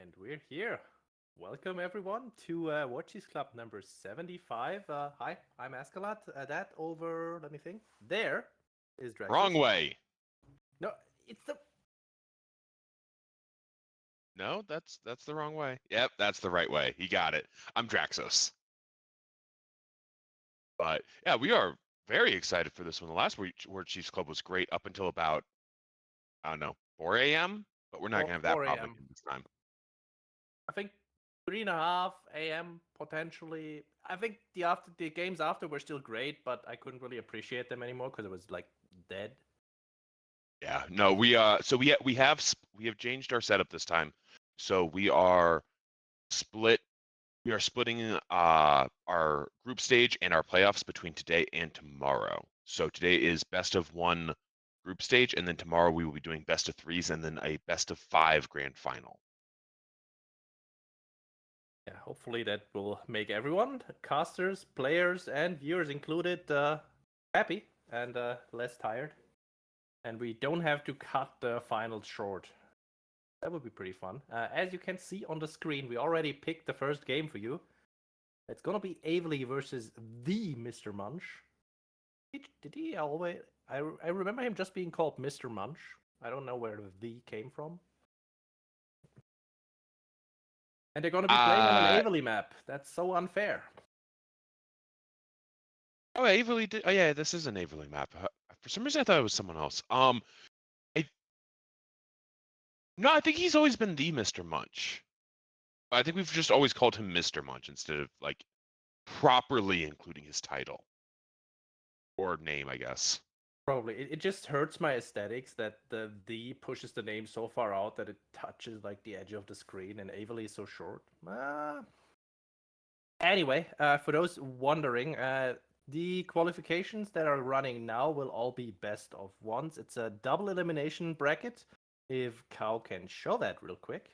And we're here. Welcome everyone to Warchiefs Club number 75. Hi, I'm Ascalat. That over, let me think. There is Draxos. Wrong way. No, it's the. No, that's the wrong way. Yep, that's the right way. He got it. I'm Draxos. But yeah, we are very excited for this one. The last Warchiefs Club was great up until about, I don't know, 4 a.m. But we're not gonna have that 4 problem a.m. again this time. I think 3:30 a.m. potentially. I think the games after were still great, but I couldn't really appreciate them anymore because it was like dead. Yeah, no, we have changed our setup this time. So we are split. We are splitting our group stage and our playoffs between today and tomorrow. So today is best of one group stage, and then tomorrow we will be doing best of threes and then a best of 5 grand final. Yeah, hopefully that will make everyone, casters, players, and viewers included, happy and less tired. And we don't have to cut the finals short. That would be pretty fun. As you can see on the screen, we already picked the first game for you. It's gonna be Avely versus the Mr. Munch. Did he always? I remember him just being called Mr. Munch. I don't know where the came from. And they're gonna be playing on an Avely map. That's so unfair. Oh, Averly did. Oh, yeah, this is an Averly map. For some reason, I thought it was someone else. No, I think he's always been the Mr. Munch. I think we've just always called him Mr. Munch instead of like properly including his title or name, I guess. Probably. It just hurts my aesthetics that the D pushes the name so far out that it touches like the edge of the screen, and Avely is so short. Anyway, for those wondering, the qualifications that are running now will all be best of ones. It's a double elimination bracket. If Cow can show that real quick.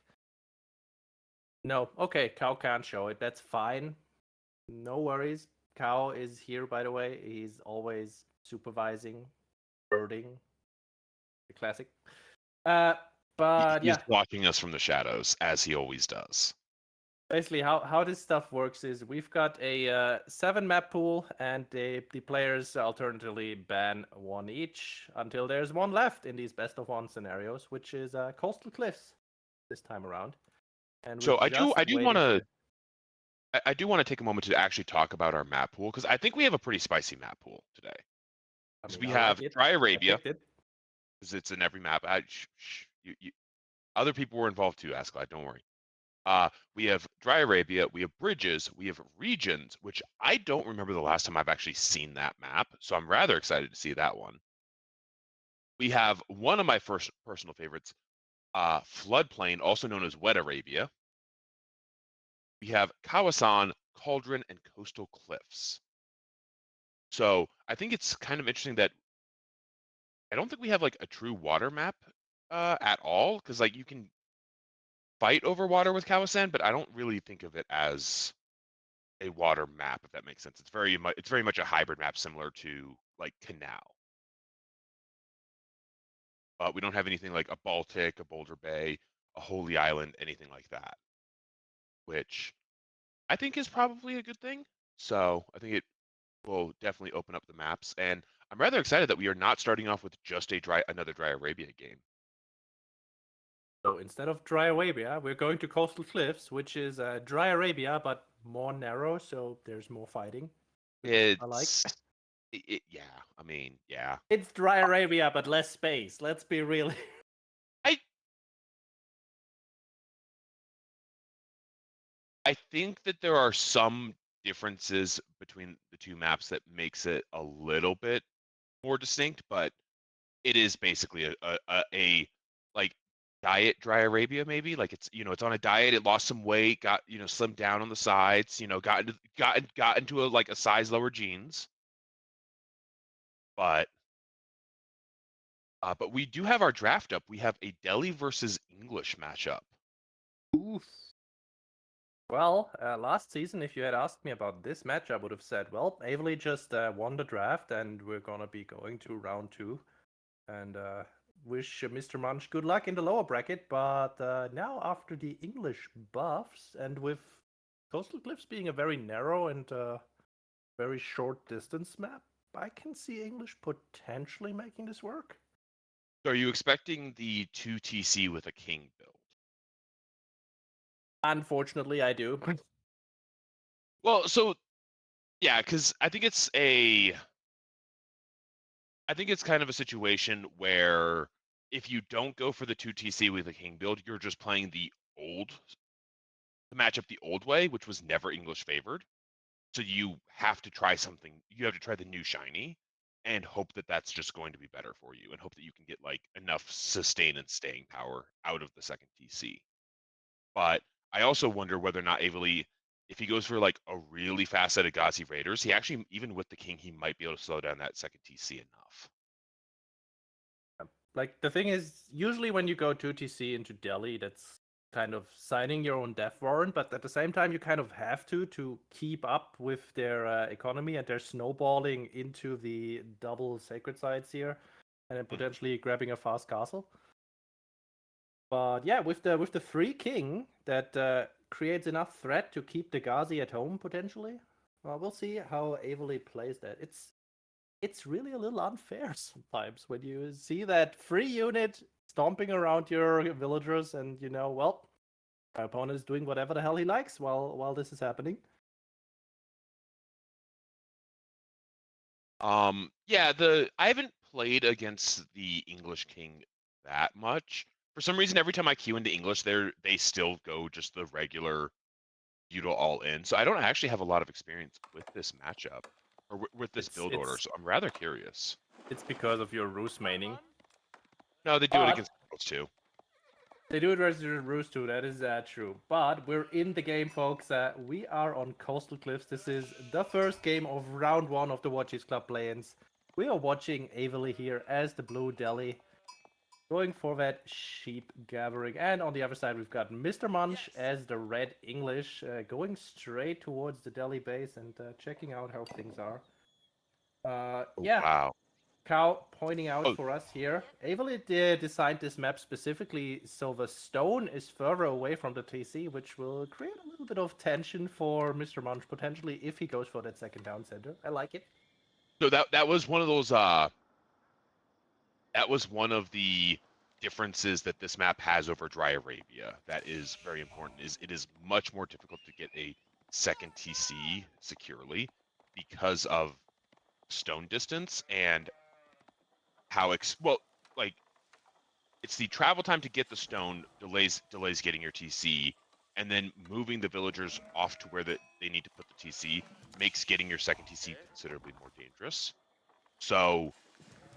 No, okay, Cow can't show it. That's fine. No worries. Cow is here, by the way. He's always supervising, birding, the classic. But He's yeah, blocking us from the shadows, as he always does. basically how this stuff works is we've got a 7 map pool, and the players alternatively ban one each until there's one left in these best of one scenarios, which is Coastal Cliffs this time around. And we're So I just do want waiting for to the... I do want to take a moment to actually talk about our map pool because I think we have a pretty spicy map pool today. I Because mean, we I have like it. Dry I Arabia, picked it. because it's in every map. Other people were involved too, Askeladd, don't worry. We have Dry Arabia, we have Bridges, we have Regions, which I don't remember the last time I've actually seen that map, so I'm rather excited to see that one. We have one of my first personal favorites, Floodplain, also known as Wet Arabia. We have Kawasan, Cauldron, and Coastal Cliffs. So I think it's kind of interesting that I don't think we have like a true water map at all, because like you can fight over water with Kawasan, but I don't really think of it as a water map, if that makes sense. It's very much a hybrid map similar to like Canal. But we don't have anything like a Baltic, a Boulder Bay, a Holy Island, anything like that, which I think is probably a good thing. So I think it will definitely open up the maps, and I'm rather excited that we are not starting off with just another Dry Arabia game. So instead of Dry Arabia, we're going to Coastal Cliffs, which is Dry Arabia but more narrow, so there's more fighting, which I like. Yeah, I mean, yeah. It's Dry Arabia but less space. Let's be real. I I think that there are some differences between the two maps that makes it a little bit more distinct, but it is basically a like diet Dry Arabia, maybe like it's on a diet, it lost some weight, got slimmed down on the sides, got into a size lower jeans, but we do have our draft up. We have a Delhi versus English matchup. Oof. Well, last season, if you had asked me about this match, I would have said, well, Avely just won the draft, and we're gonna be going to round 2. And wish Mr. Munch good luck in the lower bracket. But now, after the English buffs, and with Coastal Cliffs being a very narrow and very short distance map, I can see English potentially making this work. So are you expecting the 2 TC with a king build? Unfortunately, I do. Well, so yeah, because I think it's kind of a situation where if you don't go for the 2 TC with a king build, you're just playing the matchup the old way, which was never English favored. So you have to try something. You have to try the new shiny and hope that that's just going to be better for you, and hope that you can get like enough sustain and staying power out of the second TC. But I also wonder whether or not Avely, if he goes for like a really fast set of Gazi Raiders, he actually, even with the king, he might be able to slow down that second TC enough. Like, the thing is, usually when you go 2 TC into Delhi, that's kind of signing your own death warrant, but at the same time, you kind of have to keep up with their economy, and they're snowballing into the double sacred sites here, and then potentially grabbing a fast castle. But yeah, with the free king, that creates enough threat to keep the Ghazi at home potentially. Well, we'll see how Avely plays that. It's really a little unfair sometimes when you see that free unit stomping around your villagers, and well, my opponent is doing whatever the hell he likes while this is happening. Yeah, I haven't played against the English king that much. For some reason, every time I queue into English, they still go just the regular feudal all in. So I don't actually have a lot of experience with this matchup. or with this build It's order. So I'm rather curious. it's because of your Roost maining. No, they do it But against those too. they do it versus Roost too, that is true. But we're in the game, folks. We are on Coastal Cliffs. This is the first game of round 1 of the Warchiefs Club play-ins. We are watching Averly here as the Blue Delhi, going for that sheep gathering. And on the other side, we've got Mr. Munch as the Red English, going straight towards the Delhi base and checking out how things are. Yeah, Wow. Cow pointing out Oh, for us here. Averly designed this map specifically so the stone is further away from the TC, which will create a little bit of tension for Mr. Munch potentially if he goes for that second town center. I like it. so that was one of those. That was one of the differences that this map has over Dry Arabia. That is very important. Is it is much more difficult to get a second TC securely because of stone distance and how like it's the travel time to get the stone delays getting your TC, and then moving the villagers off to where they need to put the TC makes getting your second TC considerably more dangerous. So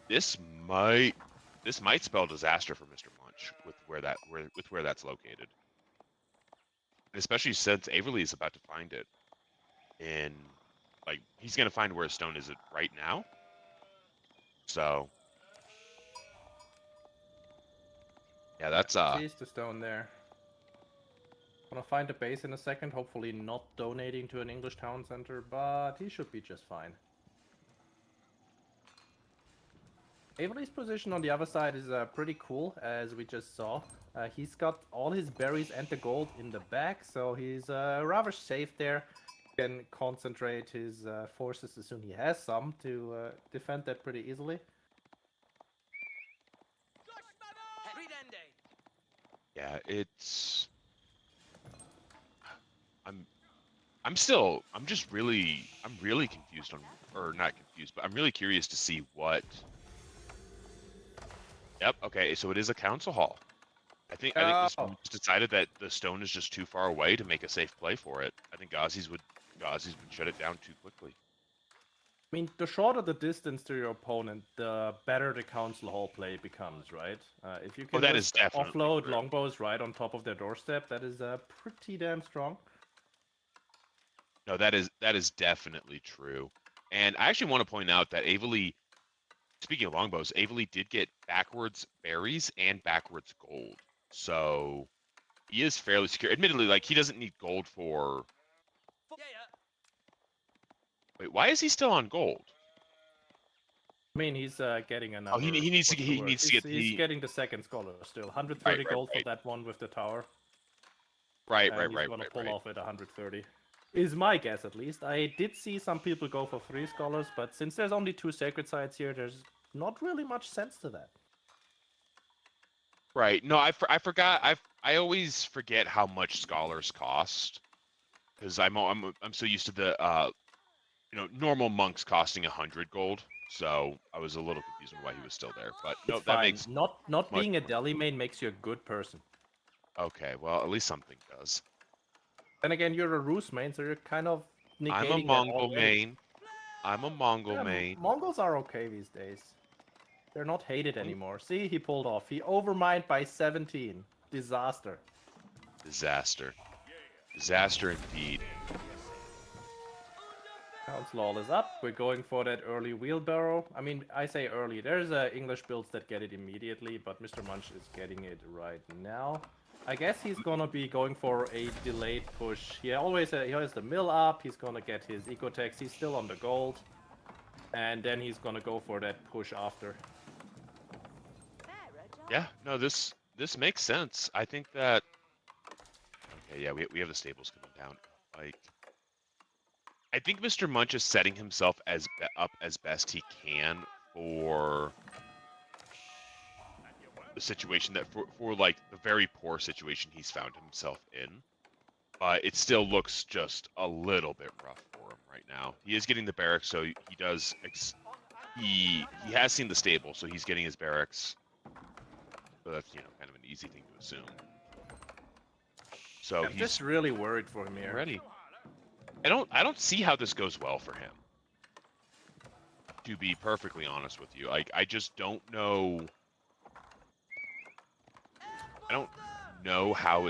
this might spell disaster for Mr. Munch with where that's located, and especially since Averly is about to find it in like he's gonna find where a stone is right now. So yeah, that's Sees the stone there. Gonna find a base in a second, hopefully not donating to an English town center, but he should be just fine. Averly's position on the other side is pretty cool, as we just saw. He's got all his berries and the gold in the back, so he's rather safe there. He can concentrate his forces as soon as he has some to defend that pretty easily. yeah, it's I'm I'm really confused on, or not confused, but I'm really curious to see what. Yep. Okay. So it is a council hall. I think this Oh, just decided that the stone is just too far away to make a safe play for it. I think Ghazi's would shut it down too quickly. I mean, the shorter the distance to your opponent, the better the council hall play becomes, right? If you Oh, can that is just definitely offload true. longbows right on top of their doorstep, that is pretty damn strong. No, that is definitely true. And I actually want to point out that Averly, speaking of longbows, Averly did get backwards berries and backwards gold. So he is fairly secure. Admittedly, like he doesn't need gold for. Wait, why is he still on gold? I mean, he's getting Oh, another. he needs to What's the word? to get He's the getting the second scholar still. 130 right gold for that one with the tower. right And he's gonna pull off at 130. Is my guess at least. I did see some people go for 3 scholars, but since there's only 2 sacred sites here, there's not really much sense to that. right. No, I forgot. I always forget how much scholars cost because I'm so used to the normal monks costing 100 gold. So I was a little confused on why he was still there. But It's no, that fine. makes Not much being a more. deli main makes you a good person. Okay, well at least something does. Then again, you're a Rus main, so you're kind of I'm a negating that Mongol already. main. I'm a Mongol Yeah, main. Mongols are okay these days. They're not hated anymore. See, he pulled off. He overmined by 17. Disaster. Disaster. Disaster indeed. Council Hall is up. We're going for that early wheelbarrow. I mean, I say early. There's English builds that get it immediately, but Mr. Munch is getting it right now. I guess he's gonna be going for a delayed push. He has the mill up. He's gonna get his ecotex. He's still on the gold, and then he's gonna go for that push after. Yeah, no, this makes sense. I think that. Okay, yeah, we have the stables coming down. Like, I think Mr. Munch is setting himself up as best he can for the situation that for like the very poor situation he's found himself in. But it still looks just a little bit rough for him right now. He is getting the barracks, so he does. He has seen the stable, so he's getting his barracks. So that's kind of an easy thing to assume. So I'm he's just really worried for him here. ready. I don't see how this goes well for him. To be perfectly honest with you, like I just don't know. I don't know how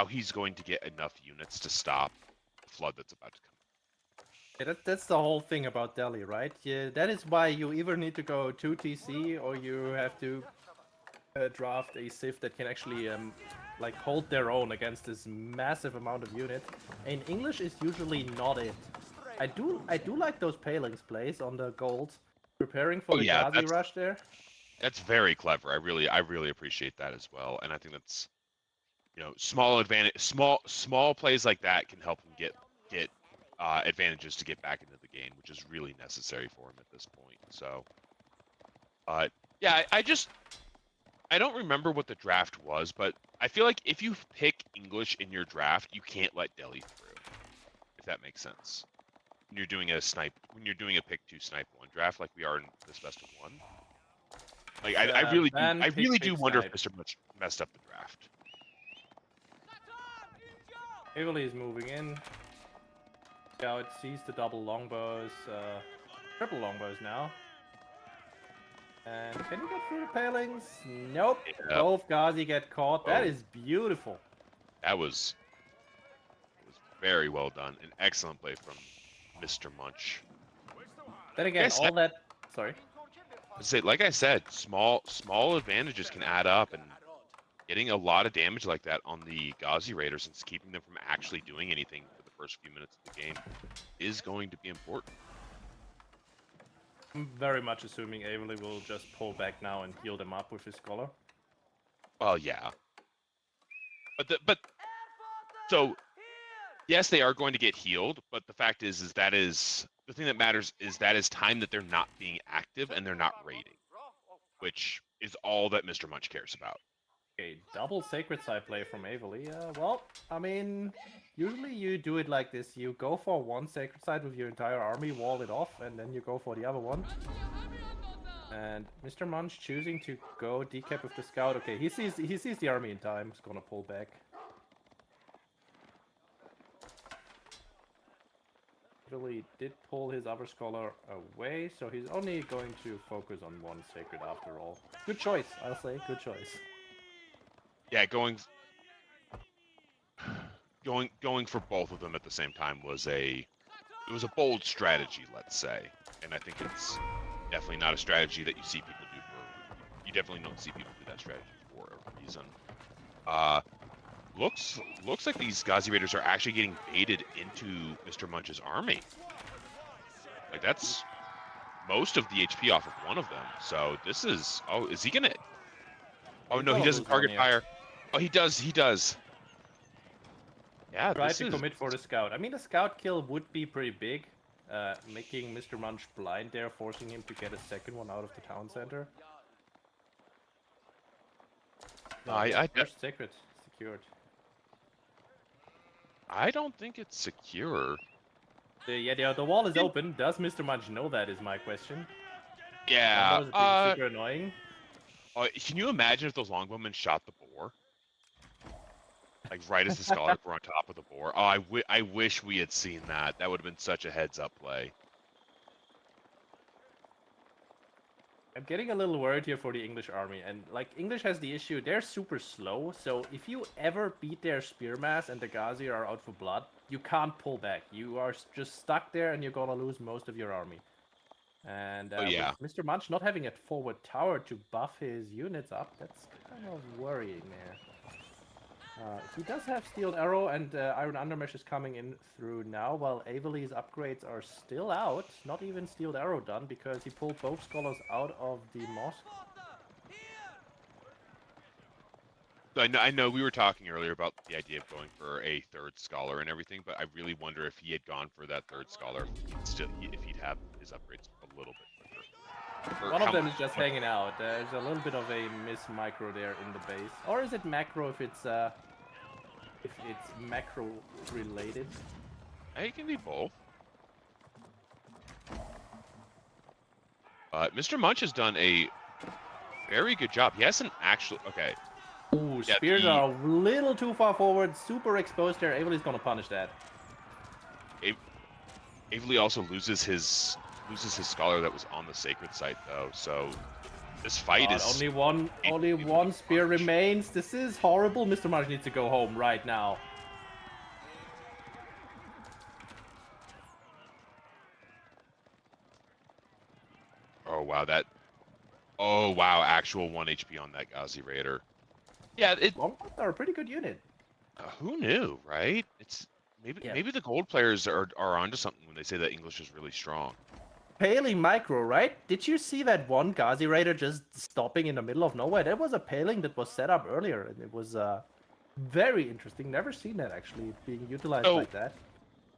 he's going to get enough units to stop the flood that's about to come. Yeah, that's the whole thing about Delhi, right? Yeah, that is why you either need to go 2 TC or you have to draft a Civ that can actually like hold their own against this massive amount of units. And English is usually not it. I do like those Palings plays on the gold, preparing for Oh the yeah, Ghazi rush there. that's very clever. I really appreciate that as well, and I think that's small advantage, small plays like that can help him get advantages to get back into the game, which is really necessary for him at this point. So, yeah, I don't remember what the draft was, but I feel like if you pick English in your draft, you can't let Delhi through, if that makes sense. When you're doing a pick 2 snipe 1 draft like we are in this best of 1. Like Ban I pick really do pick wonder if snipe. Mr. Much messed up the draft. Ivoli is moving in. Yeah, it sees the double longbows, triple longbows now. And can you get through the palings? Nope. Yeah, Both Ghazi get caught. That oh, is beautiful. that was very well done. An excellent play from Mr. Munch. Then Like I again, said, all that. Sorry. like I said, small advantages can add up, and getting a lot of damage like that on the Ghazi Raiders and keeping them from actually doing anything for the first few minutes of the game is going to be important. I'm very much assuming Avely will just pull back now and heal them up with his scholar. Well, yeah, but so yes, they are going to get healed, but the fact is that is the thing that matters is that is time that they're not being active and they're not raiding, which is all that Mr. Munch cares about. Okay, double sacred side play from Avely. Well, I mean, usually you do it like this. You go for one sacred side with your entire army, wall it off, and then you go for the other one. And Mr. Munch choosing to go decap with the scout. Okay, he sees the army in time. He's gonna pull back. Really did pull his other scholar away, so he's only going to focus on one sacred after all. Good choice, I'll say. Good choice. Yeah, going for both of them at the same time was a bold strategy, let's say, and I think it's definitely not a strategy that you see people do for. You definitely don't see people do that strategy for a reason. Looks like these Ghazi Raiders are actually getting baited into Mr. Munch's army. Like that's most of the HP off of one of them. So this is. Oh, is he gonna? Oh He's no, he gonna doesn't lose one target here. fire. Oh, he does. He does. Yeah, Try this to is. commit for the scout. I mean, the scout kill would be pretty big, making Mr. Munch blind there, forcing him to get a second one out of the town center. No, first sacred secured. I don't think it's secure. The wall is open. Does Mr. Munch know that is my question. Yeah. Longbows are being super annoying. Can you imagine if those longbowmen shot the boar? Like right as the scholars were on top of the boar. Oh, I wish we had seen that. That would have been such a heads-up play. I'm getting a little worried here for the English army, and like English has the issue, they're super slow, so if you ever beat their spear mass and the Ghazi are out for blood, you can't pull back. You are just stuck there and you're gonna lose most of your army. And yeah. with Mr. Munch not having a forward tower to buff his units up, that's kind of worrying there. He does have Steeled Arrow, and Iron Undermesh is coming in through now, while Avely's upgrades are still out. Not even Steeled Arrow done, because he pulled both Scholars out of the mosque. I know we were talking earlier about the idea of going for a third scholar and everything, but I really wonder if he had gone for that third scholar, if he'd have his upgrades a little bit quicker. One of them is just hanging out. There's a little bit of a miss micro there in the base. Or is it macro if it's macro related? It can be both. Mr. Munch has done a very good job. He hasn't actually. Okay. Ooh, spears are a little too far forward. Super exposed there. Avely's gonna punish that. Avely also loses loses his scholar that was on the sacred site though. So this fight God, is only one spear remains. This is horrible. Mr. Marsh needs to go home right now. Oh wow, that. Oh wow, actual 1 HP on that Ghazi Raider. Yeah, it. Longbows are a pretty good unit. Who knew, right? It's Yeah. maybe the gold players are onto something when they say that English is really strong. Paling micro, right? Did you see that one Ghazi Raider just stopping in the middle of nowhere? That was a paling that was set up earlier, and it was very interesting. Never seen that actually being utilized So like that.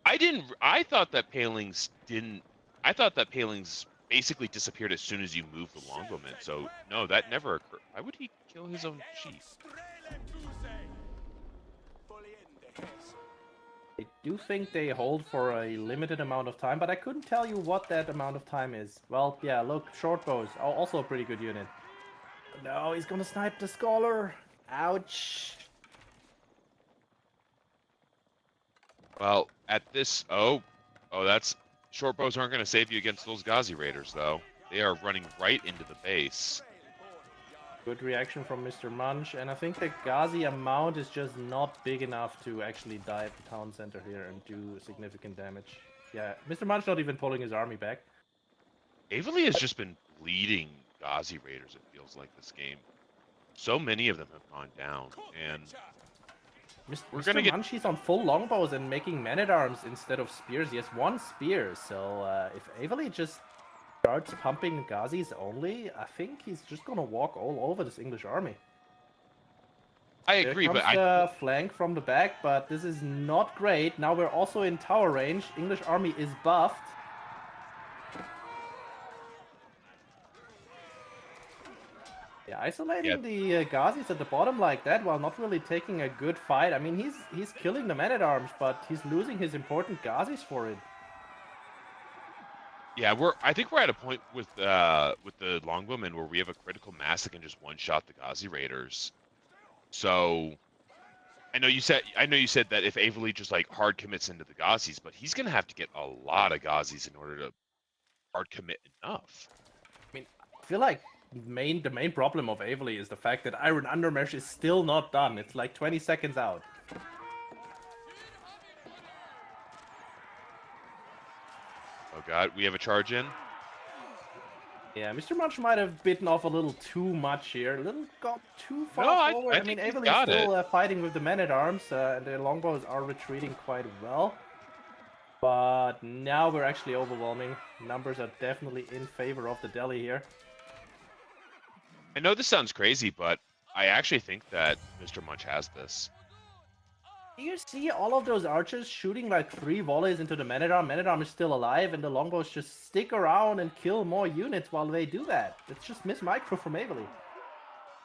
I didn't. I thought that palings didn't. I thought that palings basically disappeared as soon as you move the longbowman. So no, that never occurred. Why would he kill his own chief? I do think they hold for a limited amount of time, but I couldn't tell you what that amount of time is. Well, yeah, look, short bows, also a pretty good unit. No, he's gonna snipe the scholar. Ouch. Well, at this, that's short bows aren't going to save you against those Ghazi Raiders though. They are running right into the base. Good reaction from Mr. Munch, and I think the Ghazi amount is just not big enough to actually dive the town center here and do significant damage. Yeah, Mr. Munch not even pulling his army back. Avely has just been bleeding Ghazi Raiders. It feels like this game. So many of them have gone down, and we're Mr. gonna get. Munch, he's on full longbows and making man-at-arms instead of spears. He has one spear, so if Avely just starts pumping Ghazis only, I think he's just gonna walk all over this English army. I There agree, comes but the flank from the back, but this is not great. Now we're also in tower range. English army is buffed. Yeah, isolating the Ghazis at the bottom like that while not really taking a good fight. I mean, he's killing the man-at-arms, but he's losing his important Ghazis for it. yeah, I think we're at a point with the longbowmen where we have a critical mass that can just one-shot the Ghazi Raiders. So I know you said that if Avely just like hard commits into the Ghazis, but he's gonna have to get a lot of Ghazis in order to hard commit enough. I mean, I feel like the main problem of Avely is the fact that Iron Undermesh is still not done. It's like 20 seconds out. Oh god, we have a charge in. Yeah, Mr. Munch might have bitten off a little too much here. A little got too far No, forward. I I mean, think he's Avely's got it. still fighting with the men-at-arms, and the longbows are retreating quite well. But now we're actually overwhelming. Numbers are definitely in favor of the Delhi here. I know this sounds crazy, but I actually think that Mr. Munch has this. Do you see all of those archers shooting like 3 volleys into the men-at-arm? Men-at-arm is still alive, and the longbows just stick around and kill more units while they do that. It's just miss micro from Avely.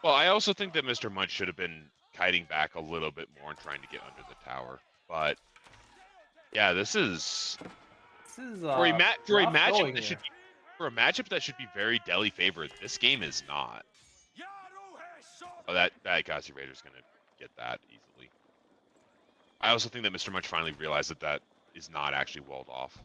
Well, I also think that Mr. Munch should have been kiting back a little bit more and trying to get under the tower. But yeah, this is for a matchup that should be for a matchup that should be very Delhi favored. This game is not. Oh, that Ghazi Raider's gonna get that easily. I also think that Mr. Munch finally realized that that is not actually walled off.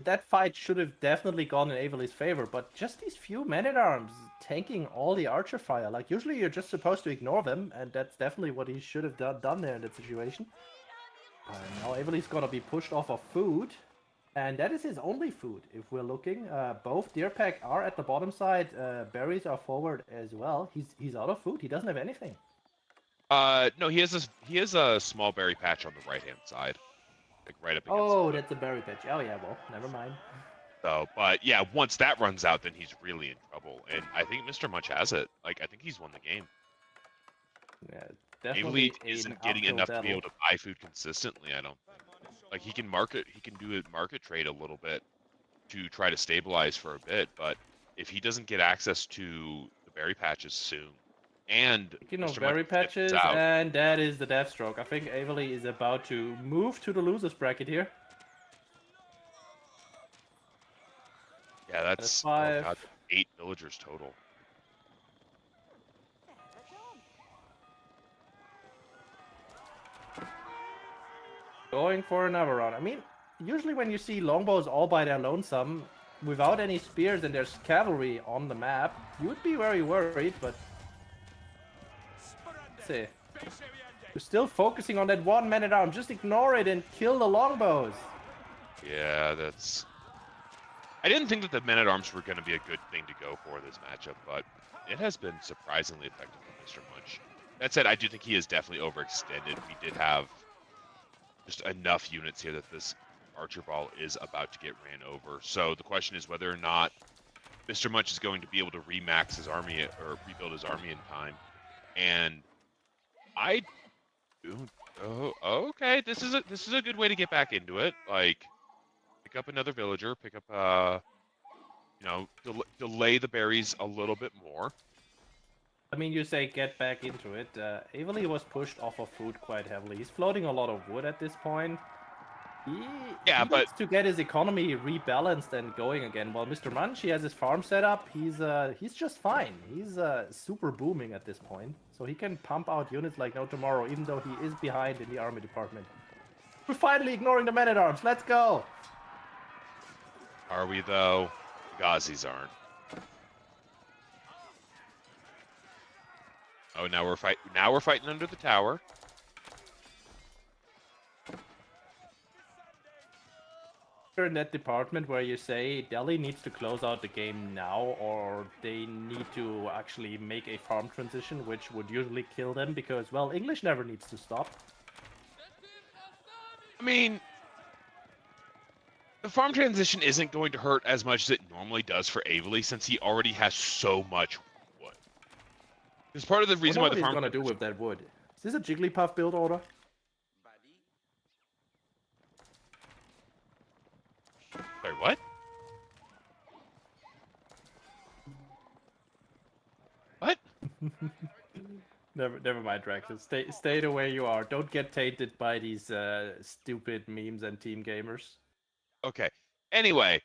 That fight should have definitely gone in Avely's favor, but just these few men-at-arms tanking all the archer fire. Like, usually you're just supposed to ignore them, and that's definitely what he should have done there in that situation. Now Avely's gonna be pushed off of food, and that is his only food, if we're looking. Both Deerpack are at the bottom side, berries are forward as well. He's out of food, he doesn't have anything. No, he has a small berry patch on the right-hand side. Like right up against Oh, that's a berry patch. Oh yeah, well, never mind. So, but yeah, once that runs out, then he's really in trouble. And I think Mr. Munch has it. Like, I think he's won the game. Yeah, definitely isn't getting enough to be able to buy food consistently, I don't think. Like, he can do a market trade a little bit to try to stabilize for a bit, but if he doesn't get access to the berry patches soon, and Mr. berry Munch patches, out, and that is the death stroke. I think Avely is about to move to the losers bracket here. yeah, that's 5. oh God, 8 villagers total. Going for another round. I mean, usually when you see longbows all by their lonesome, without any spears and there's cavalry on the map, you would be very worried, but let's see. You're still focusing on that one man-at-arms. Just ignore it and kill the longbows. Yeah, that's... I didn't think that the men-at-arms were going to be a good thing to go for this matchup, but it has been surprisingly effective for Mr. Munch. That said, I do think he is definitely overextended. We did have just enough units here that this Archer Ball is about to get ran over. So the question is whether or not Mr. Munch is going to be able to remax his army or rebuild his army in time. And I do... Oh, okay. This is a good way to get back into it. Like, pick up another villager, pick up you know, delay the berries a little bit more. I mean, you say get back into it. Avely was pushed off of food quite heavily. He's floating a lot of wood at this point. He But needs to get his economy rebalanced and going again. While Mr. Munch, he has his farm set up. He's just fine. He's super booming at this point, so he can pump out units like no tomorrow, even though he is behind in the army department. We're finally ignoring the men-at-arms. Let's go. Are we though? Gazis aren't. Oh, now we're fighting under the tower. You're in that department where you say Delhi needs to close out the game now, or they need to actually make a farm transition, which would usually kill them because, well, English never needs to stop. I mean, the farm transition isn't going to hurt as much as it normally does for Avely, since he already has so much wood. It's part of the reason why the farm... What are they gonna do with that wood? Is this a Jigglypuff build order? Sorry, what? What? Never mind, Draxos. Stay the way you are. Don't get tainted by these stupid memes and team gamers. Okay. Anyway,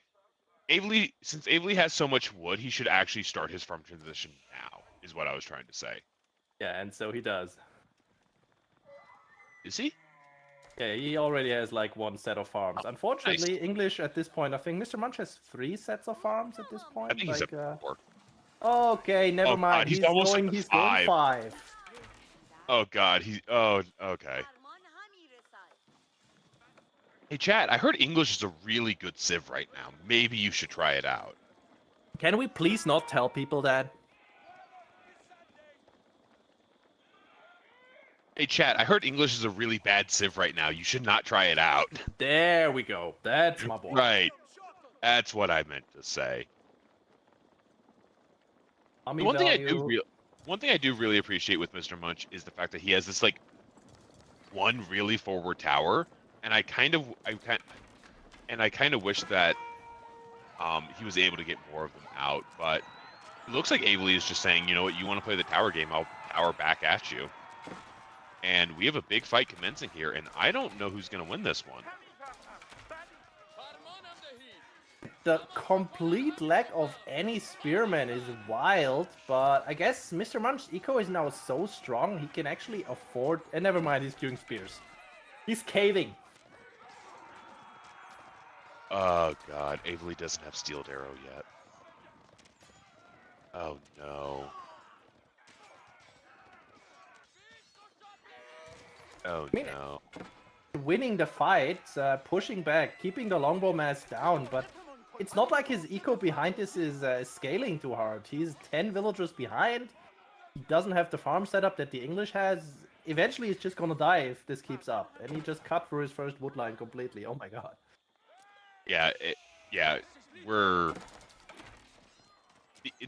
since Avely has so much wood, he should actually start his farm transition now, is what I was trying to say. Yeah, and so he does. Is he? Yeah, he already has like one set of farms. Oh, Unfortunately, nice. English at this point, I think Mr. Munch has 3 sets of farms at this point. I think he's at 4. Okay, never mind. God, he's almost going, at he's going 5. Oh god, okay. Hey chat, I heard English is a really good civ right now. Maybe you should try it out. Can we please not tell people that? Hey chat, I heard English is a really bad civ right now. You should not try it out. There we go. That's my boy. Right. That's what I meant to say. One thing I do really appreciate with Mr. Munch is the fact that he has this like one really forward tower, and I kind of wish that he was able to get more of them out, but it looks like Avely is just saying, you know what, you want to play the tower game, I'll tower back at you. And we have a big fight commencing here, and I don't know who's going to win this one. The complete lack of any spearmen is wild, but I guess Mr. Munch's eco is now so strong he can actually afford... And never mind, he's doing spears. He's caving. Oh god, Avely doesn't have Steeled Arrow yet. Oh no. Oh no. Winning the fight, pushing back, keeping the longbow mass down, but it's not like his eco behind this is scaling too hard. He's 10 villagers behind. He doesn't have the farm setup that the English has. Eventually, he's just gonna die if this keeps up. And he just cut through his first wood line completely. Oh my god. Yeah, we're...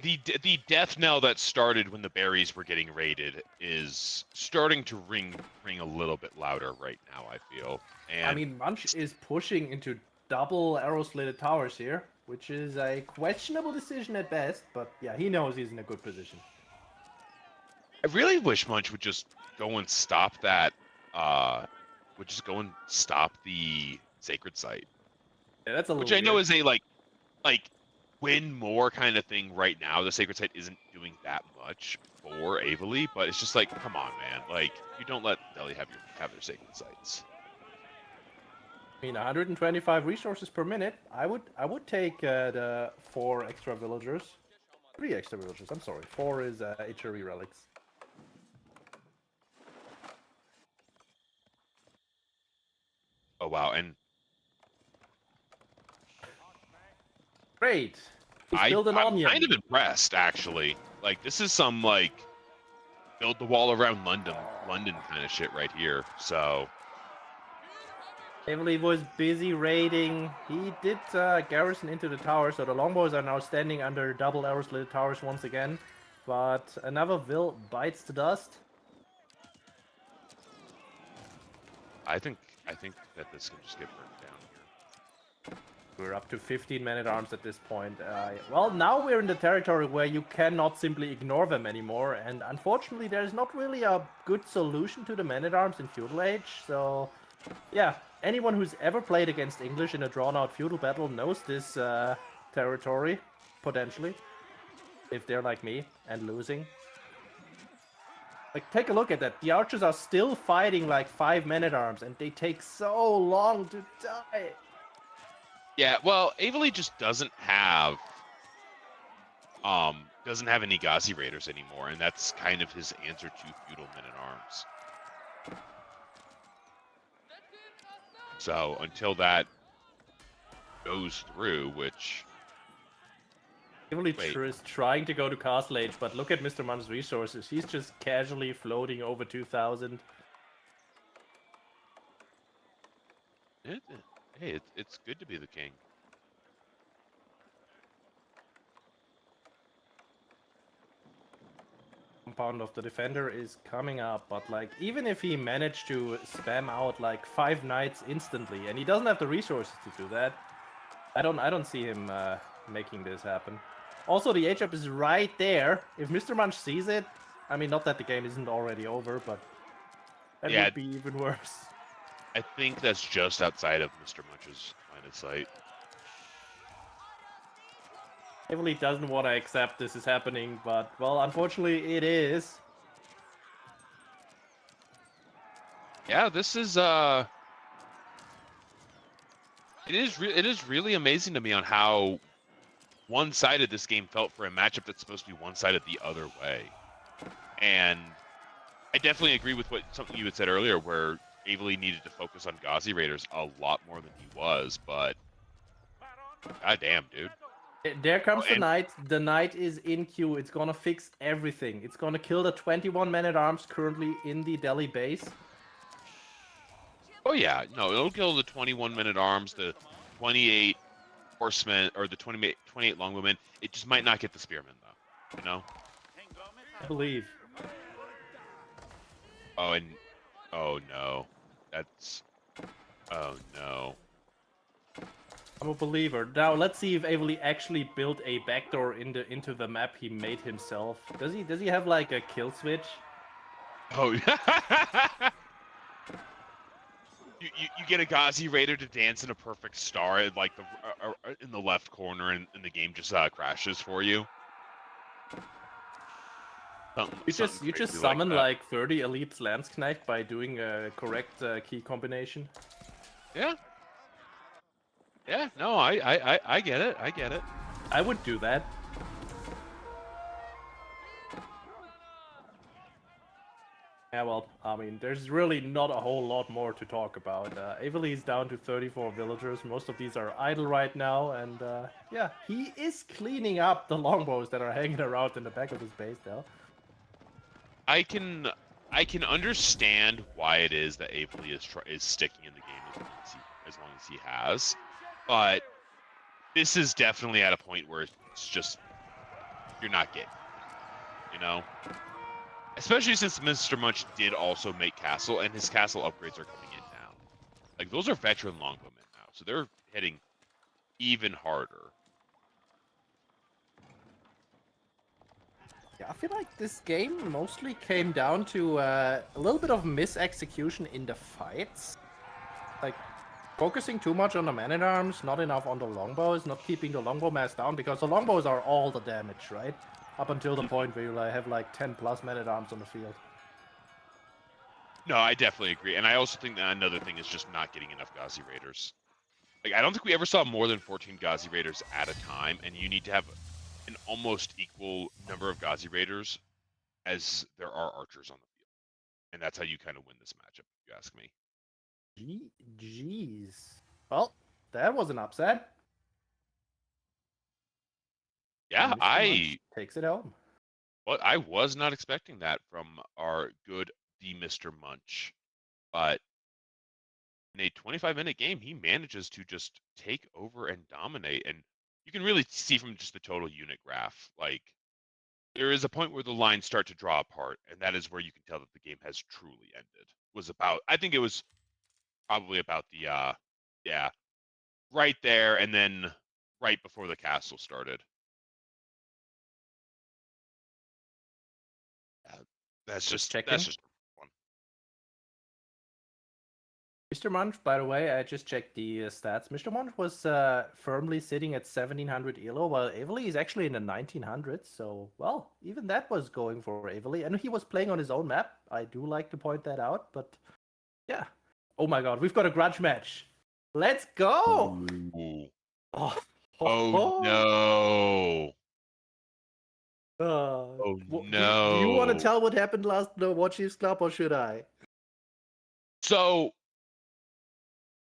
The death knell that started when the berries were getting raided is starting to ring a little bit louder right now, I feel. And I mean, Munch is pushing into double arrow-slitted towers here, which is a questionable decision at best, but yeah, he knows he's in a good position. I really wish Munch would just go and stop that, the sacred site. Yeah, that's a little Which I know weird. is a, like, win more kind of thing right now. The sacred site isn't doing that much for Avely, but it's just like, come on, man. Like, you don't let Delhi have their sacred sites. I mean, 125 resources per minute. I would take the 4 extra villagers. 3 extra villagers. I'm sorry. 4 is HRE relics. Oh wow, and Great. He's built an I'm onion. kind of impressed actually. Like this is some like build the wall around London kind of shit right here. So Heavily was busy raiding. He did garrison into the tower, so the longbows are now standing under double arrow slit towers once again. But another Vil bites the dust. I think that this can just get burned down here. We're up to 15 men-at-arms at this point. Well, now we're in the territory where you cannot simply ignore them anymore, and unfortunately there's not really a good solution to the men-at-arms in Feudal Age, so yeah, anyone who's ever played against English in a drawn-out feudal battle knows this territory, potentially, if they're like me and losing. Like, take a look at that. The archers are still fighting like 5 men-at-arms, and they take so long to die. Yeah, well, Avely just doesn't have any Ghazi Raiders anymore, and that's kind of his answer to feudal men-at-arms. So until that goes through, which Heavily is trying to go to Castle Age, but look at Mr. Mun's resources. He's just casually floating over 2,000. Hey, it's good to be the king. Compound of the defender is coming up, but like even if he managed to spam out like 5 knights instantly, and he doesn't have the resources to do that, I don't see him making this happen. Also, the H-up is right there. If Mr. Munch sees it, I mean, not that the game isn't already over, but that would be even worse. I think that's just outside of Mr. Munch's line of sight. Heavily doesn't want to accept this is happening, but, well, unfortunately, it is. Yeah, this is it is really amazing to me on how one-sided this game felt for a matchup that's supposed to be one-sided the other way. And I definitely agree with something you had said earlier, where Avely needed to focus on Ghazi Raiders a lot more than he was, but goddamn, dude. There comes the knight. The knight is in queue. It's gonna fix everything. It's gonna kill the 21 men-at-arms currently in the Delhi base. Oh yeah, no, it'll kill the 21 men-at-arms, the 28 horsemen, or the 28 longbowmen. It just might not get the spearmen, though. You know? I believe. Oh, and oh no, that's oh no. I'm a believer. Now let's see if Avely actually built a backdoor into the map he made himself. Does he have like a kill switch? Oh yeah. You get a Ghazi Raider to dance in a perfect star at like in the left corner, and the game just crashes for you. You just summon like 30 Elite Landsknecht by doing a correct key combination. Yeah. Yeah. No, I get it. I get it. I would do that. Yeah, well, I mean, there's really not a whole lot more to talk about. Avely is down to 34 villagers. Most of these are idle right now, and yeah, he is cleaning up the longbows that are hanging around in the back of his base now. I can understand why it is that Avely is sticking in the game as long as he has, but this is definitely at a point where it's just you're not getting, you know. Especially since Mr. Munch did also make castle, and his castle upgrades are coming in now. Like, those are veteran longbowmen now, so they're hitting even harder. Yeah, I feel like this game mostly came down to a little bit of misexecution in the fights. Like, focusing too much on the man-at-arms, not enough on the longbows, not keeping the longbow mass down, because the longbows are all the damage, right? Up until the point where you have like 10 plus men-at-arms on the field. No, I definitely agree. And I also think that another thing is just not getting enough Ghazi Raiders. Like, I don't think we ever saw more than 14 Ghazi Raiders at a time, and you need to have an almost equal number of Ghazi Raiders as there are archers on the field. And that's how you kind of win this matchup, if you ask me. Jeez. Well, that was an upset. Yeah, And Mr. Munch takes it home. I was not expecting that from our good D Mr. Munch. But in a 25-minute game, he manages to just take over and dominate. And you can really see from just the total unit graph, like, there is a point where the lines start to draw apart, and that is where you can tell that the game has truly ended. I think it was probably about the, right there, and then right before the castle started. That's just checking. That's just fun. Mr. Munch, by the way, I just checked the stats. Mr. Munch was firmly sitting at 1700 elo, while Avely is actually in the 1900s. So, well, even that was going for Avely. And he was playing on his own map. I do like to point that out, but yeah. Oh my god, we've got a grudge match. Let's go! Ooh. Oh, Oh no. Oh Do you want to no. tell what happened last the Warchiefs Club, or should I? So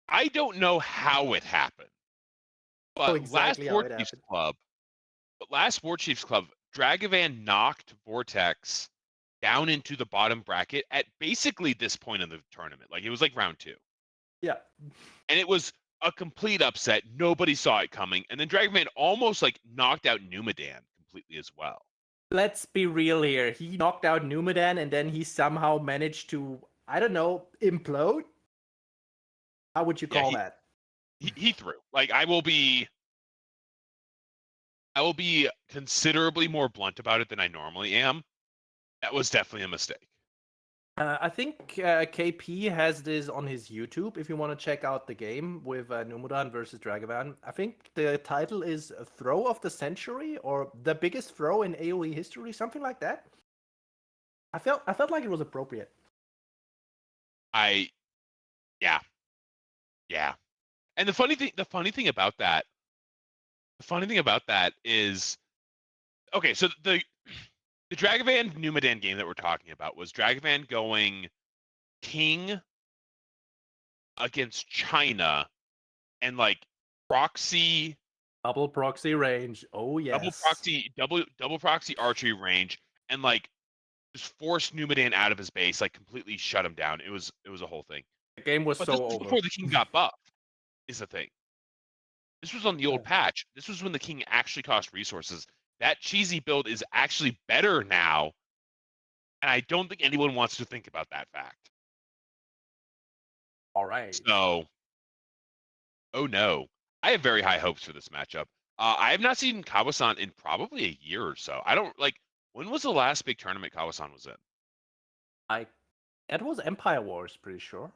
I don't know how it happened, but exactly how it happened. last Warchiefs Club, Dragovan knocked Vortex down into the bottom bracket at basically this point in the tournament. Like, it was like round 2. Yeah. And it was a complete upset. Nobody saw it coming. And then Dragovan almost like knocked out Numidan completely as well. Let's be real here. He knocked out Numidan and then he somehow managed to, I don't know, implode? How would you call that? He threw. Like, I will be considerably more blunt about it than I normally am. That was definitely a mistake. I think KP has this on his YouTube if you want to check out the game with Numidan versus Dragovan. I think the title is Throw of the Century or the biggest throw in AoE history, something like that. I felt like it was appropriate. Yeah. And the funny thing about that is, okay, so the Dragovan Numidan game that we're talking about was Dragovan going king against China and like proxy, Double proxy range. Oh yes. double proxy archery range, and like just force Numidan out of his base, like completely shut him down. It was a whole thing. The game was But so this was over. before the king got buffed, is the thing. This was on the old patch. This was when the king actually cost resources. That cheesy build is actually better now, and I don't think anyone wants to think about that fact. All right. So, oh no. I have very high hopes for this matchup. I have not seen Kawasan in probably a year or so. I don't, like, when was the last big tournament Kawasan was in? That was Empire Wars, pretty sure.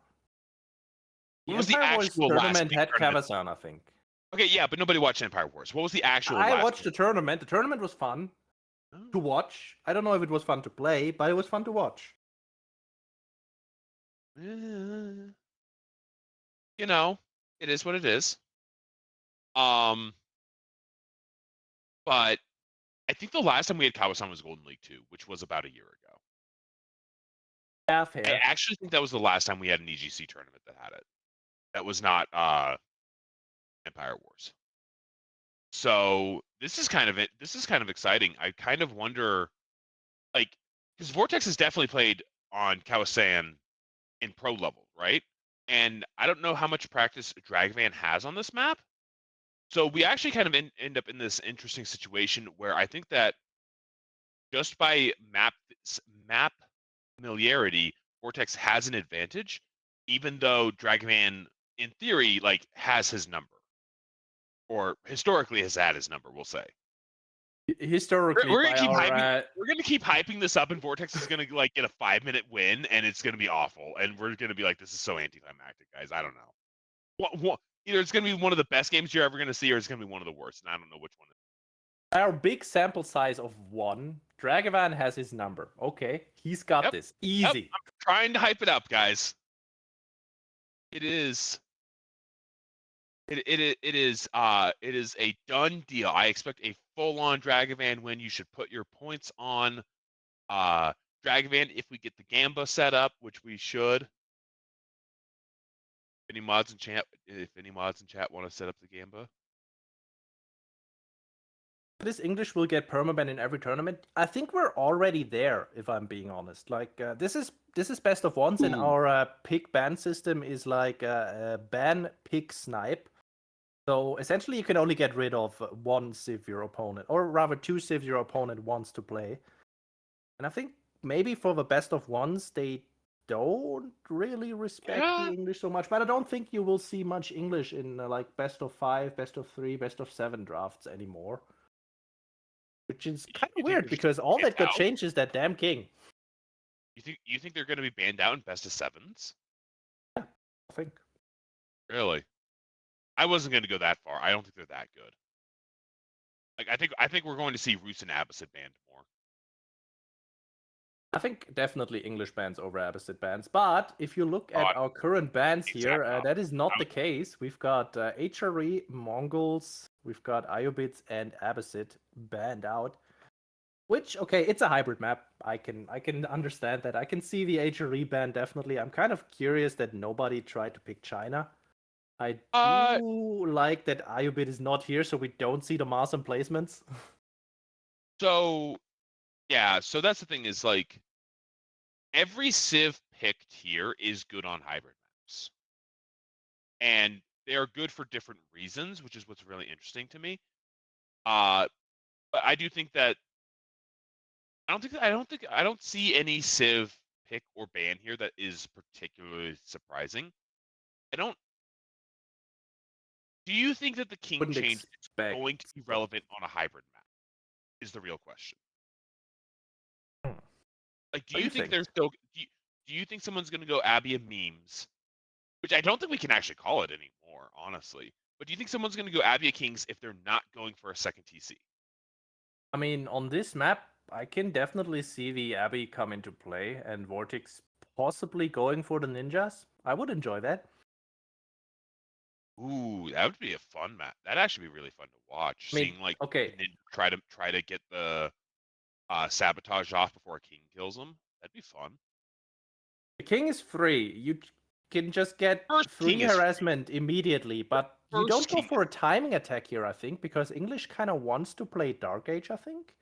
When was the actual last big had tournament? Kawasan, I think. Okay, yeah, but nobody watched Empire Wars. What was the actual I last watched the tournament. The tournament was fun to watch. I don't know if it was fun to play, but it was fun to watch. You know, it is what it is. But I think the last time we had Kawasan was Golden League 2, which was about a year ago. Yeah, fair. I actually think that was the last time we had an EGC tournament that had it. That was not Empire Wars. So this is kind of it. This is kind of exciting. I kind of wonder, like, because Vortex has definitely played on Kawasan in pro level, right? And I don't know how much practice Dragovan has on this map. So we actually kind of end up in this interesting situation where I think that just by map familiarity, Vortex has an advantage, even though Dragovan, in theory, like, has his number, or historically has had his number. We'll say. Historically, we're gonna keep hyping this up, and Vortex is gonna like get a 5-minute win, and it's gonna be awful, and we're gonna be like, this is so anticlimactic, guys. I don't know. Either it's gonna be one of the best games you're ever gonna see, or it's gonna be one of the worst, and I don't know which one. Our big sample size of 1 Dragavan has his number. Okay, he's got Yep. this. Yep. Easy. I'm trying to hype it up, guys. It is. It is a done deal. I expect a full-on Dragavan win. You should put your points on Dragavan if we get the Gamba set up, which we should. If any mods in chat want to set up the Gamba. This English will get permaban in every tournament. I think we're already there, if I'm being honest. Like this is best of ones, and Ooh. our pick ban system is like ban pick snipe. So essentially, you can only get rid of one civ your opponent, or rather two civ your opponent wants to play. And I think maybe for the best of ones, they don't really respect the English so much. But I don't think you will see much English in like best of 5, best of 3, best of 7 drafts anymore. Which is kind of weird because all that got changed is that damn king. You think they're going to be banned out in best of 7s? Yeah, I think. Really? I wasn't going to go that far. I don't think they're that good. Like I think we're going to see Roos and Abbasid banned more. I think definitely English bans over Abbasid bans. But if you look at our current bans here, that is not the case. We've got HRE, Mongols, we've got Iobids and Abbasid banned out. Which, okay, it's a hybrid map. I can understand that. I can see the HRE ban definitely. I'm kind of curious that nobody tried to pick China. I do like that Iobid is not here, so we don't see the mass emplacements. So, yeah, so that's the thing is like every civ picked here is good on hybrid maps. And they are good for different reasons, which is what's really interesting to me. But I do think that I don't see any civ pick or ban here that is particularly surprising. Do you think that the king change is going to be relevant on a hybrid map? Is the real question. Like, do you think there's still? Do you think someone's going to go Abia memes? Which I don't think we can actually call it anymore, honestly. But do you think someone's going to go Abia Kings if they're not going for a second TC? I mean, on this map, I can definitely see the Abbey come into play and Vortex possibly going for the ninjas. I would enjoy that. Ooh, that would be a fun map. That'd actually be really fun to watch. I mean, seeing like okay, try to get the sabotage off before a king kills him. That'd be fun. the king is free. You can just get free harassment immediately, but you don't go for a timing attack here, I think, because English kind of wants to play Dark Age, I think.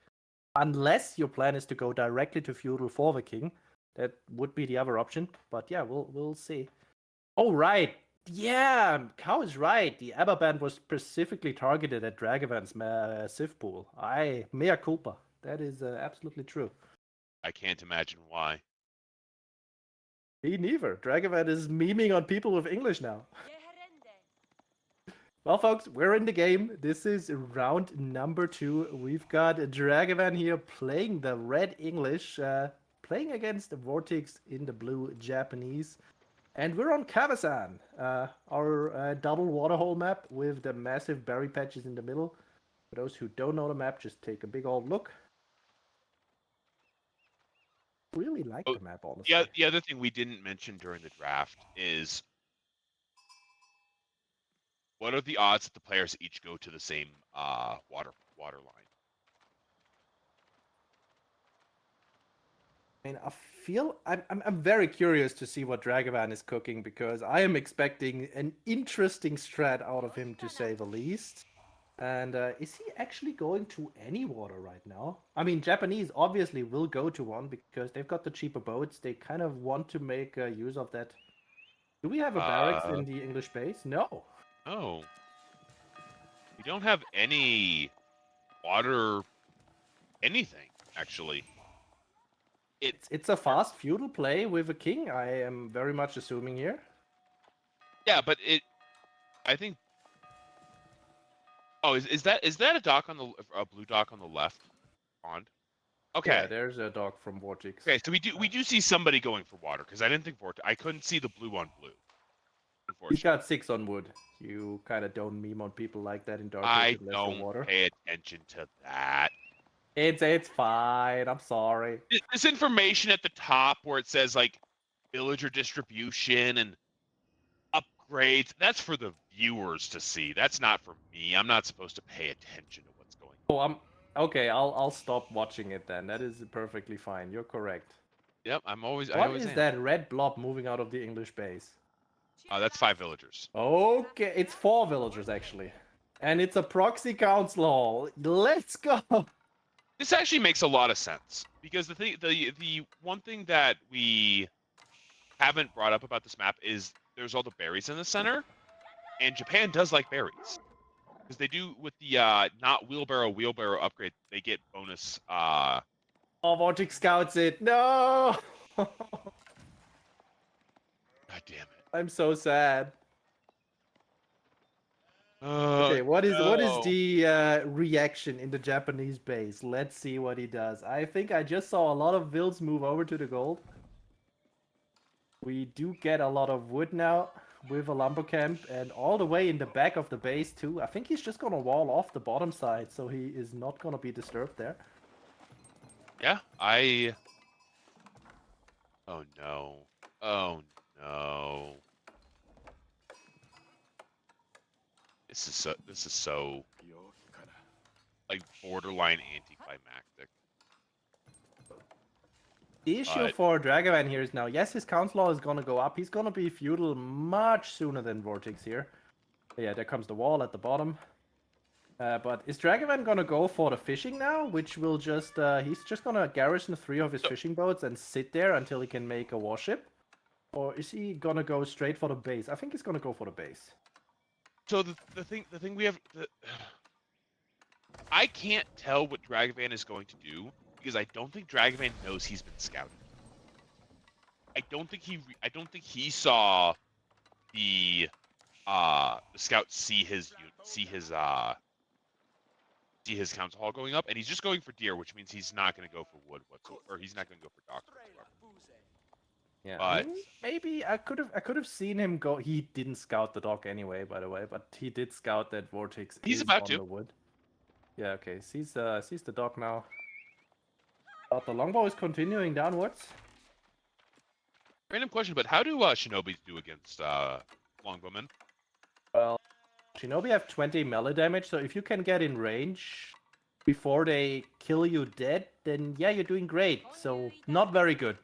Unless your plan is to go directly to feudal for the king. That would be the other option. But yeah, we'll see. Oh, right. Yeah, Cow is right. The ABBA band was specifically targeted at Dragavan's Civ pool. Mea culpa. That is absolutely true. I can't imagine why. Me neither. Dragavan is memeing on people with English now. Well, folks, we're in the game. This is round number 2. We've got Dragavan here playing the red English, playing against Vortex in the blue Japanese. And we're on Kawasan, our double waterhole map with the massive berry patches in the middle. For those who don't know the map, just take a big old look. Really like the map, honestly. Yeah, the other thing we didn't mention during the draft is what are the odds that the players each go to the same water line? I mean, I'm very curious to see what Dragavan is cooking because I am expecting an interesting strat out of him, to say the least. And is he actually going to any water right now? I mean, Japanese obviously will go to one because they've got the cheaper boats. They kind of want to make use of that. Do we have a barracks in the English base? No. Oh. We don't have any water anything, actually. It's a fast feudal play with a king, I am very much assuming here. Yeah, but I think. Oh, is that a dock on a blue dock on the left pond? Okay. Yeah, there's a dock from Warchiefs. Okay, so we do see somebody going for water because I didn't think I couldn't see the blue on blue. He got 6 on wood. You kind of don't meme on people like that in Dark Age unless you're water. Pay attention to that. It's fine. I'm sorry. This information at the top where it says like villager distribution and upgrades, that's for the viewers to see. That's not for me. I'm not supposed to pay attention to what's going on. Oh, I'm okay. I'll stop watching it then. That is perfectly fine. You're correct. Yep, I What always is am. that red blob moving out of the English base? That's 5 villagers. Okay, it's 4 villagers actually. And it's a proxy council hall. Let's go! This actually makes a lot of sense because the one thing that we haven't brought up about this map is there's all the berries in the center, and Japan does like berries because they do with the not wheelbarrow upgrade. They get bonus. Oh, Vortex scouts it. No! God damn it. I'm so sad. Oh, Okay, what is no. the reaction in the Japanese base? Let's see what he does. I think I just saw a lot of vills move over to the gold. We do get a lot of wood now with a lumber camp and all the way in the back of the base too. I think he's just gonna wall off the bottom side so he is not gonna be disturbed there. Yeah, Oh no. Oh no. This is so like borderline anticlimactic. The issue But for Dragavan here is now, yes, his council law is gonna go up. He's gonna be feudal much sooner than Vortex here. Yeah, there comes the wall at the bottom. But is Dragavan gonna go for the fishing now? Which will just, he's just gonna garrison 3 of his fishing boats and sit there until he can make a warship? Or is he gonna go straight for the base? I think he's gonna go for the base. so the thing we have I can't tell what Dragavan is going to do because I don't think Dragavan knows he's been scouted. I don't think he saw the scouts see his council hall going up, and he's just going for deer, which means he's not going to go for wood whatsoever, or he's not going to go for dock whatsoever. Yeah, But maybe I could have seen him go. He didn't scout the dock anyway, by the way, but he did scout that Vortex He's is about on to. the wood. Yeah, okay, sees the dock now. But the longbow is continuing downwards. Random question, but how do Shinobi do against longbowmen? Well, Shinobi have 20 melee damage, so if you can get in range before they kill you dead, then yeah, you're doing great. So not very good.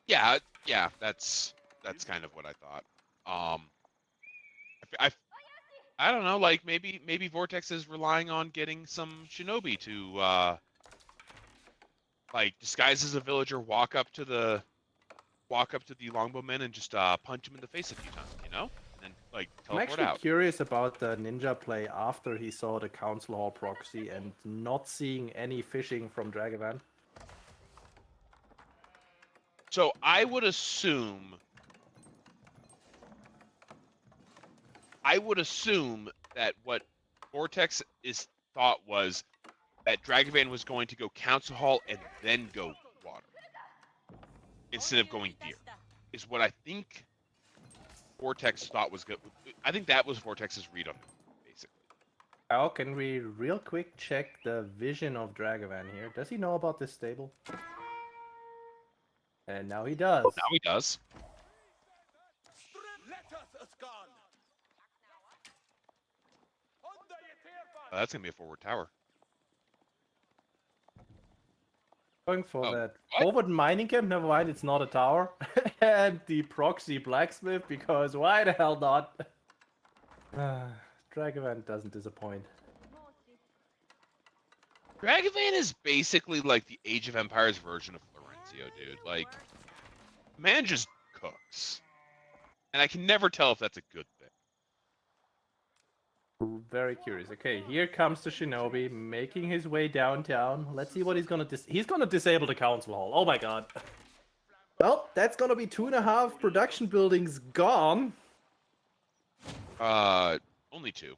Yeah, that's kind of what I thought. I don't know, like maybe Vortex is relying on getting some Shinobi to like disguise as a villager, walk up to the longbowmen and just punch him in the face a few times, you know, and then like I'm teleport actually out. curious about the ninja play after he saw the Council Hall proxy and not seeing any fishing from Dragavan. So I would assume that what Vortex is thought was that Dragavan was going to go Council Hall and then go water instead of going deer. Is what I think Vortex thought was good. I think that was Vortex's read on it, basically. How can we real quick check the vision of Dragavan here? Does he know about this stable? And now he does. Now he does. That's gonna be a forward tower. Going for Oh, that what? forward mining camp. Never mind, it's not a tower. And the proxy blacksmith, because why the hell not? Dragavan doesn't disappoint. Dragavan is basically like the Age of Empires version of Florencio, dude. Like, man just cooks. And I can never tell if that's a good thing. Very curious. Okay, here comes the Shinobi making his way downtown. Let's see what he's gonna he's gonna disable the council hall. Oh my god. Well, that's gonna be 2.5 production buildings gone. Only 2.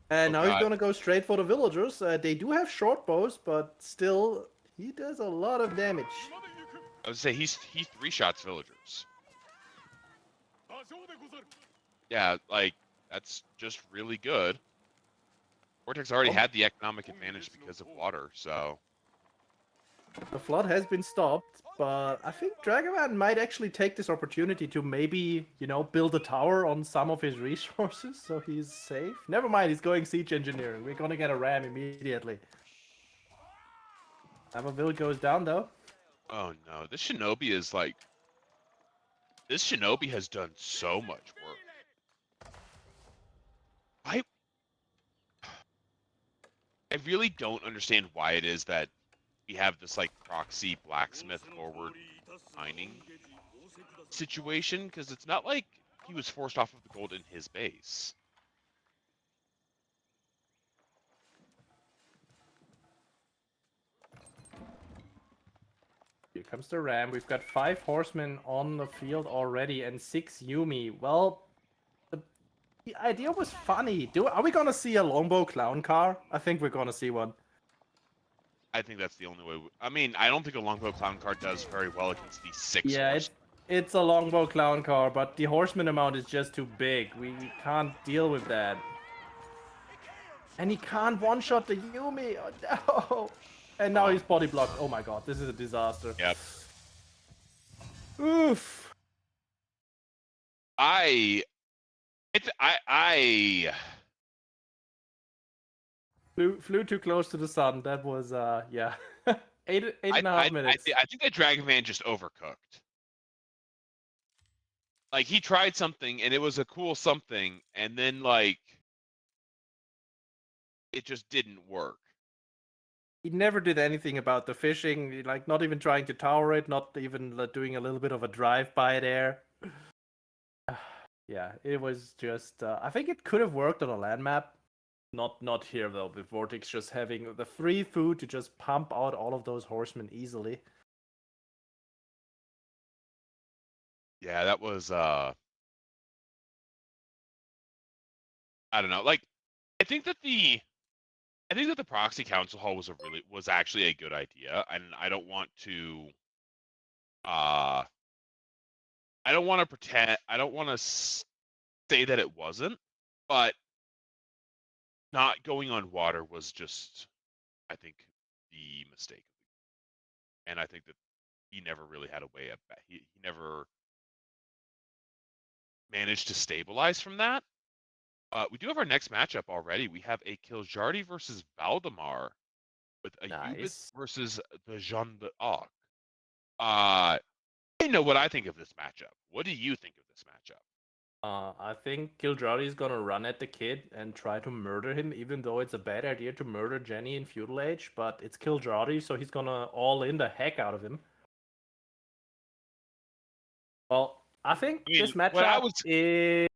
And Oh, now God. he's gonna go straight for the villagers. They do have short bows, but still, he does a lot of damage. I would say he 3 shots villagers. Yeah, like That's just really good. Vortex already Oh, had the economic advantage because of water, so the flood has been stopped, but I think Dragoman might actually take this opportunity to maybe, build a tower on some of his resources so he's safe. Never mind, he's going siege engineering. We're gonna get a ram immediately. Abbeville goes down though. oh no, this Shinobi has done so much work. I I really don't understand why it is that we have this like proxy blacksmith forward mining situation, because it's not like he was forced off of the gold in his base. Here comes the ram. We've got 5 horsemen on the field already and 6 Yumi. Well, the idea was funny. Are we gonna see a longbow clown car? I think we're gonna see one. I think that's the only way. I mean, I don't think a longbow clown card does very well against the 6 Yeah, horse. it's a longbow clown car, but the horseman amount is just too big. We can't deal with that. And he can't one-shot the Yumi. Oh no! And now he's body blocked. Oh my god, this is a disaster. Yep. Oof. I Flew too close to the sun. That was yeah. eight and a half minutes. I think that Dragon Man just overcooked. Like he tried something and it was a cool something, and then like it just didn't work. He never did anything about the fishing, like not even trying to tower it, not even doing a little bit of a drive-by there. Yeah, it was just. I think it could have worked on a land map. Not here though, with Vortex just having the free food to just pump out all of those horsemen easily. Yeah, that was I don't know. Like I think that the proxy council hall was actually a good idea, and I don't want to say that it wasn't, but not going on water was just, I think, the mistake. And I think that he never really had a way of he never managed to stabilize from that. We do have our next matchup already. We have a Kiljardi versus Valdemar with a Nice. Ubis versus the Jean d'Arc. I know what I think of this matchup. What do you think of this matchup? I think Kildradi is gonna run at the kid and try to murder him, even though it's a bad idea to murder Jenny in Feudal Age, but it's Kildradi, so he's gonna all in the heck out of him. Well, I think this matchup is.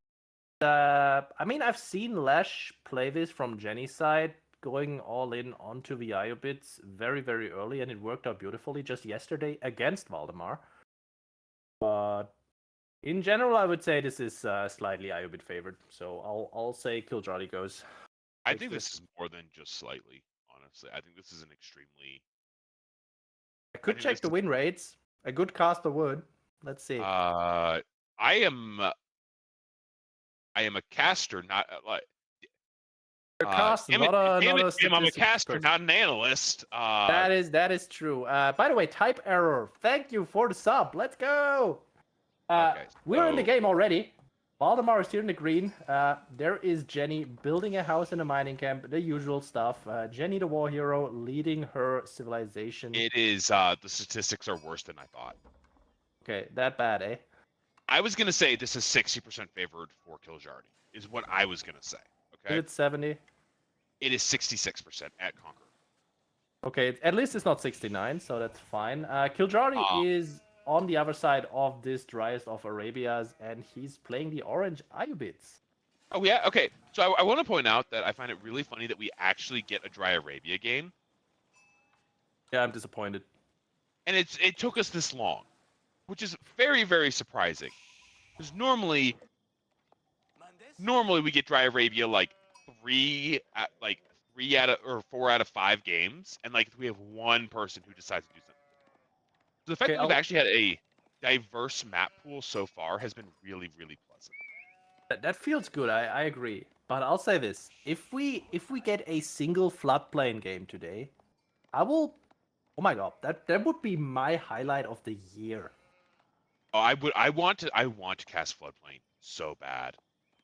I mean, I've seen Lash play this from Jenny's side, going all in onto the Iobits very, very early, and it worked out beautifully just yesterday against Valdemar. But in general, I would say this is slightly Iobit favored, so I'll say Kildradi goes. I think this is more than just slightly, honestly. I think this is an extremely. I could check the win rates. A good caster would. Let's see. I am a caster, not like. Caster, I'm a caster, not an analyst. That is true. By the way, type error. Thank you for the sub. Let's go. Okay, we're in the game already. Valdemar is here in the green. There is Jenny building a house in a mining camp, the usual stuff. Jenny, the war hero, leading her civilization. It is, the statistics are worse than I thought. Okay, that bad, eh? I was going to say this is 60% favored for Kiljardi, is what I was going to say. Okay. It's 70. It is 66% at Conqueror. Okay, at least it's not 69, so that's fine. Kiljardi is on the other side of this driest of Arabias, and he's playing the orange Iobits. Oh, yeah? Okay. So I want to point out that I find it really funny that we actually get a Dry Arabia game. Yeah, I'm disappointed. And it took us this long, which is very, very surprising. Because normally we get Dry Arabia like 4 out of 5 games, and like we have one person who decides to do something. So the fact that we've actually had a diverse map pool so far has been really, really pleasant. That feels good. I agree. But I'll say this: if we get a single floodplain game today, I will. Oh my god, that would be my highlight of the year. Oh, I want to cast Floodplain so bad.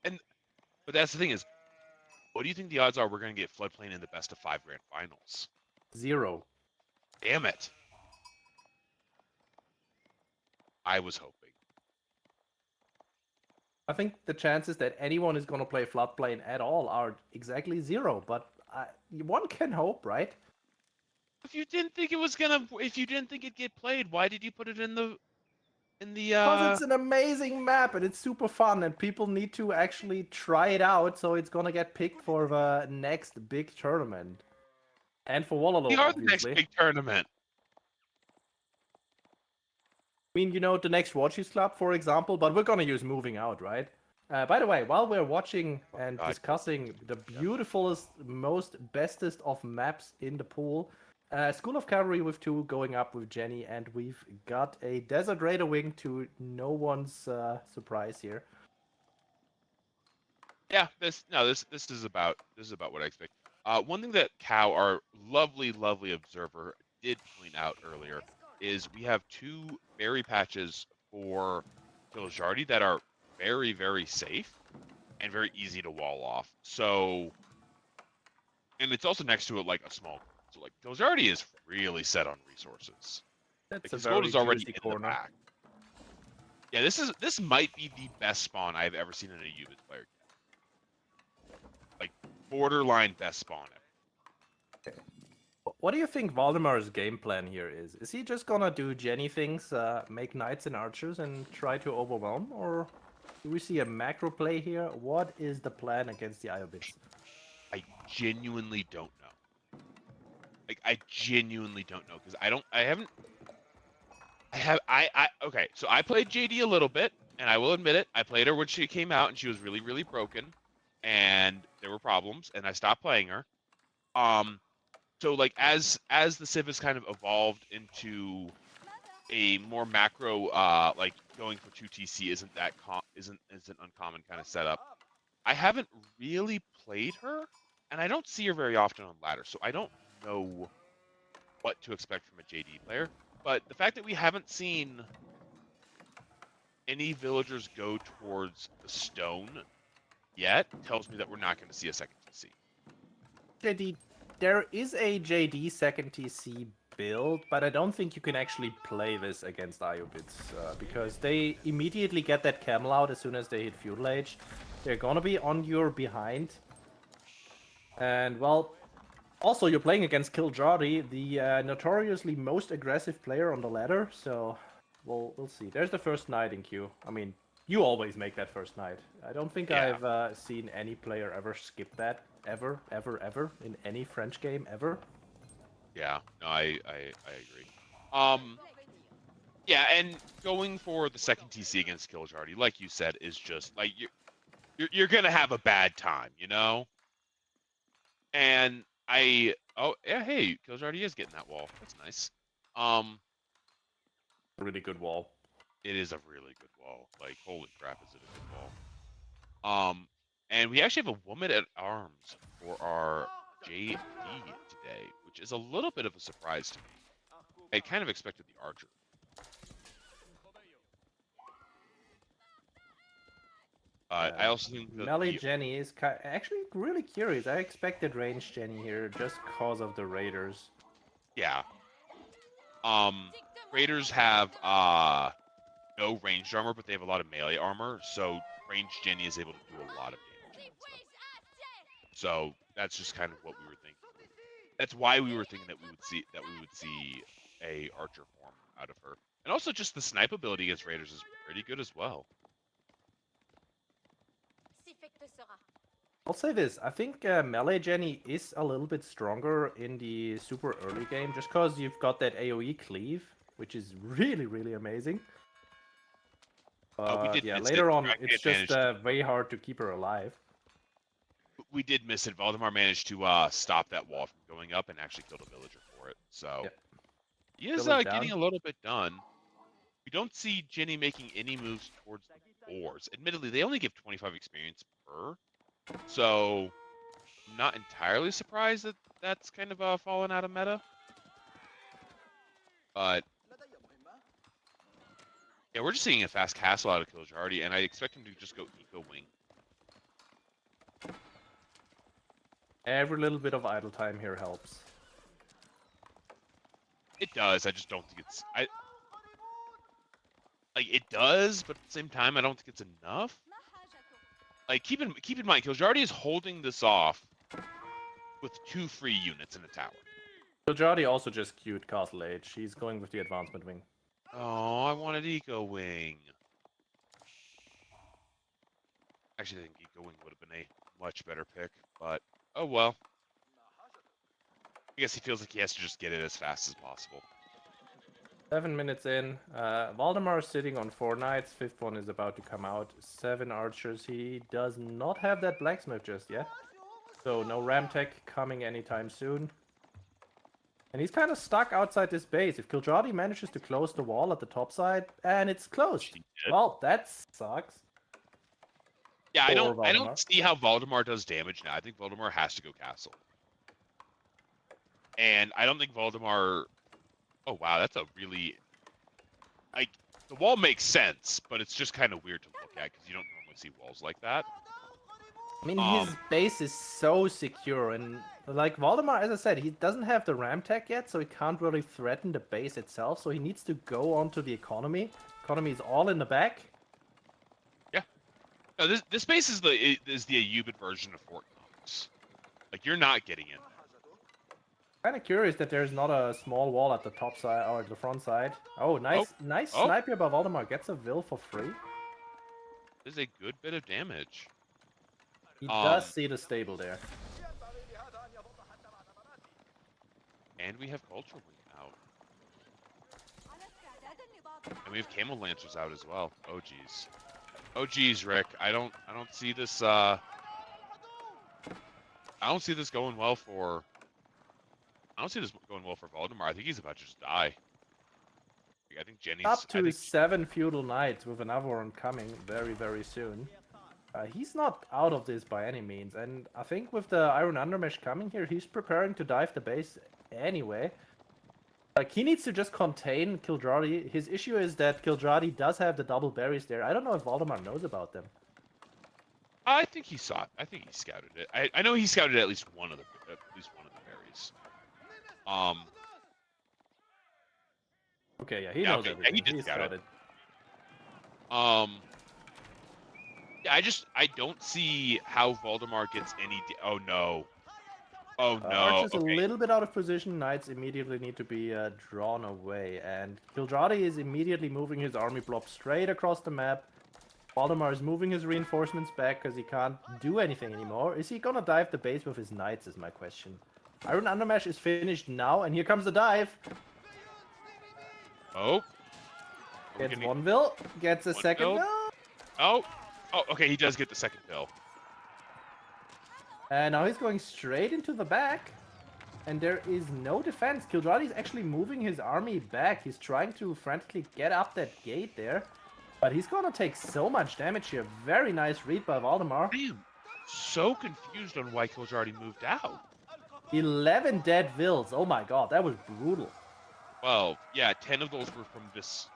And but that's the thing is, what do you think the odds are we're gonna get Floodplain in the best of 5 grand finals? 0. Damn it. I was hoping. I think the chances that anyone is gonna play floodplain at all are exactly 0. But one can hope, right? If you didn't think it'd get played, why did you put it in the Because it's an amazing map and it's super fun, and people need to actually try it out, so it's gonna get picked for the next big tournament. And for we Wallow, are the next obviously. big tournament. I mean, the next Warchiefs Club, for example, but we're gonna use moving out, right? By the way, while we're watching Oh and god. discussing the Yeah. beautifulest, most bestest of maps in the pool, School of Cavalry with 2 going up with Jenny, and we've got a Desert Raider wing to no one's surprise here. Yeah, this is about what I expect. One thing that Cow, our lovely observer, did point out earlier is we have 2 berry patches for Kiljardi that are very safe and very easy to wall off. So, and it's also next to it like a small. So like Kiljardi is really set on resources. That's Like a his gold very is already juicy in the corner. back. Yeah, this might be the best spawn I've ever seen in a Ubid player. Like borderline best spawn ever. What do you think Valdemar's game plan here is? Is he just gonna do Jenny things, make knights and archers, and try to overwhelm? Or do we see a macro play here? What is the plan against the Iobits? I genuinely don't know. Like I genuinely don't know because okay, so I played JD a little bit, and I will admit it, I played her when she came out and she was really broken and there were problems and I stopped playing her. So like as the Civ has kind of evolved into a more macro like going for 2TC isn't uncommon kind of setup. I haven't really played her, and I don't see her very often on ladder, so I don't know what to expect from a JD player. But the fact that we haven't seen any villagers go towards the stone yet tells me that we're not going to see a second TC. JD, there is a JD second TC build, but I don't think you can actually play this against Iobits because they immediately get that camel out as soon as they hit feudal age. They're gonna be on your behind. And well, also you're playing against Kiljardi, the notoriously most aggressive player on the ladder, so we'll see. There's the first knight in queue. I mean, you always make that first knight. I don't think Yeah. I've seen any player ever skip that ever in any French game ever. Yeah, no, I agree. Yeah, and going for the second TC against Kiljardi, like you said, is just like you're gonna have a bad time, you know. And oh yeah, hey, Kiljardi is getting that wall. That's nice. Um, Really good wall. it is a really good wall. Like holy crap, is it a good wall? And we actually have a woman at arms for our JD today, which is a little bit of a surprise to me. I kind of expected the archer. I also think that Melee the Jenny is actually really curious. I expected range Jenny here just cause of the raiders. yeah, raiders have no ranged armor, but they have a lot of melee armor, so ranged Jenny is able to do a lot of damage against them. So that's just kind of what we were thinking. That's why we were thinking that we would see a archer form out of her, and also just the snipe ability against raiders is pretty good as well. I'll say this, I think Melee Jenny is a little bit stronger in the super early game, just because you've got that AoE cleave, which is really amazing. We But did yeah, miss it. later on, Draxos it's just managed to, very hard to keep her alive. we did miss it. Valdemar managed to stop that wall from going up and actually killed a villager for it. So Yep. he is Village getting down. a little bit done. We don't see Jenny making any moves towards the ores. Admittedly, they only give 25 experience per, so I'm not entirely surprised that that's kind of fallen out of meta. But yeah, we're just seeing a fast castle out of Kiljardi, and I expect him to just go Eco Wing. Every little bit of idle time here helps. It does. I just don't think it's like it does, but at the same time, I don't think it's enough. Like keep in mind, Kiljardi is holding this off with 2 free units in a tower. Kiljardi also just queued Castle Age. He's going with the advancement wing. Oh, I wanted Eco Wing. Actually, I think Eco Wing would have been a much better pick, but oh well. I guess he feels like he has to just get it as fast as possible. 7 minutes in. Valdemar is sitting on 4 knights. 5th one is about to come out. 7 archers. He does not have that blacksmith just yet. So no ram tech coming anytime soon. And he's kind of stuck outside this base. If Kiljardi manages to close the wall at the top side, and it's closed. Well, that sucks. Yeah, I For don't Valdemar. see how Valdemar does damage now. I think Valdemar has to go castle. And I don't think Valdemar... Oh, wow, that's a really... Like, the wall makes sense, but it's just kind of weird to look at because you don't normally see walls like that. I mean, his base is so secure, and like Valdemar, as I said, he doesn't have the ram tech yet, so he can't really threaten the base itself, so he needs to go onto the economy. Economy is all in the back. Yeah. No, this base is the Ayubid version of Fort Knox. Like, you're not getting in. Kind of curious that there's not a small wall at the top side or the front side. Oh, nice snipe here by Valdemar. Gets a will for free. This is a good bit of damage. He does see the stable there. And we have Culture Wing out. And we have Camel Lancers out as well. Oh geez. Oh geez, Rick. I don't see this I don't see this going well for Valdemar. I think he's about to just die. I think Jenny's Up to 7 feudal knights with another one coming very, very soon. He's not out of this by any means, and I think with the Iron Undermesh coming here, he's preparing to dive the base anyway. Like, he needs to just contain Kiljardi. His issue is that Kiljardi does have the double berries there. I don't know if Valdemar knows about them. I think he saw it. I think he scouted it. I know he scouted at least one of the berries. Okay, yeah, he knows everything. He did scout scouted. Yeah, I don't see how Valdemar gets any. Oh no. Oh no. Archer's a little bit out of position. Knights immediately need to be drawn away, and Kiljardi is immediately moving his army blob straight across the map. Valdemar is moving his reinforcements back because he can't do anything anymore. Is he gonna dive the base with his knights is my question. Iron Undermesh is finished now, and here comes the dive. Oh. Gets one bill, gets a second bill. Oh, okay, he does get the second bill. And now he's going straight into the back. And there is no defense. Kiljardi is actually moving his army back. He's trying to frantically get up that gate there. But he's gonna take so much damage here. Very nice read by Valdemar. I am so confused on why Kiljardi moved out. 11 dead vills. Oh my god, that was brutal. Well, yeah, 10 of those were from this.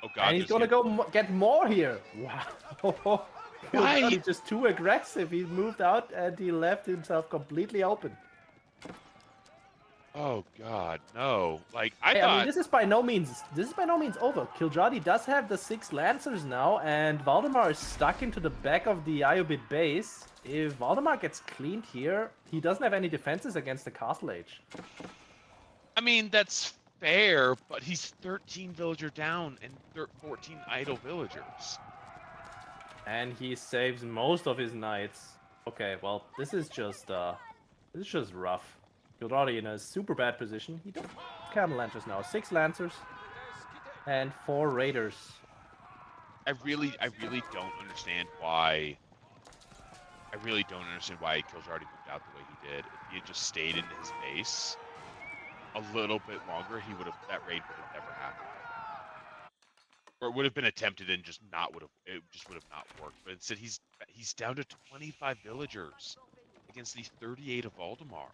Oh god. And he's gonna go get more here. Wow. Why? He's just too aggressive. He moved out and he left himself completely open. Oh god, no. Like I Hey, thought. I mean, this is by no means over. Kiljardi does have the 6 lancers now, and Valdemar is stuck into the back of the Ayubid base. If Valdemar gets cleaned here, he doesn't have any defenses against the Castle Age. I mean, that's fair, but he's 13 villager down and 14 idle villagers. And he saves most of his knights. Okay, well, this is just rough. Kiljardi in a super bad position. He does Camel Lancers now. 6 Lancers and 4 Raiders. I really don't understand why. I really don't understand why Kiljardi moved out the way he did. If he had just stayed in his base a little bit longer, that raid would have never happened. or it would have been attempted and just not would have not worked. But instead, he's down to 25 villagers against the 38 of Valdemar.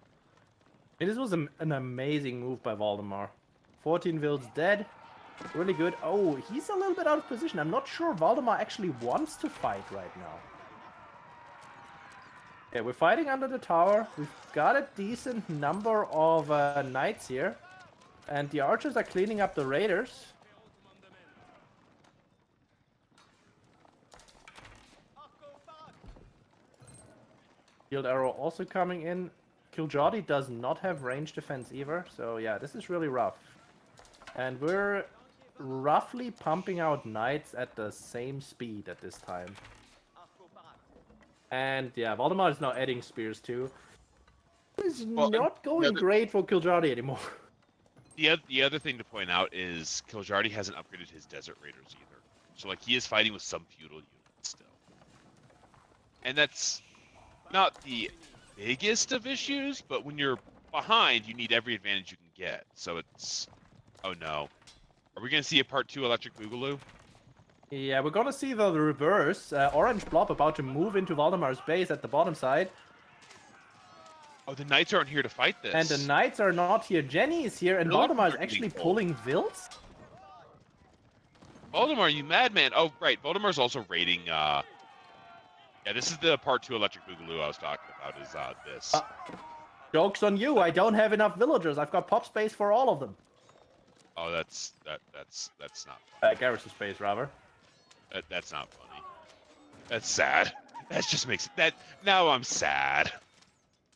This was an amazing move by Valdemar. 14 Vills dead. Really good. Oh, he's a little bit out of position. I'm not sure Valdemar actually wants to fight right now. Yeah, we're fighting under the tower. We've got a decent number of knights here. And the archers are cleaning up the raiders. Shield arrow also coming in. Kiljadi does not have range defense either. So yeah, this is really rough. And we're roughly pumping out knights at the same speed at this time. And yeah, Valdemar is now adding spears too. It's not going great for Kiljadi anymore. The other thing to point out is Kiljardi hasn't upgraded his Desert Raiders either. So like he is fighting with some feudal units still. And that's not the biggest of issues, but when you're behind, you need every advantage you can get. So it's... Oh no. Are we going to see a part 2 Electric Boogaloo? Yeah, we're gonna see the reverse. Orange Blob about to move into Valdemar's base at the bottom side. Oh, the knights aren't here to fight this. And the knights are not here. Jenny is here, and Valdemar is actually pulling Vills. Valdemar, you madman. Oh, right. Valdemar's also raiding... Yeah, this is the part 2 Electric Boogaloo I was talking about, is this. Joke's on you, I don't have enough villagers. I've got pop space for all of them. Oh, that's not... garrison space, rather. That's not funny. That's sad. That just makes that... Now I'm sad.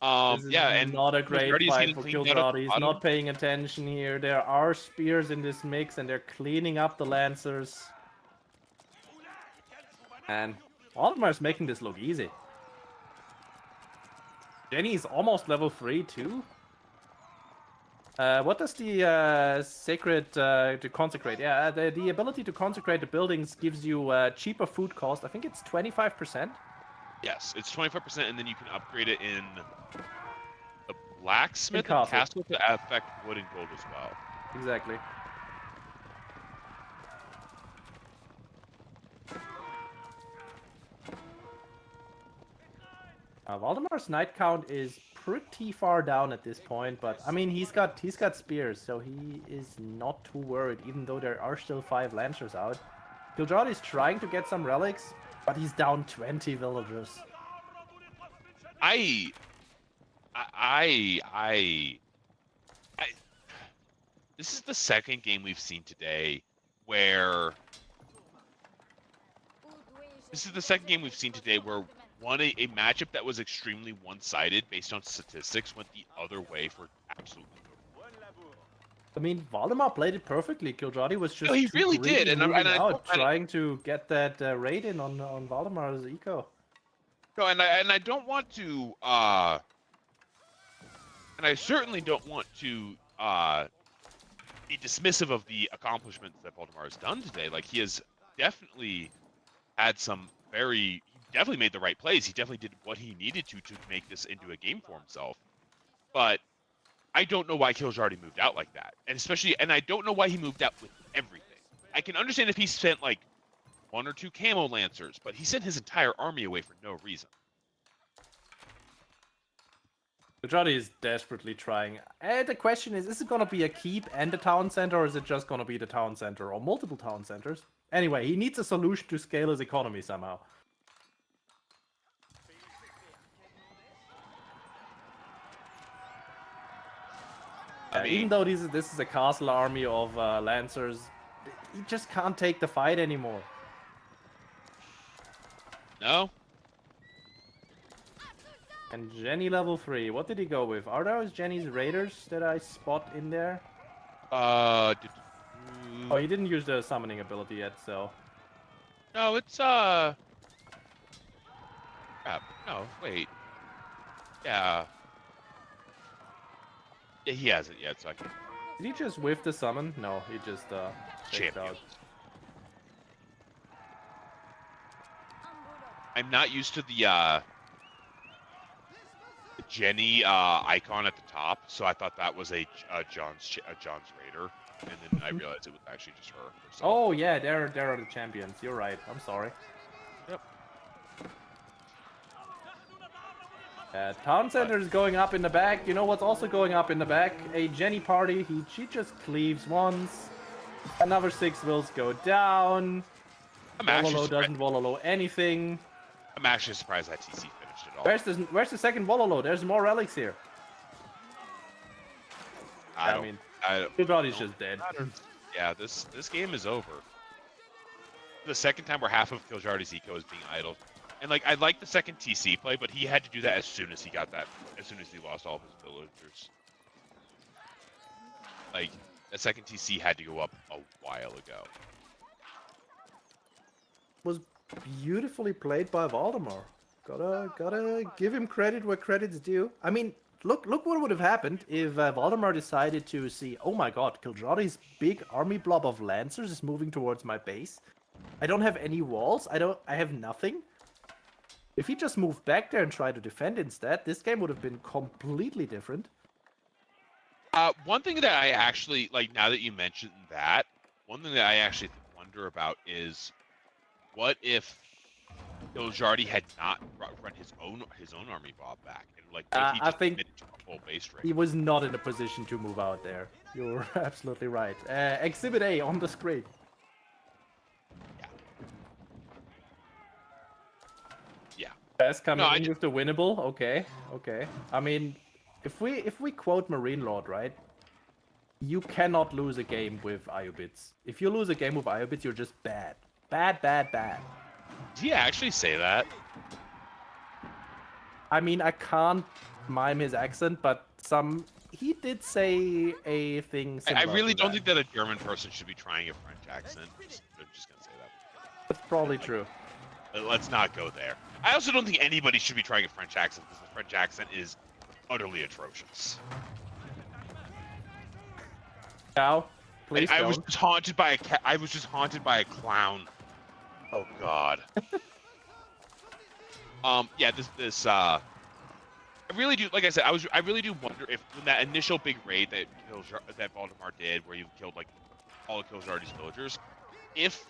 This is yeah, and not a great fight for Kiljadi. He's not paying attention here. There are spears in this mix, and they're cleaning up the lancers. And Valdemar's making this look easy. Jenny is almost level 3 too. What does the sacred to consecrate? Yeah, the ability to consecrate the buildings gives you cheaper food cost. I think it's 25%. Yes, it's 25%, and then you can upgrade it in the blacksmith and castle to affect wood and gold as well. Exactly. Valdemar's knight count is pretty far down at this point, but I mean he's got spears, so he is not too worried, even though there are still 5 lancers out. Kiljadi is trying to get some relics, but he's down 20 villagers. This is the second game we've seen today where a matchup that was extremely one-sided based on statistics went the other way for absolutely no reason. I mean, Valdemar played it perfectly. Kiljadi was just he really did, and trying to get that raid in on Valdemar's eco. No, and I don't want to, and I certainly don't want to be dismissive of the accomplishments that Valdemar has done today. Like he has definitely had some he definitely made the right plays. He definitely did what he needed to make this into a game for himself. But I don't know why Kiljadi moved out like that. And I don't know why he moved out with everything. I can understand if he sent like 1 or 2 camo lancers, but he sent his entire army away for no reason. Kiljadi is desperately trying. And the question is it going to be a keep and a town center, or is it just going to be the town center, or multiple town centers? Anyway, he needs a solution to scale his economy somehow. Even though this is a castle army of lancers, he just can't take the fight anymore. No. And Jenny level 3. What did he go with? Are those Jenny's raiders that I spot in there? Oh, he didn't use the summoning ability yet, so... No, it's, crap. No, wait. Yeah. Yeah, he hasn't yet, so I can... Did he just whiff the summon? No, he just, checked out. I'm not used to the Jenny icon at the top, so I thought that was a John's Raider. and then I realized it was actually just her herself. Oh yeah, they're the champions. You're right. I'm sorry. Yep. Town Center is going up in the back. You know what's also going up in the back? A Jenny party. She just cleaves once. Another 6 wills go down. Wololo doesn't Wololo anything. I'm actually surprised that TC finished it all. Where's the second Wololo? There's more relics here. I mean, Kildradi's just dead. Yeah, this game is over. The second time where half of Kiljardi's eco is being idled. And like I like the second TC play, but he had to do that as soon as he got that, as soon as he lost all of his villagers. Like that second TC had to go up a while ago. Was beautifully played by Valdemar. Gotta give him credit where credit's due. I mean, look what would have happened if Valdemar decided to see, oh my god, Kildradi's big army blob of lancers is moving towards my base. I don't have any walls. I have nothing. If he just moved back there and tried to defend instead, this game would have been completely different. One thing that I actually like now that you mentioned that, one thing that I actually wonder about is, what if Kiljardi had not run his own army blob back, and like what if he just committed to a full base raid? He was not in a position to move out there. You're absolutely right. Exhibit A on the screen. Best coming in with the winnable. Okay. I mean, if we quote Marine Lord, right? You cannot lose a game with Iobits. If you lose a game with Iobits, you're just bad. Bad. Did he actually say that? I mean, I can't mime his accent, but he did say a thing similar. I really don't think that a German person should be trying a French accent. I'm just gonna say that. That's probably true. Let's not go there. I also don't think anybody should be trying a French accent because the French accent is utterly atrocious. Cow, please. I was just haunted by a clown. Oh God. Yeah. This. I really do. Like I said, I really do wonder if when that initial big raid that Valdemar did, where you killed like all of Kiljardi's villagers, if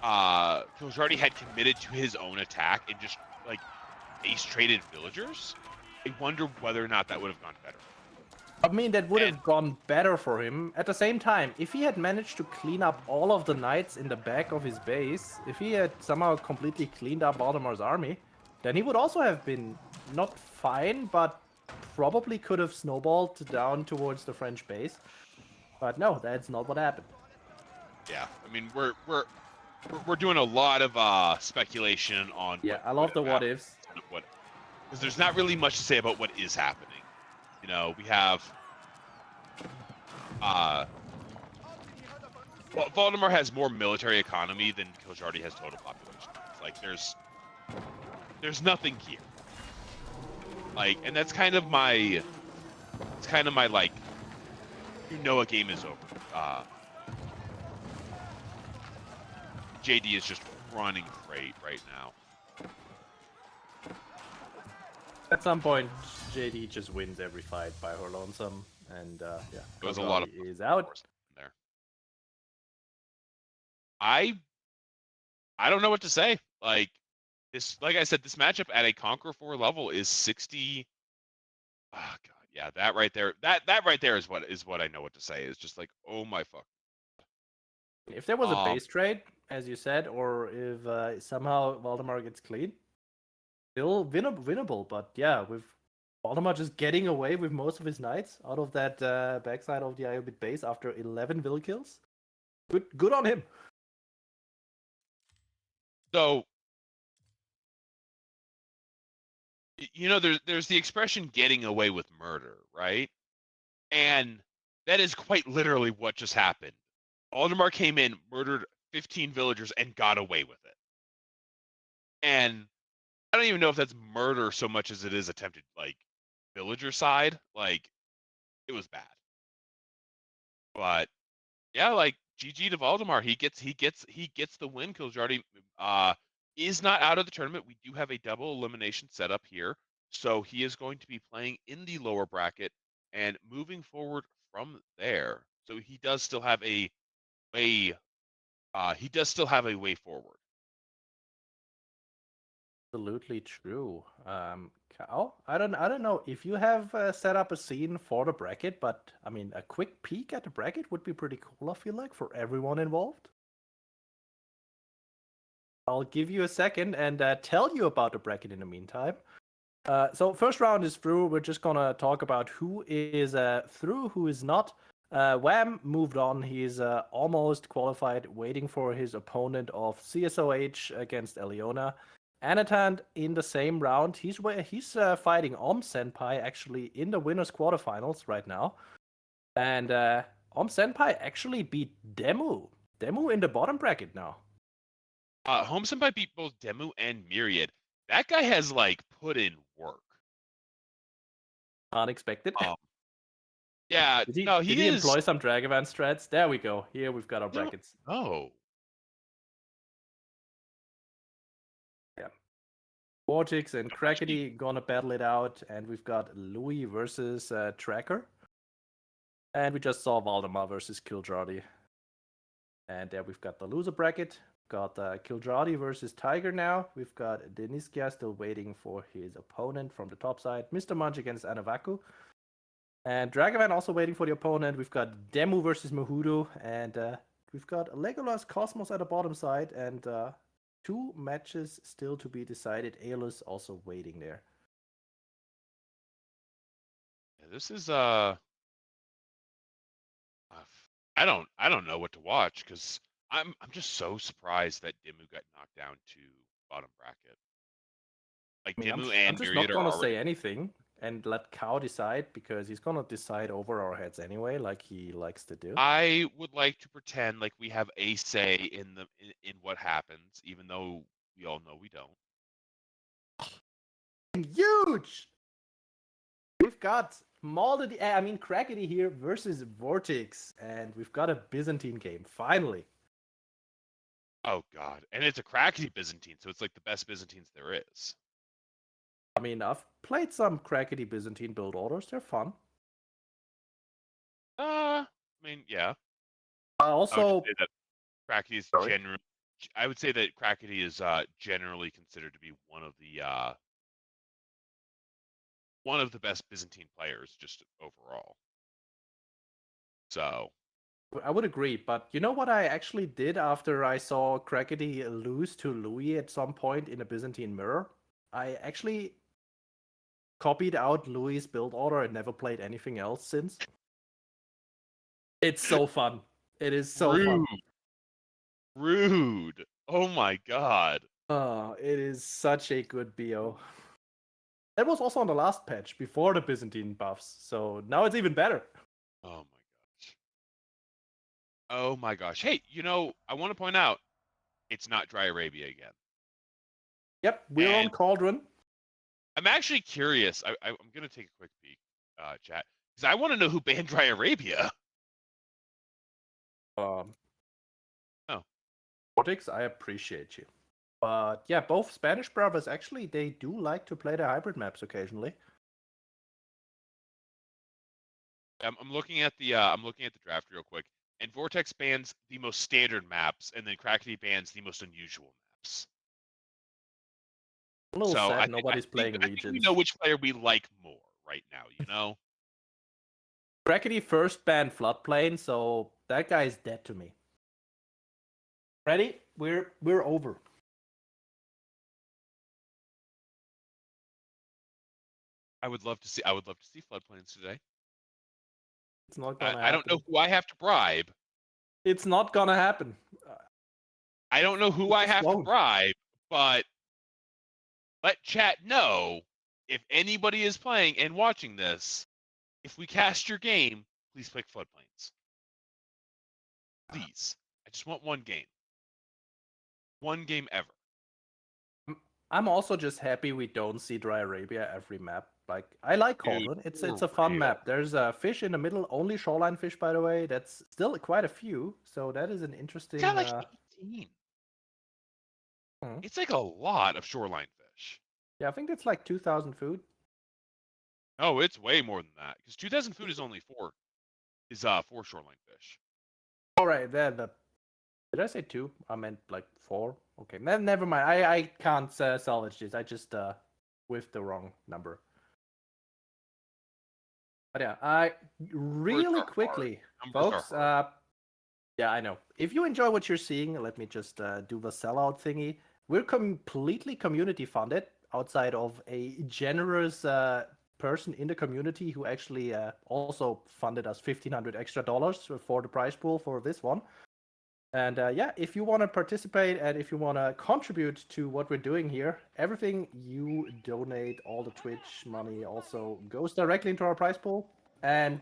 Kiljardi had committed to his own attack and just like base traded villagers, I wonder whether or not that would have gone better. I mean, that would have gone better for him. At the same time, if he had managed to clean up all of the knights in the back of his base, if he had somehow completely cleaned up Valdemar's army, then he would also have been not fine, but probably could have snowballed down towards the French base. But no, that's not what happened. Yeah, I mean, we're doing a lot of speculation on. Yeah, I love the what ifs. Because there's not really much to say about what is happening. You know, we have Valdemar has more military economy than Kiljardi has total population. It's like there's nothing here. Like, and that's kind of my like, you know, a game is over. JD is just running great right now. At some point, JD just wins every fight by her lonesome, and yeah, there was a lot of is out there. I don't know what to say. Like this, like I said, this matchup at a Conqueror 4 level is 60. Oh God, yeah, that right there, that right there is what I know what to say. Is just like, oh my fuck. If there was a base trade, as you said, or if somehow Valdemar gets clean, still winnable. But yeah, with Valdemar just getting away with most of his knights out of that backside of the Iobit base after 11 vill kills, good on him. So, you know, there's the expression "getting away with murder," right? And that is quite literally what just happened. Valdemar came in, murdered 15 villagers, and got away with it. And I don't even know if that's murder so much as it is attempted, like, villager side. Like, it was bad. But yeah, like, GG to Valdemar. He gets the win. Kiljardi is not out of the tournament. We do have a double elimination set up here. So he is going to be playing in the lower bracket and moving forward from there. So he does still have a way. He does still have a way forward. Absolutely true. Cal, I don't know if you have set up a scene for the bracket, but I mean, a quick peek at the bracket would be pretty cool. I feel like for everyone involved. I'll give you a second and tell you about the bracket in the meantime. So first round is through. We're just gonna talk about who is through, who is not. Wham moved on. He's almost qualified, waiting for his opponent of CSOH against Eliona. Anatant in the same round. He's fighting Senpai actually in the winners quarterfinals right now, and Senpai actually beat Demu. Demu in the bottom bracket now. Home Senpai beat both Demu and Myriad. That guy has like put in work. Unexpected. Yeah, no, Did he employ some Dragavan strats? There we go. Here we've got our brackets. Oh. Yeah. Warchiefs and Crackety gonna battle it out, and we've got Louis versus Tracker. And we just saw Valdemar versus Kiljardi. And there we've got the loser bracket. Got Kiljardi versus Tiger now. We've got Deniskia still waiting for his opponent from the top side. Mr. Munch against Anavaku. And Dragavan also waiting for the opponent. We've got Demu versus Mahudu. And we've got Legolas Cosmos at the bottom side. And 2 matches still to be decided. Aelus also waiting there. Yeah, this is I don't know what to watch because I'm just so surprised that Demu got knocked down to bottom bracket. Like I mean, Demu I'm and just Myriad not are gonna already. say anything and let Cow decide because he's gonna decide over our heads anyway, like he likes to do. I would like to pretend like we have a say in what happens, even though we all know we don't. Huge! We've got Crackety here versus Vortex, and we've got a Byzantine game, finally. Oh god. And it's a crackety Byzantine, so it's like the best Byzantines there is. I mean, I've played some Crackety Byzantine build orders, they're fun. I mean, yeah. Also, I would just say that Crackety is sorry. I would say that Crackety is generally considered to be one of the best Byzantine players just overall. So I would agree, but you know what I actually did after I saw Crackety lose to Louis at some point in a Byzantine mirror? I actually copied out Louis' build order and never played anything else since. It's so fun. It is so fun. Rude. Oh my god. It is such a good BO. That was also on the last patch before the Byzantine buffs, so now it's even better. Oh my gosh. Oh my gosh. Hey, I want to point out it's not Dry Arabia again. Yep, we're on And Cauldron. I'm actually curious. I'm gonna take a quick peek, chat, because I want to know who banned Dry Arabia. Oh. Vortex, I appreciate you. But yeah, both Spanish brothers actually they do like to play the hybrid maps occasionally. I'm looking at the draft real quick, and Vortex bans the most standard maps, and then Crackety bans the most unusual maps. A little So sad nobody's playing I think we regions. know which player we like more right now. Crackety first banned Floodplain, so that guy is dead to me. Ready? We're over. I would love to see Floodplains today. It's not gonna happen. I don't know who I have to bribe. It's not gonna happen. I don't know who I have to bribe, but let chat know if anybody is playing and watching this. If we cast your game, please pick Floodplains. Please. I just want one game. One game ever. I'm also just happy we don't see Dry Arabia every map. Like I like Cauldron. It's a fun map. There's a fish in the middle, only shoreline fish, by the way. That's still quite a few. So that is an interesting. It's got like 18. It's like a lot of shoreline fish. Yeah, I think it's like 2,000 food. Oh, it's way more than that because 2,000 food is only 4. is 4 shoreline fish. All right, then. Did I say 2? I meant like 4. Okay, never mind. I can't salvage this. I just whiffed the wrong number. But yeah, really quickly, folks. Yeah, I know. If you enjoy what you're seeing, let me just do the sellout thingy. We're completely community funded outside of a generous person in the community who actually also funded us $1,500 extra for the prize pool for this one. And yeah, if you want to participate and if you want to contribute to what we're doing here, everything you donate, all the Twitch money also goes directly into our prize pool. And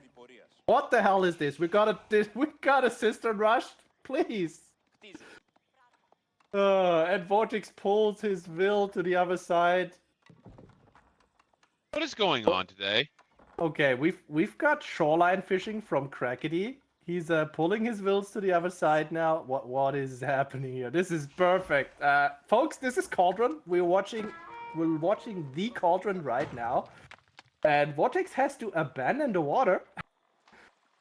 what the hell is this? We got a cistern rushed, please. And Vortex pulls his will to the other side. What is going on today? Okay, we've got shoreline fishing from Crackety. He's pulling his wills to the other side now. What is happening here? This is perfect, folks. This is Cauldron. We're watching the Cauldron right now, and Vortex has to abandon the water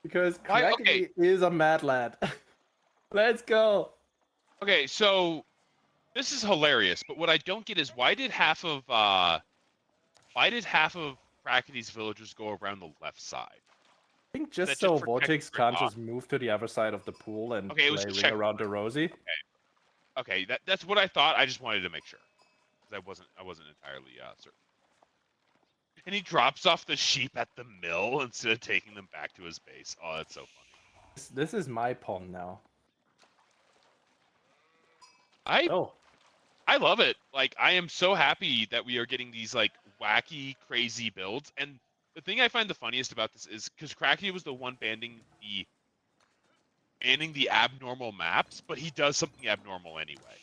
because Crackety is a mad lad. Let's go. Okay, so this is hilarious, but what I don't get is why did half of Crackety's villagers go around the left side? I think just so Vortex can't just move to the other side of the pool and play Ring Around the Rosie. Okay, that's what I thought. I just wanted to make sure because I wasn't entirely certain. And he drops off the sheep at the mill instead of taking them back to his base. Oh, that's so funny. This is my pond now. I love it. Like, I am so happy that we are getting these like wacky, crazy builds. And the thing I find the funniest about this is because Cracky was the one banning the abnormal maps, but he does something abnormal anyway.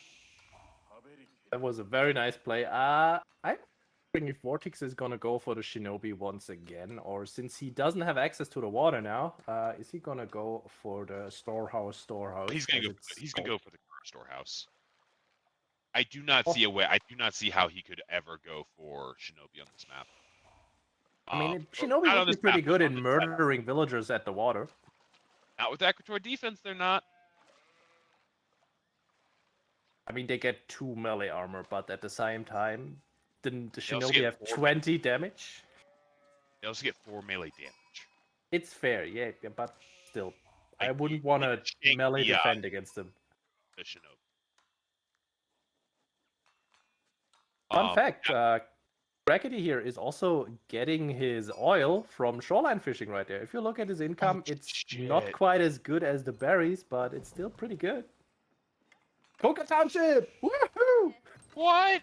That was a very nice play. I'm wondering if Vortex is gonna go for the Shinobi once again, or since he doesn't have access to the water now, is he gonna go for the storehouse? He's gonna go for the storehouse. I do not see a way. I do not see how he could ever go for Shinobi on this map. I mean, Shinobi would be pretty good in murdering villagers at the water. Not with Aquator defense, they're not. I mean, they get 2 melee armor, but at the same time, didn't the Shinobi have 20 damage? They also get 4 melee damage. It's fair, yeah, but still, I wouldn't want to melee defend against them. The Shinobi. Fun fact, Crackety here is also getting his oil from shoreline fishing right there. If you look at his income, it's not quite as good as the berries, but it's still pretty good. Coca Township! Woohoo! What?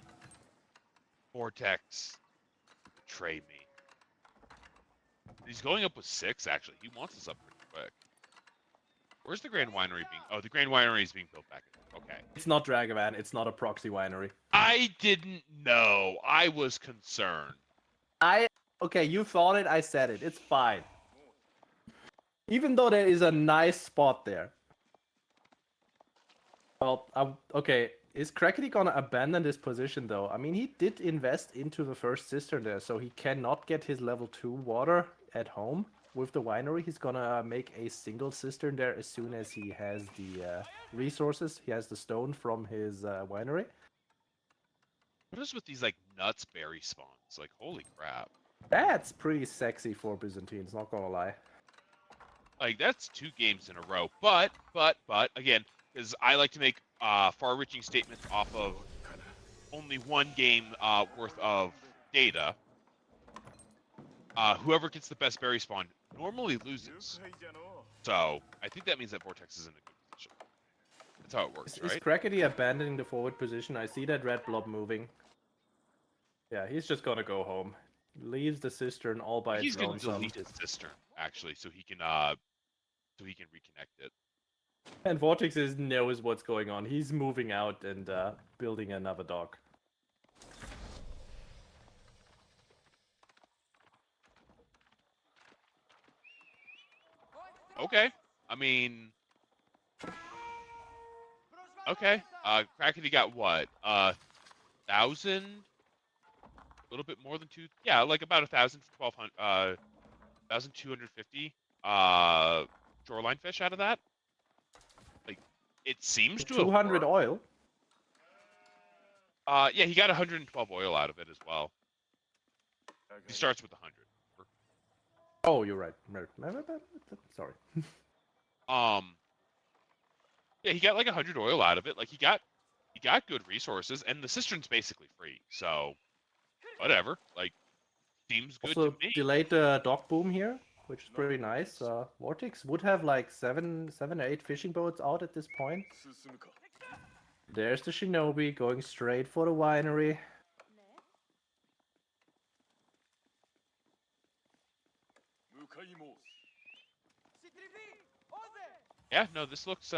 Vortex. Betray me. He's going up with 6, actually. He wants us up pretty quick. Where's the Grand Winery being... Oh, the Grand Winery is being built back. Okay. It's not Dragavan. It's not a proxy winery. I didn't know. I was concerned. Okay, you thought it. I said it. It's fine. Even though there is a nice spot there. Well, okay. Is Crackety gonna abandon this position, though? I mean, he did invest into the first cistern there, so he cannot get his level 2 water at home. With the winery, he's gonna make a single cistern there as soon as he has the resources. He has the stone from his winery. What is with these like nuts berry spawns? Like, holy crap! That's pretty sexy for Byzantines, not gonna lie. Like, that's 2 games in a row. But again, because I like to make far-reaching statements off of only 1 game worth of data. Whoever gets the best berry spawn normally loses. So I think that means that Vortex is in a good position. That's how it works, right? Is Crackety abandoning the forward position? I see that red blob moving. Yeah, he's just gonna go home. Leaves the cistern all by its own. He's gonna delete his cistern, actually, so he can reconnect it. And Vortex knows what's going on. He's moving out and building another dock. Okay. I mean, okay. Crackety got what? 1,000? A little bit more than 2. Yeah, like about 1,000 to 1,250 shoreline fish out of that. Like, it seems to have 200 worked. oil. Yeah, he got 112 oil out of it as well. He starts with 100. Oh, you're right. Sorry. Yeah, he got like 100 oil out of it. Like he got good resources, and the cistern's basically free. So whatever. Like seems good to Also me. delayed the dock boom here, which is pretty nice. Vortex would have like seven or eight fishing boats out at this point. There's the Shinobi going straight for the winery. Yeah, no, this looks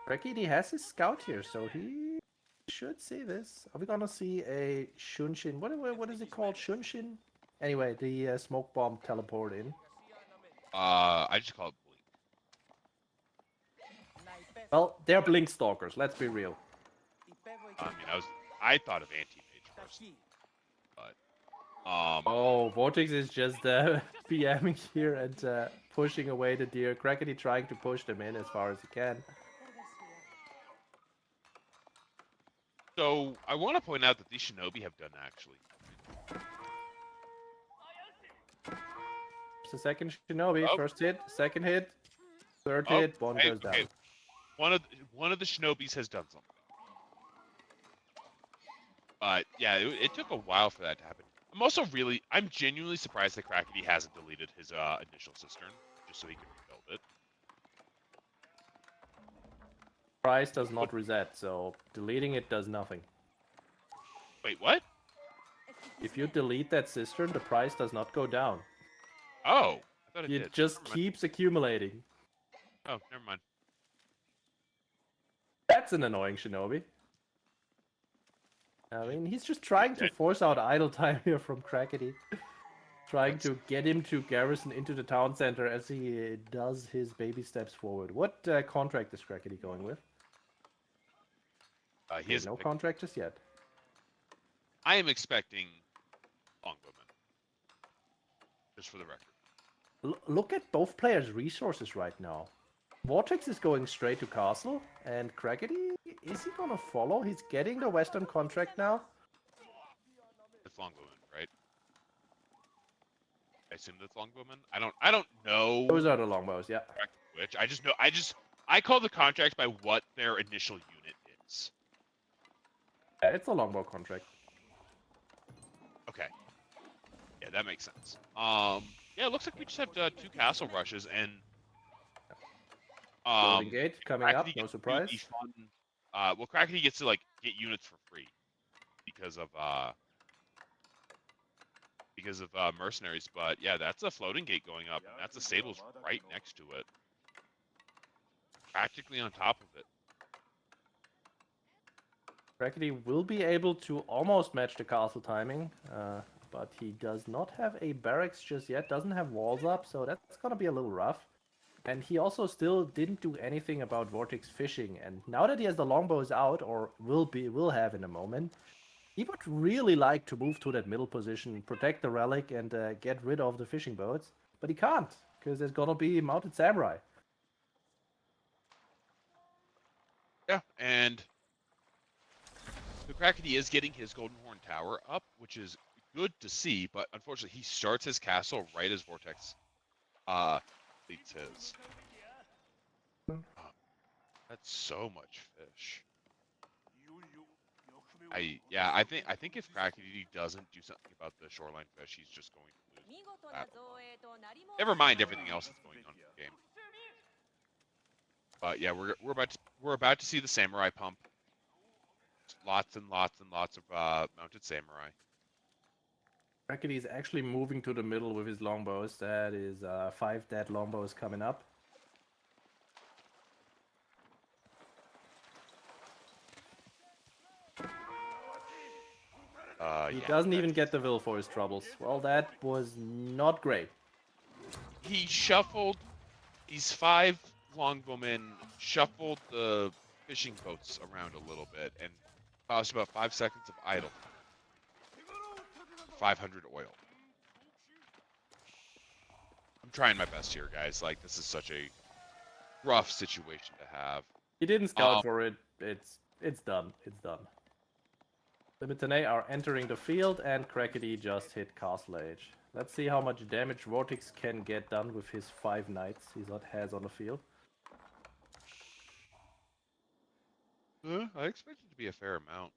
Rekidi has his scout here, so he should see this. Are we gonna see a Shunshin? What is it called? Shunshin? Anyway, the smoke bomb teleport in. I just call it bleak. Well, they're blink stalkers. Let's be real. I mean, I thought of anti-mage first, but Oh, Vortex is just PMing here and pushing away the deer. Crackety trying to push them in as far as he can. so I want to point out that these shinobi have done actually. It's the second Shinobi. Oh. First hit, second hit, third Oh, hit, one goes down. One of the shinobis has done something. But yeah, it took a while for that to happen. I'm genuinely surprised that Crackety hasn't deleted his initial cistern just so he can rebuild it. Price does not reset, so deleting it does nothing. Wait, what? If you delete that cistern, the price does not go down. Oh, I thought it It did. just keeps accumulating. Oh, never mind. That's an annoying Shinobi. I mean, he's just trying to force out idle time here from Crackety. Trying to get him to garrison into the town center as he does his baby steps forward. What contract is Crackety going with? He has no contract just yet. I am expecting Longbowman. Just for the record. Look at both players' resources right now. Vortex is going straight to castle, and Crackety, is he gonna follow? He's getting the western contract now. It's Longbowman, right? I assume that's Longbowman. I don't know. Those are the longbows, yeah. Which I call the contract by what their initial unit is. Yeah, it's a longbow contract. Okay. Yeah, that makes sense. Yeah, it looks like we just have 2 castle rushes and Golden Gate coming Crackety up, no gets surprise. really fun. Well, Crackety gets to like get units for free because of mercenaries. But yeah, that's a floating gate going up, and that's a Sable's right next to it, practically on top of it. Crackety will be able to almost match the castle timing, but he does not have a barracks just yet, doesn't have walls up, so that's gonna be a little rough. And he also still didn't do anything about Vortex fishing, and now that he has the longbows out, or will have in a moment, he would really like to move to that middle position, protect the relic, and get rid of the fishing boats, but he can't, because there's gonna be mounted samurai. Yeah, and the Crackety is getting his Golden Horn Tower up, which is good to see, but unfortunately he starts his castle right as Vortex leads his. That's so much fish. I think if Crackety doesn't do something about the shoreline fish, he's just going to lose that. Never mind everything else that's going on in the game. But yeah, we're about to see the samurai pump. Lots and lots and lots of mounted samurai. Crackety is actually moving to the middle with his longbows. That is 5 dead longbows coming up. He doesn't even get the will for his troubles. Well, that was not great. He shuffled these 5 longbowmen, shuffled the fishing boats around a little bit, and caused about 5 seconds of idle. 500 oil. I'm trying my best here, guys. Like, this is such a rough situation to have. He didn't scout for it. It's done. It's done. The Mitanei are entering the field, and Crackety just hit Castle Age. Let's see how much damage Vortex can get done with his 5 knights he has on the field. I expect it to be a fair amount.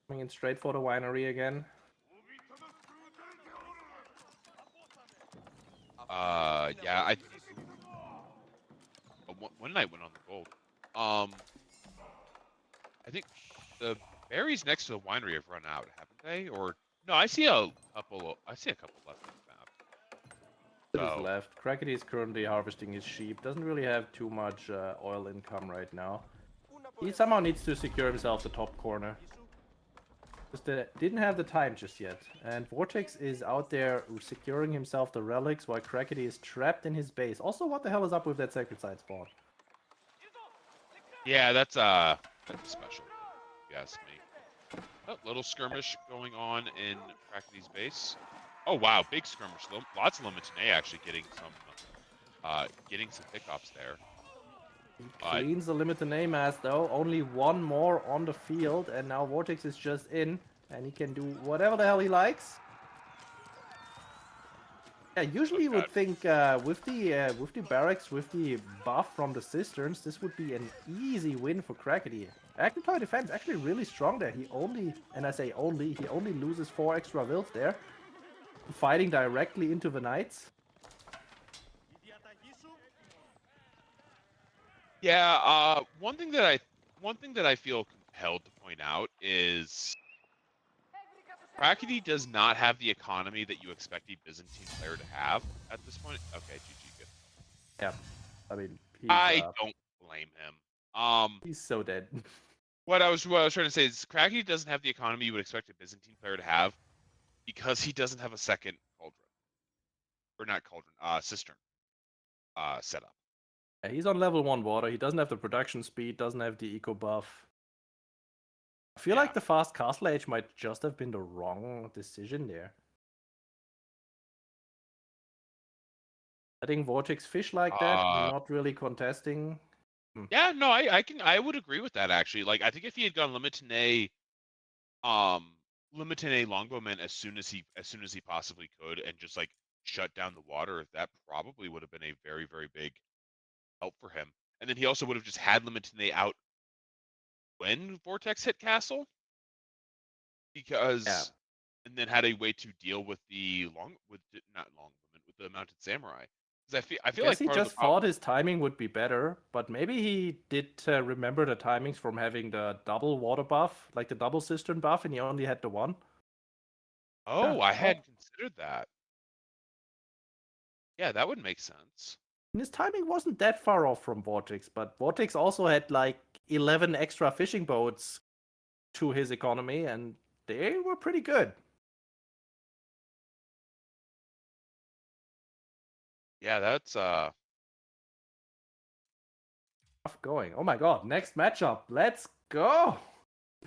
Coming in straight for the winery again. Yeah, one night went on the gold. I think the berries next to the winery have run out, haven't they? Or no, I see a couple. I see a couple left on the map. That is left. Crackety is currently harvesting his sheep. Doesn't really have too much oil income right now. He somehow needs to secure himself the top corner. Just didn't have the time just yet. And Vortex is out there securing himself the relics while Crackety is trapped in his base. Also, what the hell is up with that Sacred Side spawn? Yeah, that's special. Yes, me. Oh, little skirmish going on in Crackety's base. Oh wow, big skirmish. Lots of Limitonae actually getting some pickups there. He cleans the limited name mass though. Only one more on the field, and now Vortex is just in, and he can do whatever the hell he likes. Yeah, usually you would think with the barracks, with the buff from the cisterns, this would be an easy win for Crackety. Active tower defense actually really strong there. He only, and I say only, he only loses 4 extra wills there, fighting directly into the knights. Yeah, one thing that I feel compelled to point out is Crackety does not have the economy that you expect a Byzantine player to have at this point. Okay, GG, good. Yeah, I mean, I don't blame him. he's so dead. What I was trying to say is Crackety doesn't have the economy you would expect a Byzantine player to have because he doesn't have a second cauldron, or not cauldron, cistern, setup. Yeah, he's on level 1 water. He doesn't have the production speed, doesn't have the eco buff. I feel like the fast castle age might just have been the wrong decision there. I think Vortex fish like that, not really contesting. Yeah, no, I would agree with that actually. Like, I think if he had gone Limitonae Longbowman as soon as he possibly could, and just like shut down the water, that probably would have been a very, very big help for him. And then he also would have just had Limitonae out when Vortex hit castle, because and then had a way to deal with the with the mounted samurai. Because I feel like he just thought his timing would be better, but maybe he did remember the timings from having the double water buff, like the double cistern buff, and he only had the one. Oh, I hadn't considered that. Yeah, that would make sense. And his timing wasn't that far off from Vortex, but Vortex also had like 11 extra fishing boats to his economy, and they were pretty good. Yeah, that's tough going. Oh my god, next matchup. Let's go.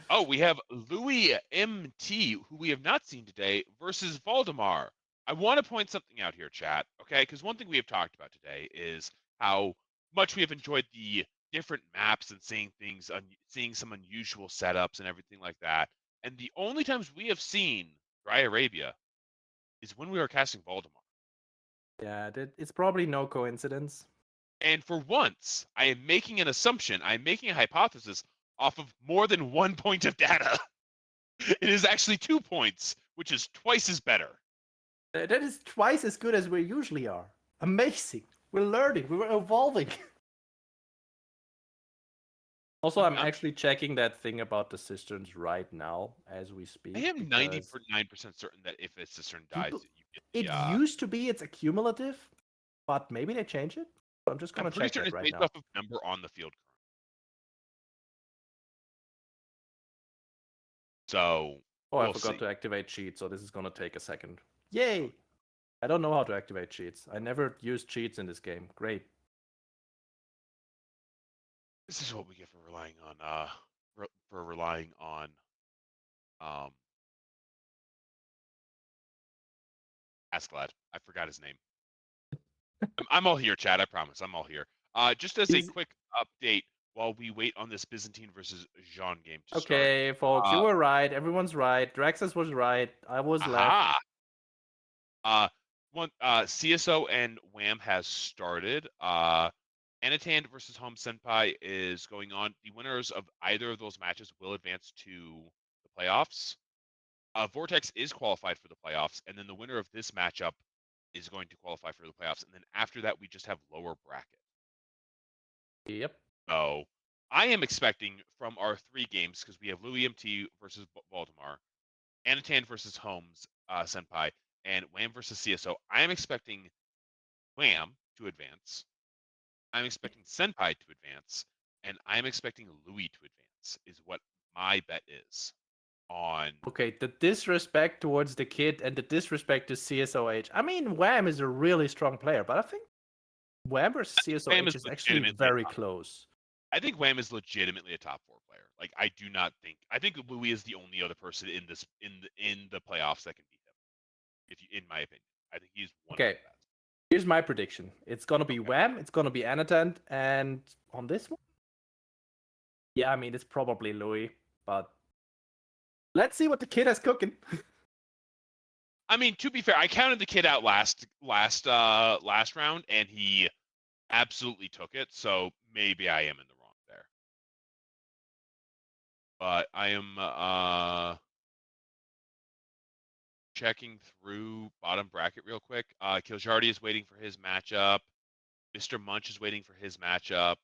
Oh, we have Louis MT, who we have not seen today, versus Valdemar. I want to point something out here, chat, okay? Because one thing we have talked about today is how much we have enjoyed the different maps and seeing seeing some unusual setups and everything like that. And the only times we have seen Dry Arabia is when we were casting Valdemar. Yeah, it's probably no coincidence. And for once, I am making an assumption, I'm making a hypothesis off of more than 1 point of data. It is actually 2 points, which is twice as better. That is twice as good as we usually are. Amazing. We're learning. We're evolving. Also, I'm actually checking that thing about the cisterns right now as we speak. I am 99% certain that if a cistern dies, you get the, it used to be it's accumulative, but maybe they change it. I'm just gonna check that right now. It's based off of number on the field. So. I forgot to activate cheats, so this is gonna take a second. Yay! I don't know how to activate cheats. I never used cheats in this game. Great. This is what we get for relying on Asklad. I forgot his name. I'm all here, Chad. I promise. I'm all here. Just as a He's- quick update while we wait on this Byzantine versus Jean game to start. Okay, folks, you were right. Everyone's right. Draxos was right. I was left. Aha! CSO and Wham has started. Anatan versus Home Senpai is going on. The winners of either of those matches will advance to the playoffs. Vortex is qualified for the playoffs, and then the winner of this matchup is going to qualify for the playoffs. And then after that, we just have lower bracket. Yep. So I am expecting from our 3 games, because we have Louis MT versus Baltimore, Anatan versus Holmes Senpai, and Wham versus CSO. I am expecting Wham to advance. I'm expecting Senpai to advance, and I'm expecting Louis to advance. Is what my bet is on. Okay, the disrespect towards the kid and the disrespect to CSOH. I mean, Wham is a really strong player, but I think Wham versus Wham CSOH is is actually legitimately very close. I think Wham is legitimately a top 4 player. Like I do not think I think Louis is the only other person in this in the playoffs that can beat him. If you, in my opinion, I think he's one of Okay, the best. here's my prediction. It's gonna be Okay. Wham, it's gonna be Anatant, and on this one, yeah, I mean it's probably Louis, but let's see what the kid has cooking. I mean, to be fair, I counted the kid out last round, and he absolutely took it. So maybe I am in the wrong there. But I am checking through bottom bracket real quick. Kiljardi is waiting for his matchup. Mr. Munch is waiting for his matchup.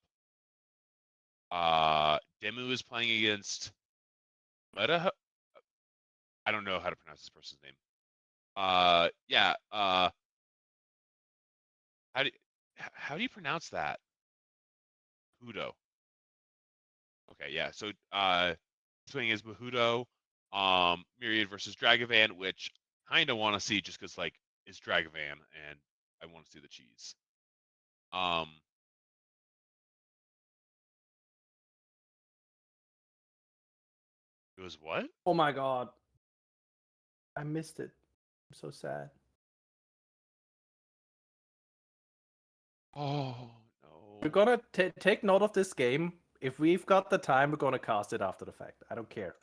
Demu is playing against Meta. I don't know how to pronounce this person's name. Yeah. How do you pronounce that? Hudo. Okay, yeah. So swing is Mahudo. Myriad versus Dragavan, which kind of want to see just because like it's Dragavan and I want to see the cheese. It was what? Oh my god, I missed it. I'm so sad. Oh We're no. gonna take note of this game. If we've got the time, we're gonna cast it after the fact. I don't care.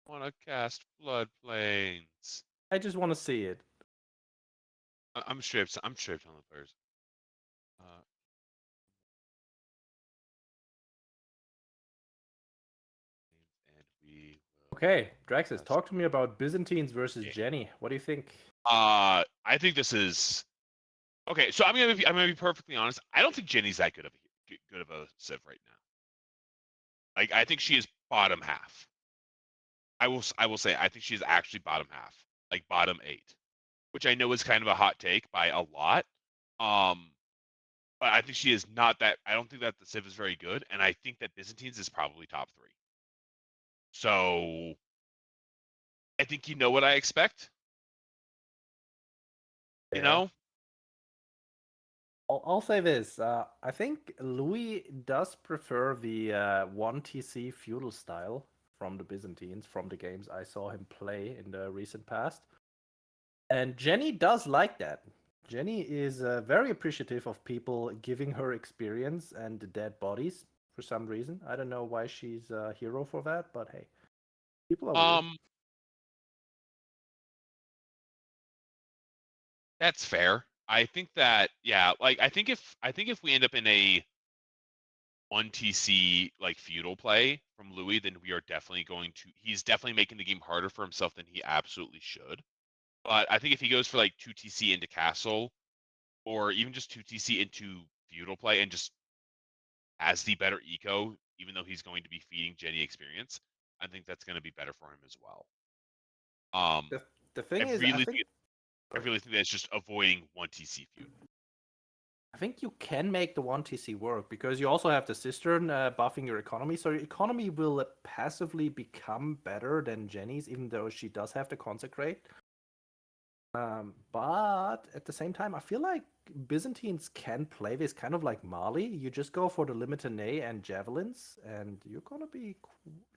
Want to cast Floodplains. I just want to see it. I'm straight. I'm straight on the players. And we will. Okay, Draxus, cast- talk to me about Byzantines versus Yeah. Jenny. What do you think? I think this is okay. So I'm gonna be perfectly honest. I don't think Jenny's that good of a civ right now. Like I think she is bottom half. I will say I think she's actually bottom half, like bottom 8, which I know is kind of a hot take by a lot. But I think she is not that. I don't think that the civ is very good, and I think that Byzantines is probably top 3. So I think you know what I expect. You Fair. know, I'll say this. I think Louis does prefer the 1TC feudal style from the Byzantines, from the games I saw him play in the recent past. And Jenny does like that. Jenny is very appreciative of people giving her experience and the dead bodies for some reason. I don't know why she's a hero for that, but hey, people are weird. that's fair. I think that like I think if we end up in a 1TC like feudal play from Louis, then we are definitely he's definitely making the game harder for himself than he absolutely should. But I think if he goes for like 2TC into castle, or even just 2TC into feudal play and just has the better eco, even though he's going to be feeding Jenny experience, I think that's going to be better for him as well. The, the I thing is, really think that's just avoiding 1TC feudal. I think you can make the 1TC work because you also have the Cistern buffing your economy. So your economy will passively become better than Jenny's, even though she does have the Consecrate. But at the same time, I feel like Byzantines can play this kind of like Mali. You just go for the Limitanei and Javelins, and you're gonna be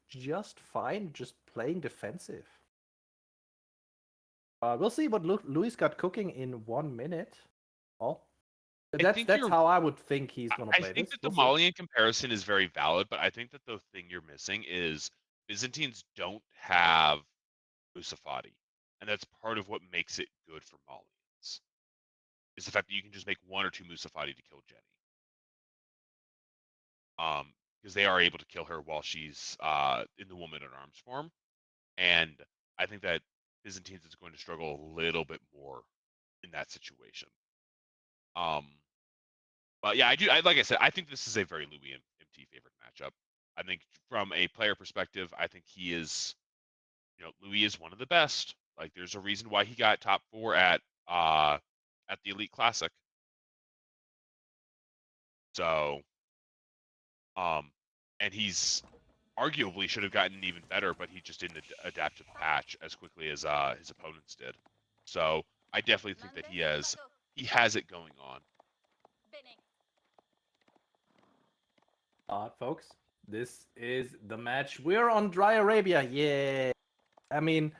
just fine just playing defensive. We'll see what Louis got cooking in 1 minute. Oh, that's how I would think he's gonna play I think this. that the We'll see. Malian comparison is very valid, but I think that the thing you're missing is Byzantines don't have Musafati, and that's part of what makes it good for Malians. Is the fact that you can just make 1 or 2 Musafati to kill Jenny. Because they are able to kill her while she's in the woman at arms form, and I think that Byzantines is going to struggle a little bit more in that situation. But yeah, like I said, I think this is a very Louis MT favorite matchup. I think from a player perspective, I think he is, Louis is one of the best. Like, there's a reason why he got top 4 at the Elite Classic. So, and he's arguably should have gotten even better, but he just didn't adapt to the patch as quickly as his opponents did. So I definitely think that he has it going on. Folks, this is the match. We're on Dry Arabia. Yeah. I mean,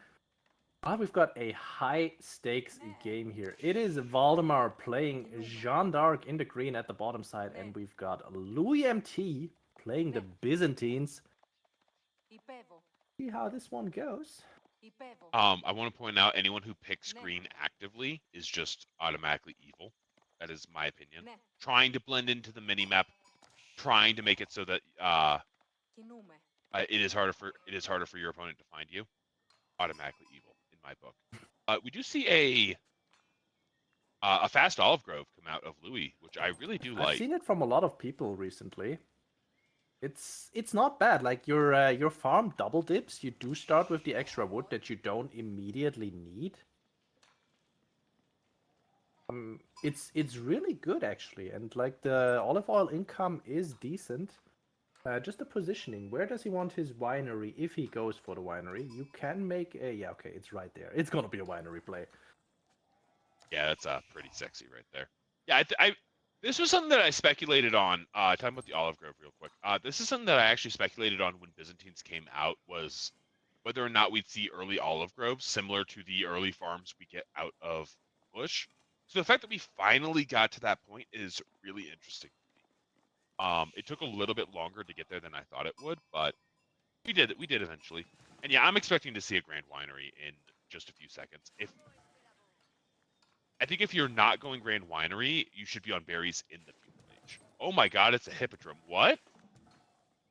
we've got a high stakes game here. It is Valdemar playing Jeanne d'Arc in the green at the bottom side, and we've got Louis MT playing the Byzantines. See how this one goes. I want to point out anyone who picks green actively is just automatically evil. That is my opinion. Trying to blend into the minimap, trying to make it so that it is harder for your opponent to find you. Automatically evil in my book. We do see a fast olive grove come out of Louis, which I really do like. I've seen it from a lot of people recently. It's not bad. Like your farm double dips. You do start with the extra wood that you don't immediately need. It's really good actually, and like the olive oil income is decent. Just the positioning. Where does he want his winery? If he goes for the winery, you can make a okay. It's right there. It's gonna be a winery play. Yeah, that's pretty sexy right there. Yeah, this was something that I speculated on. Talking about the olive grove real quick. This is something that I actually speculated on when Byzantines came out, was whether or not we'd see early olive groves similar to the early farms we get out of Bush. So the fact that we finally got to that point is really interesting to me. It took a little bit longer to get there than I thought it would, but we did eventually. And yeah, I'm expecting to see a Grand Winery in just a few seconds. I think if you're not going Grand Winery, you should be on berries in the Pupillage. Oh my god, it's a Hippodrome. What?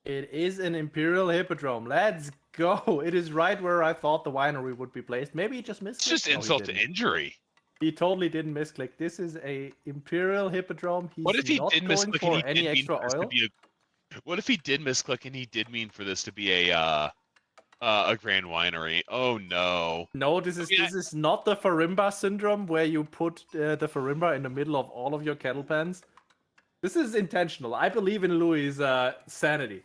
It is an Imperial Hippodrome. Let's go. It is right where I thought the winery would be placed. Maybe he just missed. It's just insult to injury. He totally didn't misclick. This is a Imperial Hippodrome. He's what if he not did going misclick for and he any did mean extra for this oil. to be what if he did misclick and he did mean for this to be a Grand Winery? Oh no. No, this is not the Farimba syndrome where you put the Farimba in the middle of all of your kettle pans. This is intentional. I believe in Louis' sanity.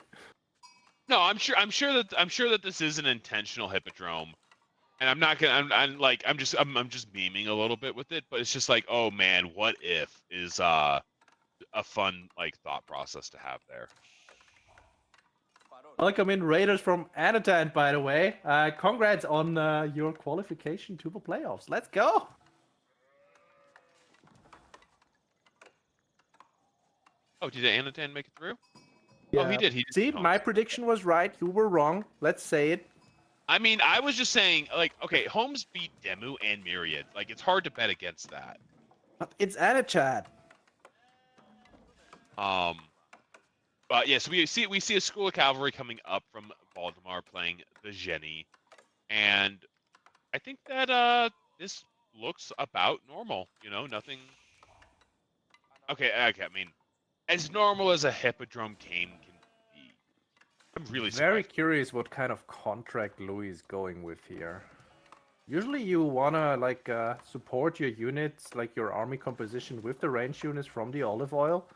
No, I'm sure that this is an intentional Hippodrome. And I'm not gonna. I'm just memeing a little bit with it, but it's just like, oh man, what if is a fun like thought process to have there. Welcome in, Raiders from Anatan, by the way. Congrats on your qualification to the playoffs. Let's go. Oh, did Anatan make it through? Yeah. Oh, he did. See, my prediction was right. You were wrong. Let's say it. I mean, I was just saying, like, okay, Holmes beat Demu and Myriad. Like, it's hard to bet against that. But it's Anachad. But yes, we see a school of cavalry coming up from Valdemar playing the Jenny, and I think that this looks about normal. Nothing. Okay. I mean, as normal as a Hippodrome game can be. I'm really very surprised. curious what kind of contract Louis is going with here. Usually you wanna like support your units, like your army composition, with the range units from the olive oil.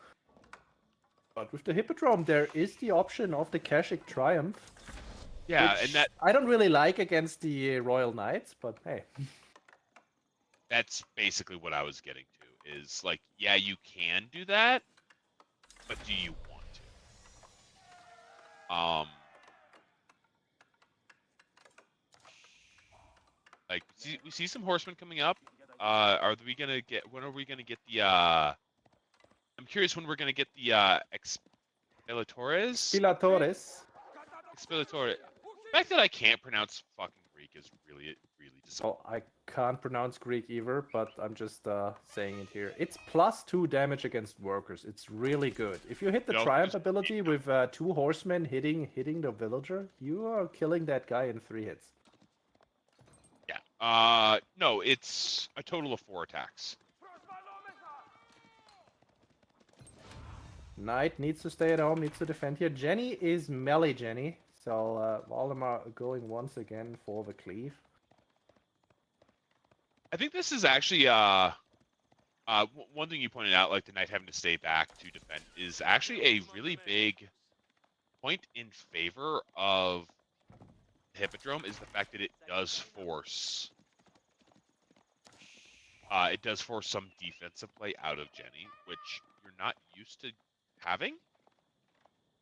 But with the Hippodrome, there is the option of the Kashik Triumph. Yeah, and that I don't really like against the Royal Knights, but hey. That's basically what I was getting to. Is like, yeah, you can do that, but do you want to? Like we see some horsemen coming up. Are we gonna get? When are we gonna get the? I'm curious when we're gonna get the expilatores. Pilatores. Expilatore. The fact that I can't pronounce fucking Greek is really disappointing. Well, I can't pronounce Greek either, but I'm just saying it here. It's +2 damage against workers. It's really good. If you hit the No, Triumph just- ability with 2 horsemen hitting the villager, you are killing that guy in 3 hits. Yeah. No, it's a total of 4 attacks. Knight needs to stay at home, needs to defend here. Jenny is melee Jenny, so Valdemar going once again for the cleave. I think this is actually one thing you pointed out, like the knight having to stay back to defend, is actually a really big point in favor of the Hippodrome. Is the fact that it does force some defensive play out of Jenny, which you're not used to having.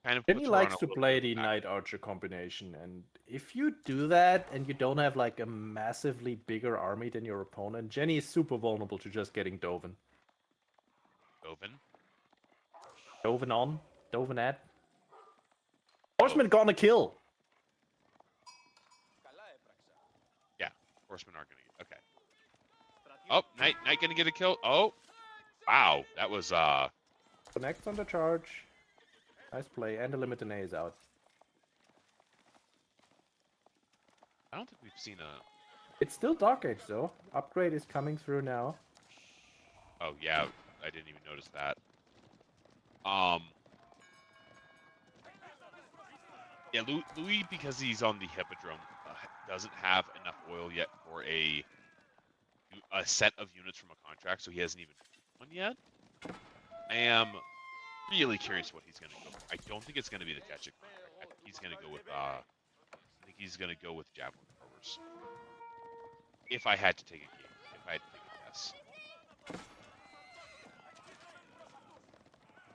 Kind of Jenny puts her on likes a to little play bit of the a back. Knight Archer combination, and if you do that and you don't have like a massively bigger army than your opponent, Jenny is super vulnerable to just getting Doven. Doven. Doven on, Doven at. Horseman gonna kill! Yeah, horsemen are gonna get okay. Oh, knight gonna get a kill. Oh, wow, that was Connects on the charge. Nice play, and the Limited A is out. I don't think we've seen a. It's still Dark Age though. Upgrade is coming through now. Oh yeah, I didn't even notice that. Yeah, Louis, because he's on the Hippodrome, doesn't have enough oil yet for a set of units from a contract, so he hasn't even one yet. I am really curious what he's going to go for. I don't think it's going to be the Ketchik contract. I think he's going to go with Javelin throwers. If I had to take a game, if I had to take a guess.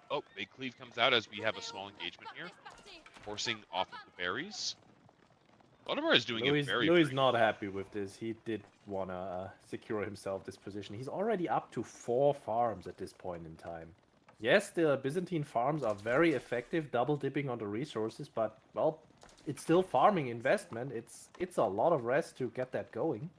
Oh, Big Cleave comes out as we have a small engagement here, forcing off of the berries. Valdemar is doing Louis, it very. Louis not happy with this. He did want to secure himself this position. He's already up to 4 farms at this point in time. Yes, the Byzantine farms are very effective, double dipping on the resources, but, well, it's still farming investment. It's a lot of rest to get that going.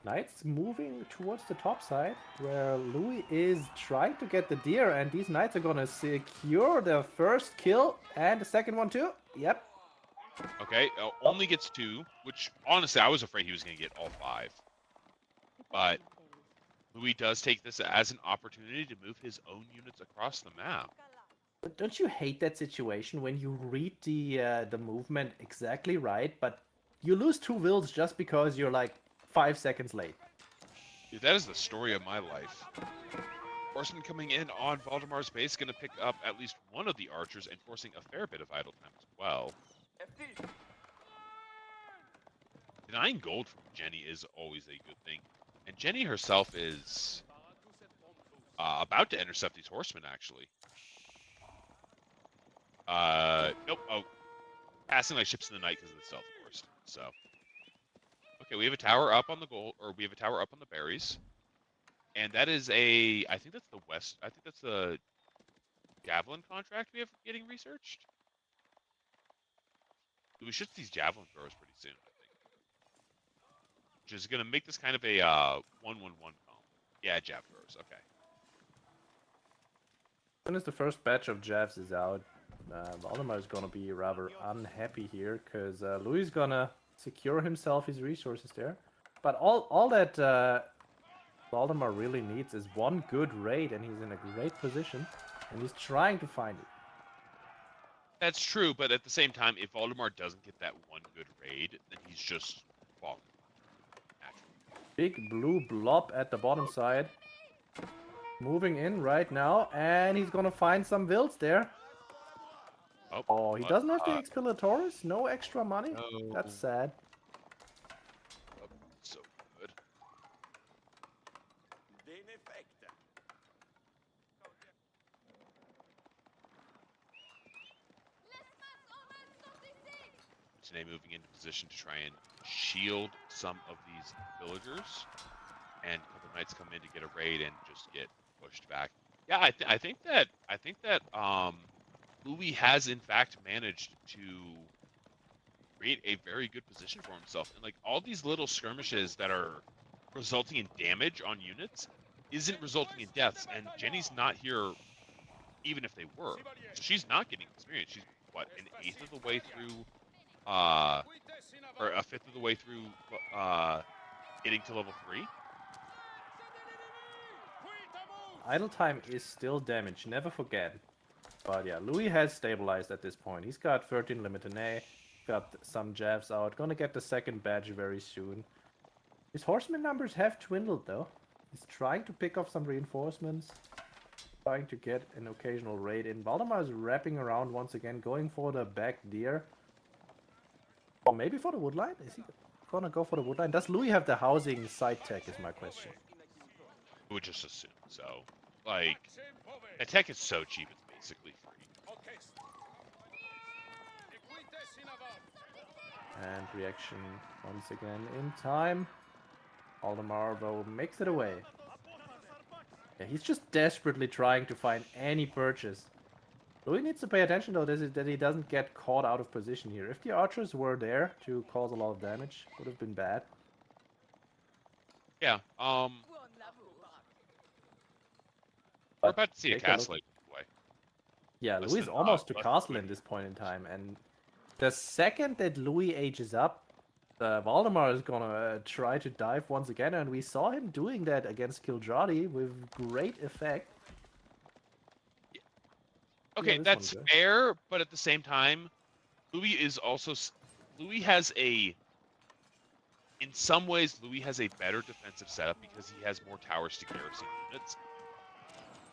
Knights moving towards the top side, where Louis is trying to get the deer, and these knights are gonna secure the first kill, and the second one too. Yep. Okay, only gets 2, which honestly I was afraid he was going to get all 5. But Louis does take this as an opportunity to move his own units across the map. But don't you hate that situation when you read the movement exactly right, but you lose 2 wills just because you're like 5 seconds late? Dude, that is the story of my life. Horseman coming in on Valdemar's base, going to pick up at least one of the archers and forcing a fair bit of idle time as well. Denying gold from Jenny is always a good thing. And Jenny herself is about to intercept these horsemen, actually. Nope. Oh, passing like ships in the night because of the stealth forest. So, okay, we have a tower up on the gold, or we have a tower up on the berries, and that is a. I think that's the west. I think that's the javelin contract we have getting researched. We should see javelin throwers pretty soon, I think, which is going to make this kind of a 1-1-1 column. Yeah, jav throwers. Okay. As soon as the first batch of Javs is out, Valdemar is gonna be rather unhappy here, because Louis is gonna secure himself his resources there. But all that Valdemar really needs is one good raid, and he's in a great position, and he's trying to find it. That's true, but at the same time, if Valdemar doesn't get that one good raid, then he's just falling. Big blue blob at the bottom side. Moving in right now, and he's gonna find some vills there. Oh, he doesn't have the Expilatores? No extra money? No. That's sad. Oh, so good. Limitine moving into position to try and shield some of these villagers, and a couple knights come in to get a raid and just get pushed back. Yeah, I think that Louis has in fact managed to create a very good position for himself, and like all these little skirmishes that are resulting in damage on units isn't resulting in deaths, and Jenny's not here even if they were. So she's not getting experience. She's what, an eighth of the way through or a fifth of the way through getting to level 3. Idle time is still damage, never forget. But yeah, Louis has stabilized at this point. He's got 13 Limitine, got some jabs out, gonna get the second badge very soon. His horseman numbers have dwindled though. He's trying to pick up some reinforcements, trying to get an occasional raid in. Valdemar is wrapping around once again, going for the back deer. Or maybe for the woodline? Is he gonna go for the woodline? Does Louis have the housing side tech is my question. I would just assume so. Like, that tech is so cheap, it's basically free. And reaction once again in time. Valdemar though makes it away. Yeah, he's just desperately trying to find any purchase. Louis needs to pay attention though that he doesn't get caught out of position here. If the archers were there to cause a lot of damage, would have been bad. Yeah, we're about to see a castle way. Yeah, Louis is almost to castle in this point in time, and the second that Louis ages up, Valdemar is gonna try to dive once again, and we saw him doing that against Kildradi with great effect. Yeah. Okay, that's fair, but at the same time, Louis has in some ways, Louis has a better defensive setup because he has more towers to garrison units.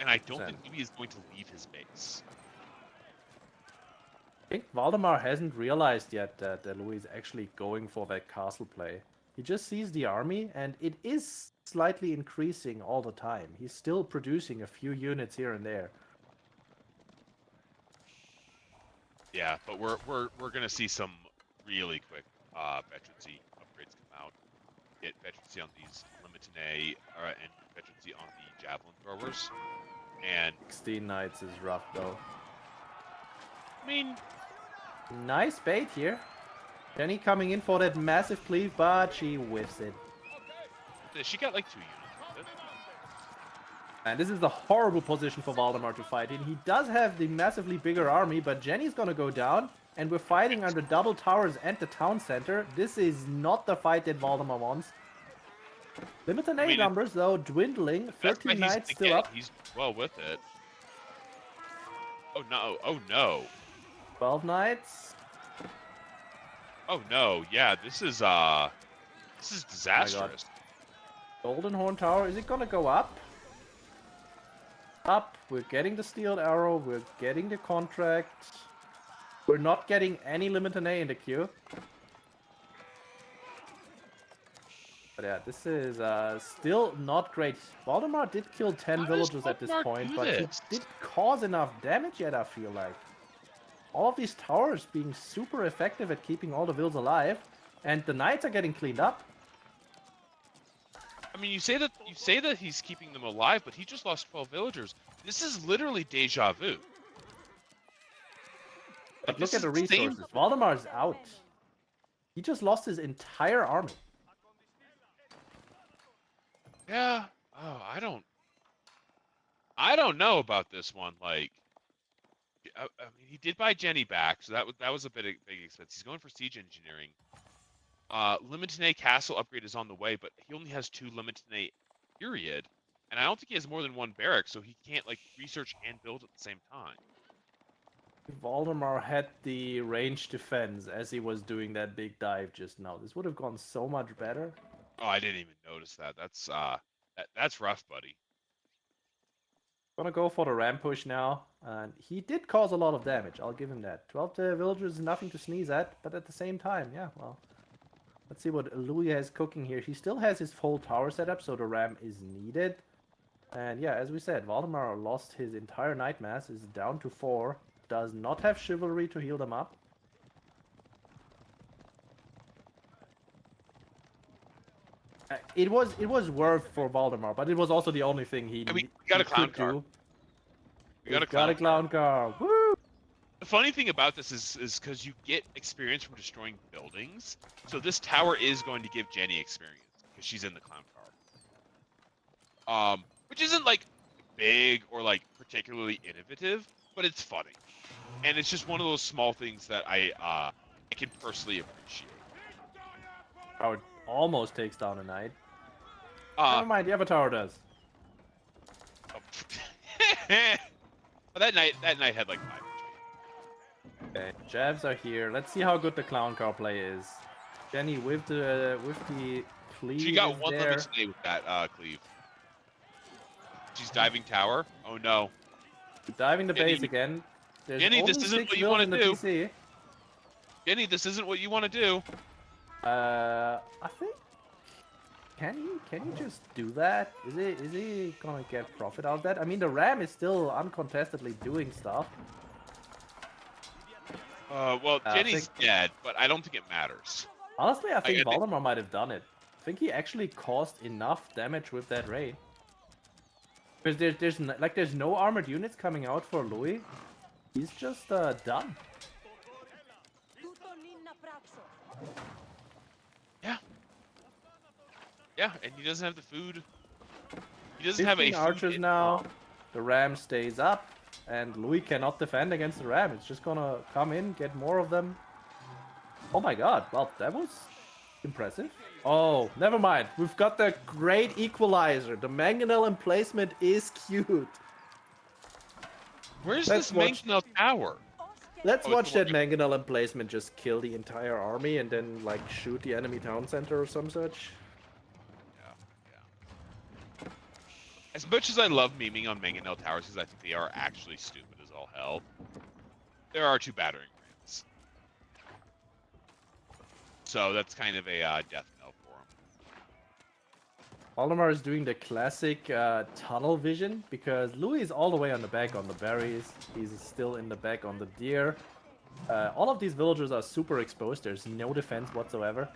And I don't think Louis is going to leave his base. I think Valdemar hasn't realized yet that Louis is actually going for that castle play. He just sees the army, and it is slightly increasing all the time. He's still producing a few units here and there. Yeah, but we're gonna see some really quick veterancy upgrades come out. Get veterancy on these Limitine and veterancy on the javelin throwers. And 16 knights is rough though. I mean, nice bait here. Jenny coming in for that massive cleave, but she whiffs it. She got like 2 units with it. And this is a horrible position for Valdemar to fight in. He does have the massively bigger army, but Jenny's gonna go down, and we're fighting under double towers and the town center. This is not the fight that Valdemar wants. Limitine numbers, though, dwindling. 13 knights still up. He's well with it. Oh no, oh no. 12 knights. Oh no, yeah, this is disastrous. Golden Horn Tower, is it gonna go up? Up, we're getting the Steeled Arrow, we're getting the contract. We're not getting any Limitine in the queue. But yeah, this is still not great. Valdemar did kill 10 villagers at this point, but he did cause enough damage yet, I feel like. All of these towers being super effective at keeping all the vills alive, and the knights are getting cleaned up. I mean, you say that he's keeping them alive, but he just lost 12 villagers. This is literally deja vu. But look at the resources. Valdemar's out. He just lost his entire army. Yeah. Oh, I don't know about this one. Like, I mean, he did buy Jenny back, so that was a big expense. He's going for siege engineering. Limitine Castle upgrade is on the way, but he only has 2 Limitine period, and I don't think he has more than 1 barrack, so he can't like research and build at the same time. Valdemar had the range defense as he was doing that big dive just now. This would have gone so much better. Oh, I didn't even notice that. That's rough, buddy. Gonna go for the ram push now, and he did cause a lot of damage. I'll give him that. 12 villagers is nothing to sneeze at, but at the same time, yeah, well. Let's see what Louis has cooking here. He still has his full tower setup, so the ram is needed. And yeah, as we said, Valdemar lost his entire knight mass, is down to 4. Does not have chivalry to heal them up. it was worth for Valdemar, but it was also the only thing he we got a clown could car. do. We got a Got a clown car. Woo! The funny thing about this is because you get experience from destroying buildings. So this tower is going to give Jenny experience because she's in the clown car. Which isn't like big or like particularly innovative, but it's funny, and it's just one of those small things that I can personally appreciate. Oh, it almost takes down a knight. Uh, Never mind, the other tower does. but that night had like 5 HP. Okay, jabs are here. Let's see how good the clown car play is. Jenny with the cleave. She got is one there. limit today with that cleave. She's diving tower. Oh no. Diving the Jenny, base again. There's Jenny, only this isn't 6 what you vills want in to the do. PC. Jenny, this isn't what you want to do. I think. Can he just do that? Is he gonna get profit out of that? I mean, the ram is still uncontestedly doing stuff. Well, Jenny's dead, but I don't think it matters. Honestly, I think think- Valdemar might have done it. I think he actually caused enough damage with that raid. Because there's no armored units coming out for Louis. He's just done. Yeah. Yeah, and he doesn't have the food. He doesn't have 15 a archers food now. The ram stays up, and Louis cannot defend against the ram. It's just gonna come in, get more of them. Oh my god, well, that was impressive. Oh, never mind. We've got the great equalizer. The mangonel emplacement is cute. Where's Let's this watch- mangonel tower? Let's Oh, it's watch the that mangonel emplacement just kill the entire army and then, like, shoot the enemy town center or some such. Yeah. As much as I love memeing on mangonel towers because I think they are actually stupid as all hell, there are 2 battering rams. So that's kind of a death knell for him. Valdemar is doing the classic tunnel vision because Louis is all the way on the back on the berries. He's still in the back on the deer. All of these villagers are super exposed. There's no defense whatsoever.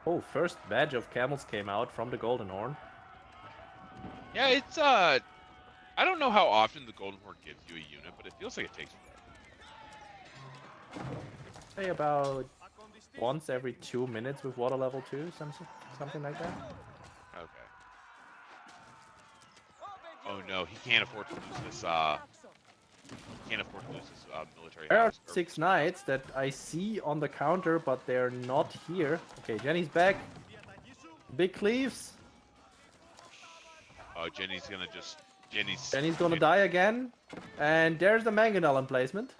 Oh, first badge of camels came out from the Golden Horn. Yeah, it's I don't know how often the Golden Horde gives you a unit, but it feels like it takes forever. Say about once every 2 minutes with water level 2, something like that. Okay. Oh no, he can't afford to lose this. Military There are house. 6 knights that I see on the counter, but they're not here. Okay, Jenny's back. Big cleaves. Oh, Jenny's gonna just. Jenny's gonna die again. And there's the mangonel emplacement.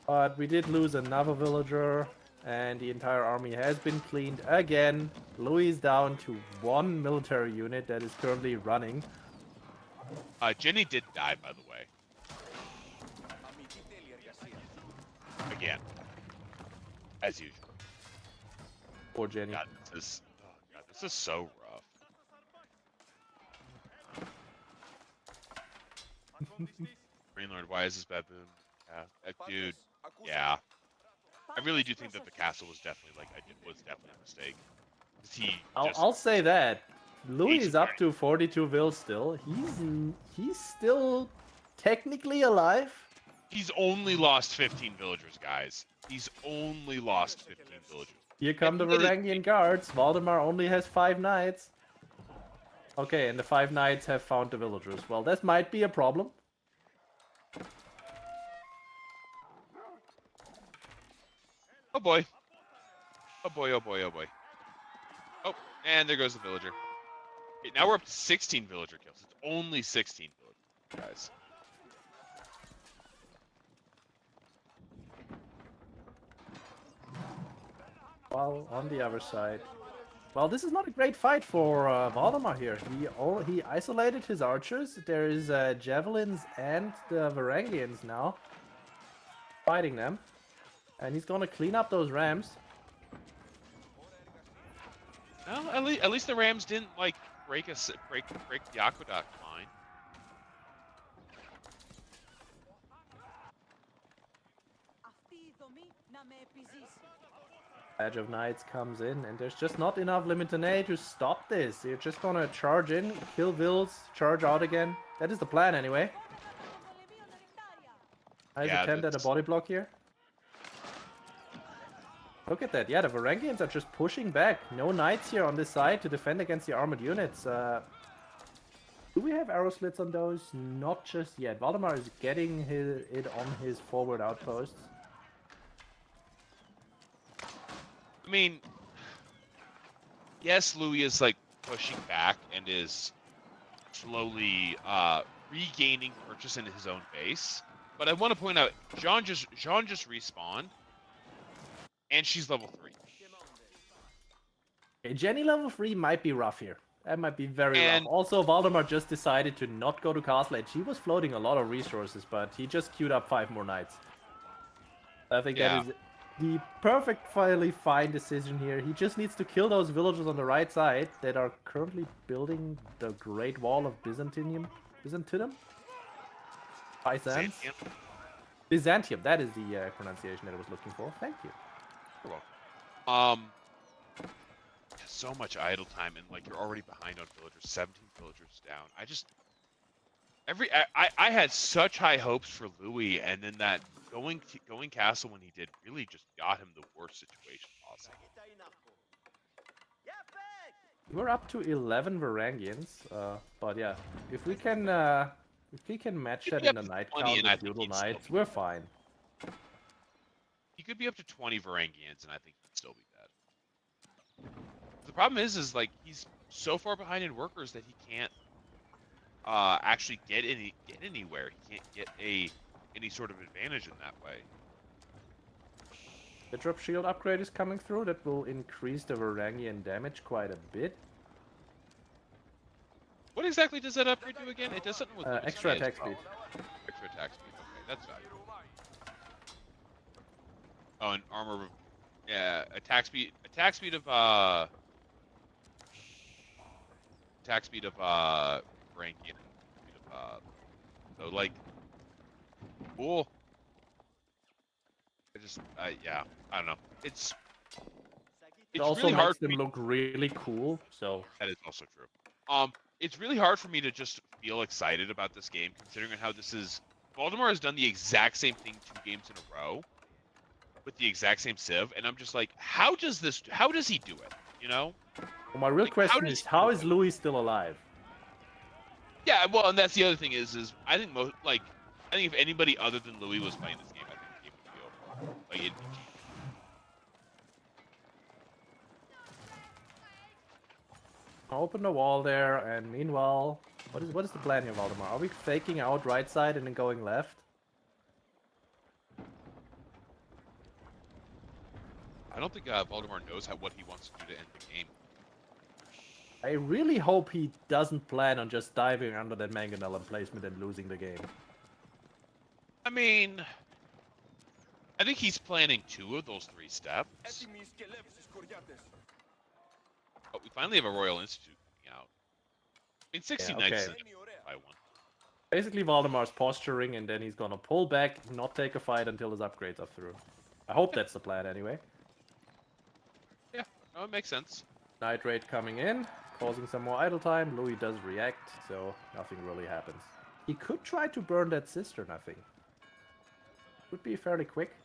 But we did lose another villager. And the entire army has been cleaned again. Louis is down to 1 military unit that is currently running. Jenny did die, by the way. Again. As usual. Poor Jenny. God, this is so rough. Greenlord, why is this baboon? Yeah, dude. Yeah. I really do think that the castle was definitely a mistake. I'll say that. Louis He's is up to 42 vills still. He's still technically alive. He's only lost 15 villagers, guys. He's only lost 15 villagers. Here come the Varangian guards. Valdemar only has 5 knights. Okay, and the 5 knights have found the villagers. Well, this might be a problem. Oh boy. Oh boy, oh boy, oh boy. Oh, and there goes the villager. Okay, now we're up to 16 villager kills. It's only 16 villagers, guys. While on the other side. Well, this is not a great fight for Valdemar here. He isolated his archers. There is javelins and the Varangians now fighting them. And he's gonna clean up those rams. No, at least the Rams didn't like break the aqueduct line. Badge of Knights comes in, and there's just not enough Limited to stop this. You're just gonna charge in, kill Vills, charge out again. That is the plan anyway. Nice Yeah, attempt at a body block here. Look at that. Yeah, the Varangians are just pushing back. No knights here on this side to defend against the armored units. Do we have arrow slits on those? Not just yet. Valdemar is getting it on his forward outposts. I mean, yes, Louis is like pushing back and is slowly regaining purchase in his own base. But I want to point out, Jean just respawned, and she's level 3. Okay, Jenny level 3 might be rough here. That might be very And- rough. Also, Valdemar just decided to not go to Castle Edge. He was floating a lot of resources, but he just queued up 5 more knights. I think that is the perfectly fine decision here. He just needs to kill those villagers on the right side that are currently building the Great Wall of Byzantium. Byzantium? Byzance? Byzantium. That is the pronunciation that I was looking for. Thank you. You're welcome. So much idle time, and like you're already behind on villagers. 17 villagers down. I had such high hopes for Louis, and then that going castle when he did really just got him the worst situation possible. We're up to 11 Varangians, but yeah, if we can match that in the night count with feudal knights, we're fine. He could be up to 20 Varangians, and I think he'd still be dead. The problem is like he's so far behind in workers that he can't actually get anywhere. He can't get any sort of advantage in that way. The drop shield upgrade is coming through. That will increase the Varangian damage quite a bit. What exactly does that upgrade do again? It does something with extra attack speed. Extra attack speed. Okay, that's valuable. Oh, and armor. Yeah, attack speed. Attack speed of Varangian. So like, cool. Yeah, I don't know. It's also really hard makes them look really cool. So that is also true. It's really hard for me to just feel excited about this game, considering how this is. Baltimore has done the exact same thing 2 games in a row with the exact same civ, and I'm just like, how does he do it? You know? Well, my real question is, how is Louis still alive? Yeah, well, and that's the other thing is I think if anybody other than Louis was playing this game, I think the game would be over. Like it'd be GG. Open the wall there, and meanwhile, what is the plan here, Valdemar? Are we faking out right side and then going left? I don't think Voldemort knows what he wants to do to end the game. I really hope he doesn't plan on just diving under that mangonel emplacement and losing the game. I mean, I think he's planning 2 of those 3 steps. But we finally have a Royal Institute coming out. I mean, 60 knights isn't by one. Basically, Valdemar's posturing, and then he's gonna pull back, not take a fight until his upgrades are through. I hope that's the plan anyway. Yeah, no, it makes sense. Night raid coming in, causing some more idle time. Louis does react, so nothing really happens. He could try to burn that cistern, I think. Would be fairly quick.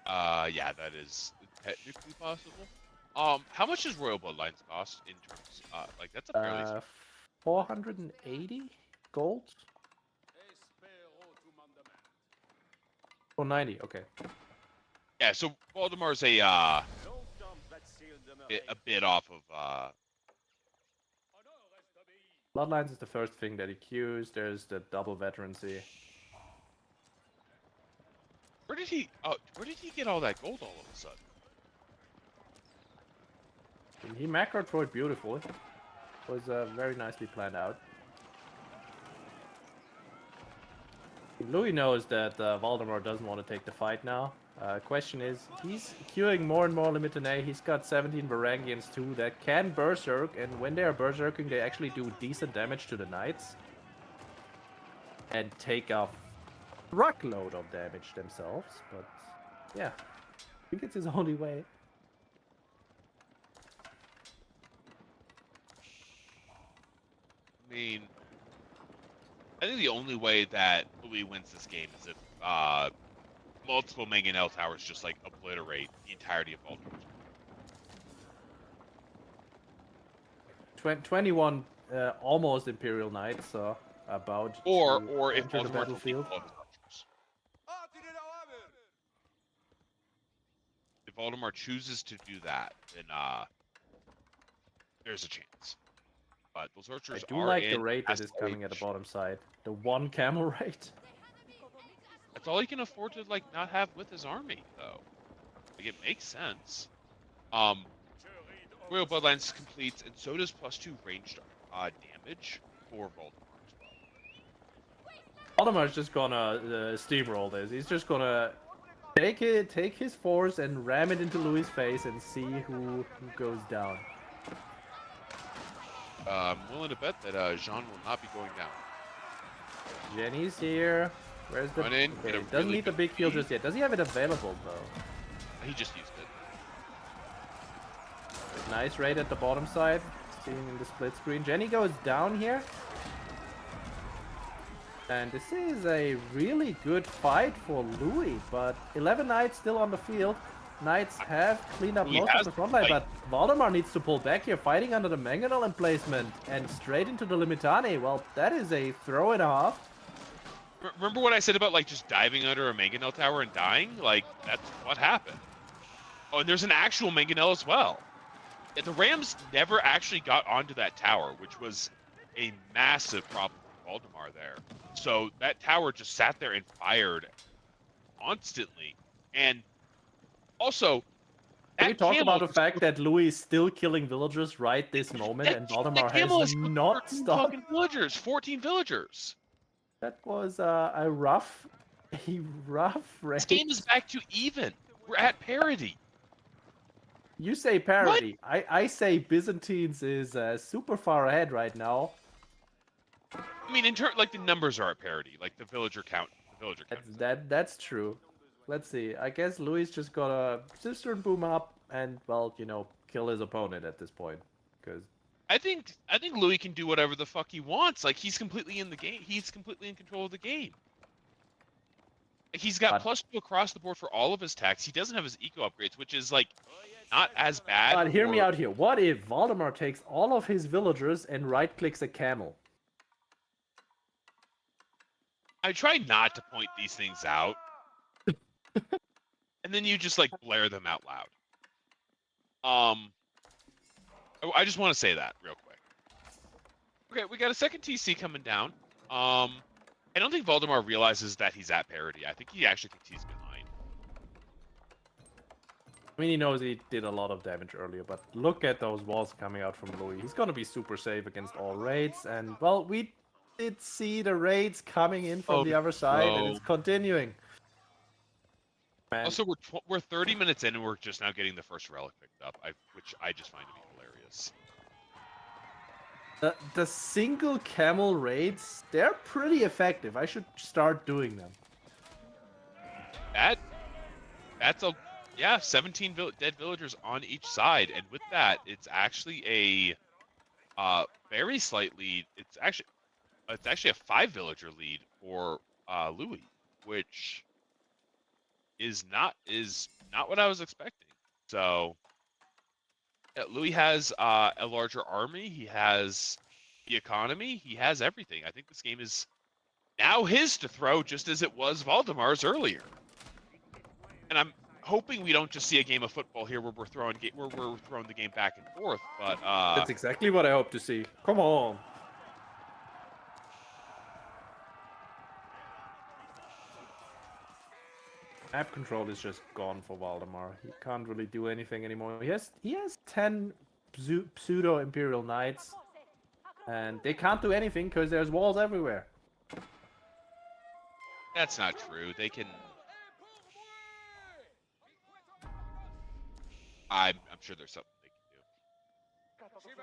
Yeah, that is technically possible. How much does Royal Bloodlines cost in terms, like that's a fairly 480 gold? Oh, 90, okay. Yeah, so Baltimore's a bit off of Bloodlines is the first thing that he queues. There's the double veterancy. where did he get all that gold all of a sudden? He macroed for it beautifully. It was very nicely planned out. Louis knows that Valdemar doesn't want to take the fight now. Question is, he's queuing more and more limited. He's got 17 Varangians too that can berserk, and when they are berserking, they actually do decent damage to the knights. And take a truckload of damage themselves, but Yeah, I think it's his only way. I mean, I think the only way that Louis wins this game is if multiple Mangonel towers just like obliterate the entirety of Baltimore. 21 almost Imperial Knights, so about Or to if enter the Baltimore battlefield. deletes all of his archers. If Voldemar chooses to do that, then there's a chance. But those I archers do are like the in raid that is Castle coming at the Age. bottom side. The one camel raid. That's all he can afford to like not have with his army, though. Like it makes sense. Royal Bloodlines completes, and so does +2 ranged damage for Voldemar as well. Valdemar's just gonna steamroll this. He's just gonna take his force and ram it into Louis' face and see who goes down. I'm willing to bet that Jean will not be going down. Jenny's here. Where's the? Run in, Okay, get a doesn't really need the good big field lead. just yet. Does he have it available though? He just used it. Nice raid at the bottom side. Seeing in the split screen. Jenny goes down here. And this is a really good fight for Louis, but 11 Knights still on the field. Knights have cleaned up Louis most of has the front line, the but Valdemar needs to pull back here, fighting under the Mangonel emplacement and straight into the Limitane. Well, that is a throw and a half. Remember what I said about like just diving under a Mangonel tower and dying? Like that's what happened. Oh, and there's an actual Mangonel as well. The Rams never actually got onto that tower, which was a massive problem for Valdemar there. So that tower just sat there and fired constantly. And also, Can we that talk camel about the fact that Louis is still killing villagers right this moment and Valdemar camel has has killed not 13 stopped? fucking villagers, 14 villagers. That was a rough raid. This game is back to even. We're at parity. You say parity. I say Byzantines is super far ahead right now. I mean, in turn, like the numbers are at parity, like the villager count. The villager count. That's true. Let's see. I guess Louis just gotta Cistern boom up and well, kill his opponent at this point. Because I think Louis can do whatever the fuck he wants. Like he's completely in the game. He's completely in control of the game. He's got +2 across the board for all of his attacks. He doesn't have his eco upgrades, which is like not as bad. but hear me out here. What if Valdemar takes all of his villagers and right clicks a camel? I try not to point these things out. And then you just like blare them out loud. I just want to say that real quick. Okay, we got a second TC coming down. I don't think Valdemar realizes that he's at parity. I think he actually thinks he's behind. I mean, he knows he did a lot of damage earlier, but look at those walls coming out from Louis. He's gonna be super safe against all raids, and well, we did see the raids coming in from the other side, and it's continuing. Man. Also, we're 30 minutes in, and we're just now getting the first relic picked up, which I just find to be hilarious. The single camel raids, they're pretty effective. I should start doing them. That's 17 dead villagers on each side, and with that, it's actually a very slight lead. It's actually a 5 villager lead for Louis, which is not what I was expecting. So Louis has a larger army. He has the economy. He has everything. I think this game is now his to throw, just as it was Valdemar's earlier. And I'm hoping we don't just see a game of football here where we're throwing the game back and forth. But that's exactly what I hope to see. Come on. Map control is just gone for Valdemar. He can't really do anything anymore. He has 10 pseudo Imperial Knights, and they can't do anything because there's walls everywhere. That's not true. They can. I'm sure there's something they can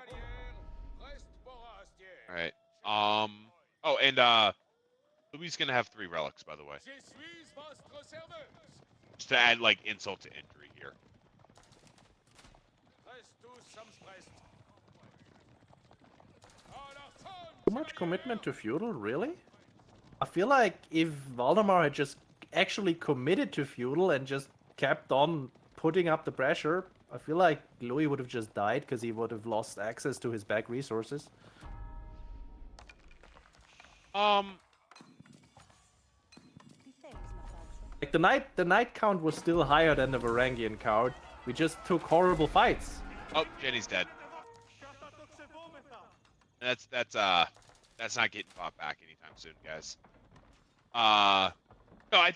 do. All right. Oh, and Louis is gonna have 3 relics, by the way. Just to add like insult to injury here. Too much commitment to feudal, really? I feel like if Valdemar had just actually committed to feudal and just kept on putting up the pressure, I feel like Louis would have just died because he would have lost access to his back resources. Like the knight count was still higher than the Varangian count. We just took horrible fights. Oh, Jenny's dead. That's not getting fought back anytime soon, guys. No, I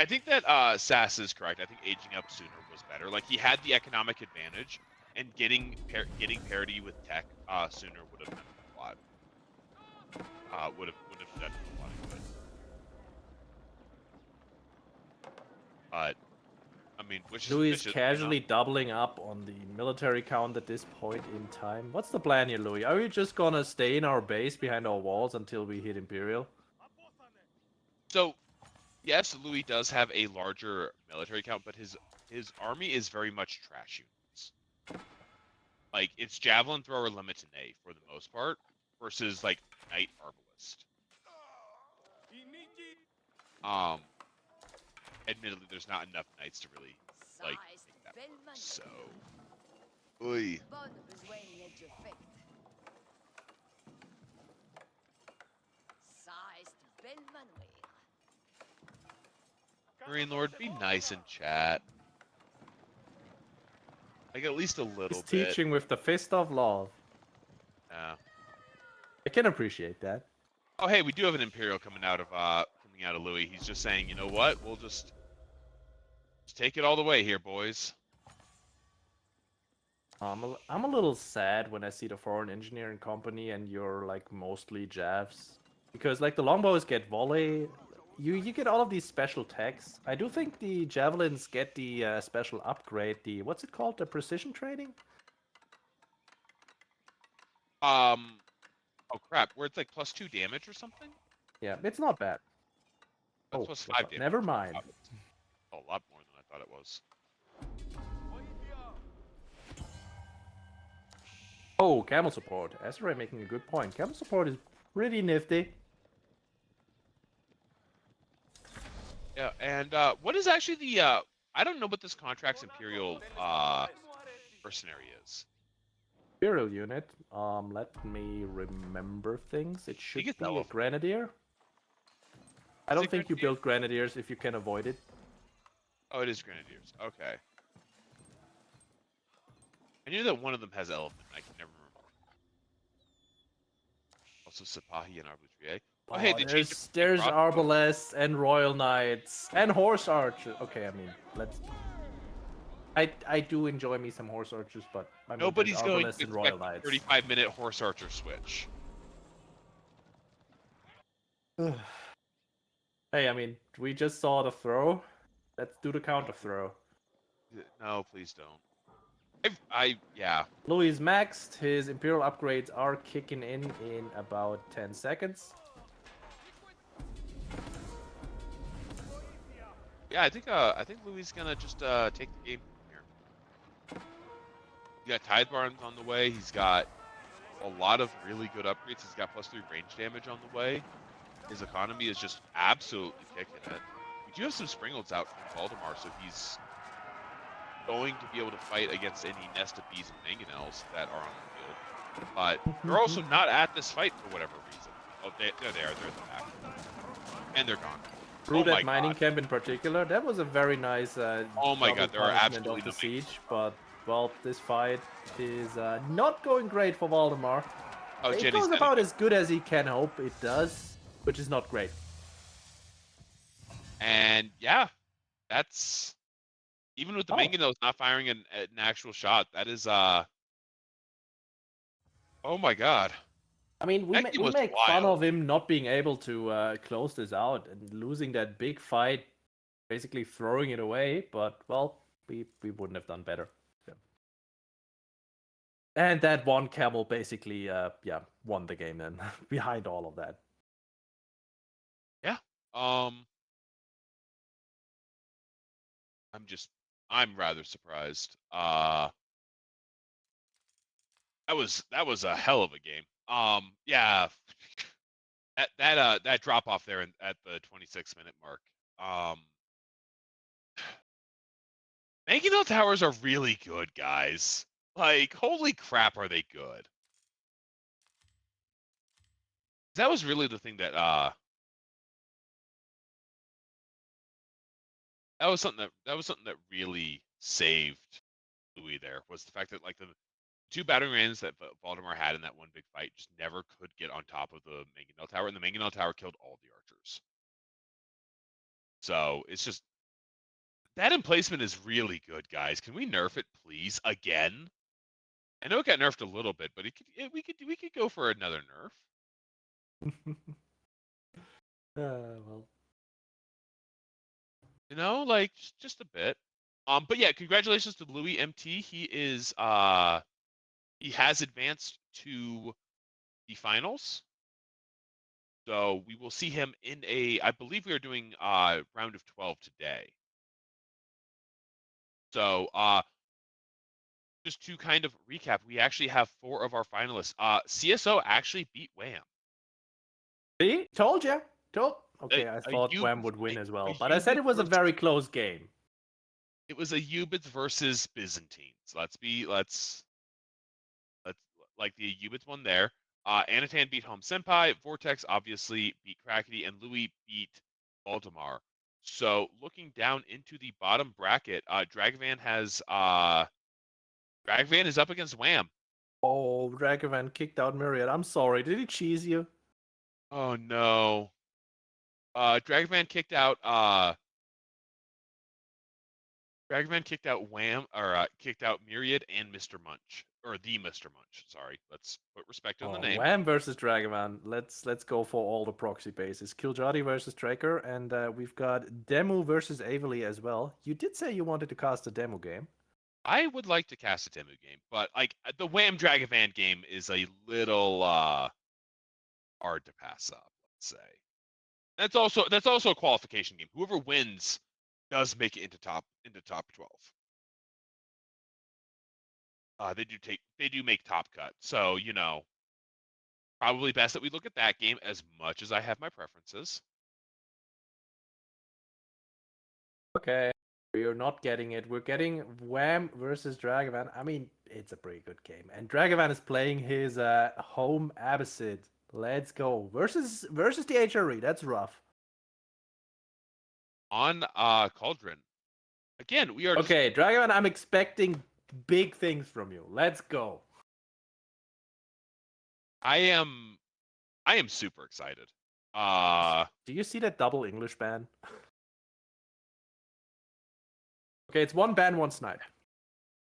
think that Sass is correct. I think aging up sooner was better. Like he had the economic advantage, and getting parity with tech sooner would have done a lot. Would have done a lot of good. But I mean, which Louis is is casually doubling up on the military count at this point in time. What's the plan here, Louis? Are we just gonna stay in our base behind our walls until we hit Imperial? So, yes, Louis does have a larger military count, but his army is very much trash units. Like it's javelin thrower limit to nay for the most part, versus like knight arbalist. Admittedly, there's not enough knights to really like make that work. So, oy. Marine Lord, be nice in chat. Like at least a little He's bit. teaching with the fist of love. Yeah. I can appreciate that. Oh, hey, we do have an Imperial coming out of Louis. He's just saying, you know what? We'll just take it all the way here, boys. I'm a little sad when I see the foreign engineering company and you're like mostly Javs. Because like the longbows get volley, you get all of these special techs. I do think the javelins get the special upgrade, the what's it called? The precision training? Oh crap, where it's like +2 damage or something? Yeah, it's not bad. That's +5 damage. Never mind. A lot more than I thought it was. Oh, camel support. Ezra making a good point. Camel support is pretty nifty. Yeah, and what is actually the I don't know what this contract's Imperial mercenary is. Imperial unit. Let me remember things. It should be a elephant. grenadier. I don't think you build grenadiers if you can avoid it. Oh, it is grenadiers. Okay. I knew that one of them has elephant. I can never remember. Also, Sipahi and Arbitrier. Oh, hey, there's Arbalests and Royal Knights and Horse Archers. Okay, I mean, let's. I do enjoy me some Horse Archers, but I mean, nobody's going to expect Royal Knights. 35-minute Horse Archer switch. Hey, I mean, we just saw the throw. Let's do the counter throw. No, please don't. Yeah. Louis is maxed. His Imperial upgrades are kicking in about 10 seconds. Yeah, I think Louis is gonna just take the game from here. He got Tithe Barns on the way. He's got a lot of really good upgrades. He's got +3 range damage on the way. His economy is just absolutely kicking it. We do have some Springalds out from Valdemar, so he's going to be able to fight against any nest of bees and mangonels that are on the field. But they're also not at this fight for whatever reason. Oh, there they are. They're at the back. And they're gone. Through that mining camp in particular, that was a very nice oh my god, there are absolutely no siege, but well, this fight is not going great for Valdemar. Oh, it goes about as good as he can hope it does, which is not great. And yeah, that's even with the mangonels not firing an actual shot. That is oh my god. I mean, we make fun of him not being able to close this out and losing that big fight, basically throwing it away. But well, we wouldn't have done better. Yeah. And that one camel basically, won the game then behind all of that. Yeah. I'm rather surprised. That was a hell of a game. Yeah, that drop off there at the 26-minute mark. Mangonel Towers are really good, guys. Like, holy crap, are they good? That was really the thing that was something that really saved Louis there, was the fact that like the two battering rams that Valdemar had in that one big fight just never could get on top of the Mangonel Tower, and the Mangonel Tower killed all the archers. So it's just that emplacement is really good, guys. Can we nerf it, please, again? I know it got nerfed a little bit, but we could go for another nerf. Well. You know, like just a bit. But yeah, congratulations to Louis MT. He has advanced to the finals. So we will see him in I believe we are doing round of 12 today. So just to kind of recap, we actually have 4 of our finalists. CSO actually beat Wham. See? Told you. A, Okay, I a thought U, Wham would win as well, a but I said Ubits it was a versus, very close game. it was a Ubits versus Byzantines. Let's like the Ubits won there. Anatan beat Home Senpai. Vortex obviously beat Krakeny, and Louis beat Valdemar. So looking down into the bottom bracket, Dragavan is up against Wham. Oh, Dragovan kicked out Myriad. I'm sorry. Did he cheese you? Oh no. Dragavan kicked out Wham, or kicked out Myriad and Mr. Munch, or the Mr. Munch. Sorry, let's put respect on the Oh, name. Wham versus Dragovan. Let's go for all the proxy bases. Kiljadi versus Traker, and we've got Demu versus Avely as well. You did say you wanted to cast a demo game. I would like to cast a demo game, but like the Wham Dragavan game is a little hard to pass up, let's say. That's also a qualification game. Whoever wins does make it into top 12. They do make top cut. So, you know, probably best that we look at that game, as much as I have my preferences. Okay. We're not getting it. We're getting Wham versus Dragovan. I mean, it's a pretty good game. And Dragovan is playing his home Abbasid. Let's go. Versus the HRE. That's rough. On Cauldron. Again, we are just Okay, Dragovan, I'm expecting big things from you. Let's go. I am super excited. Do you see that double English ban? Okay, it's one ban, one snipe.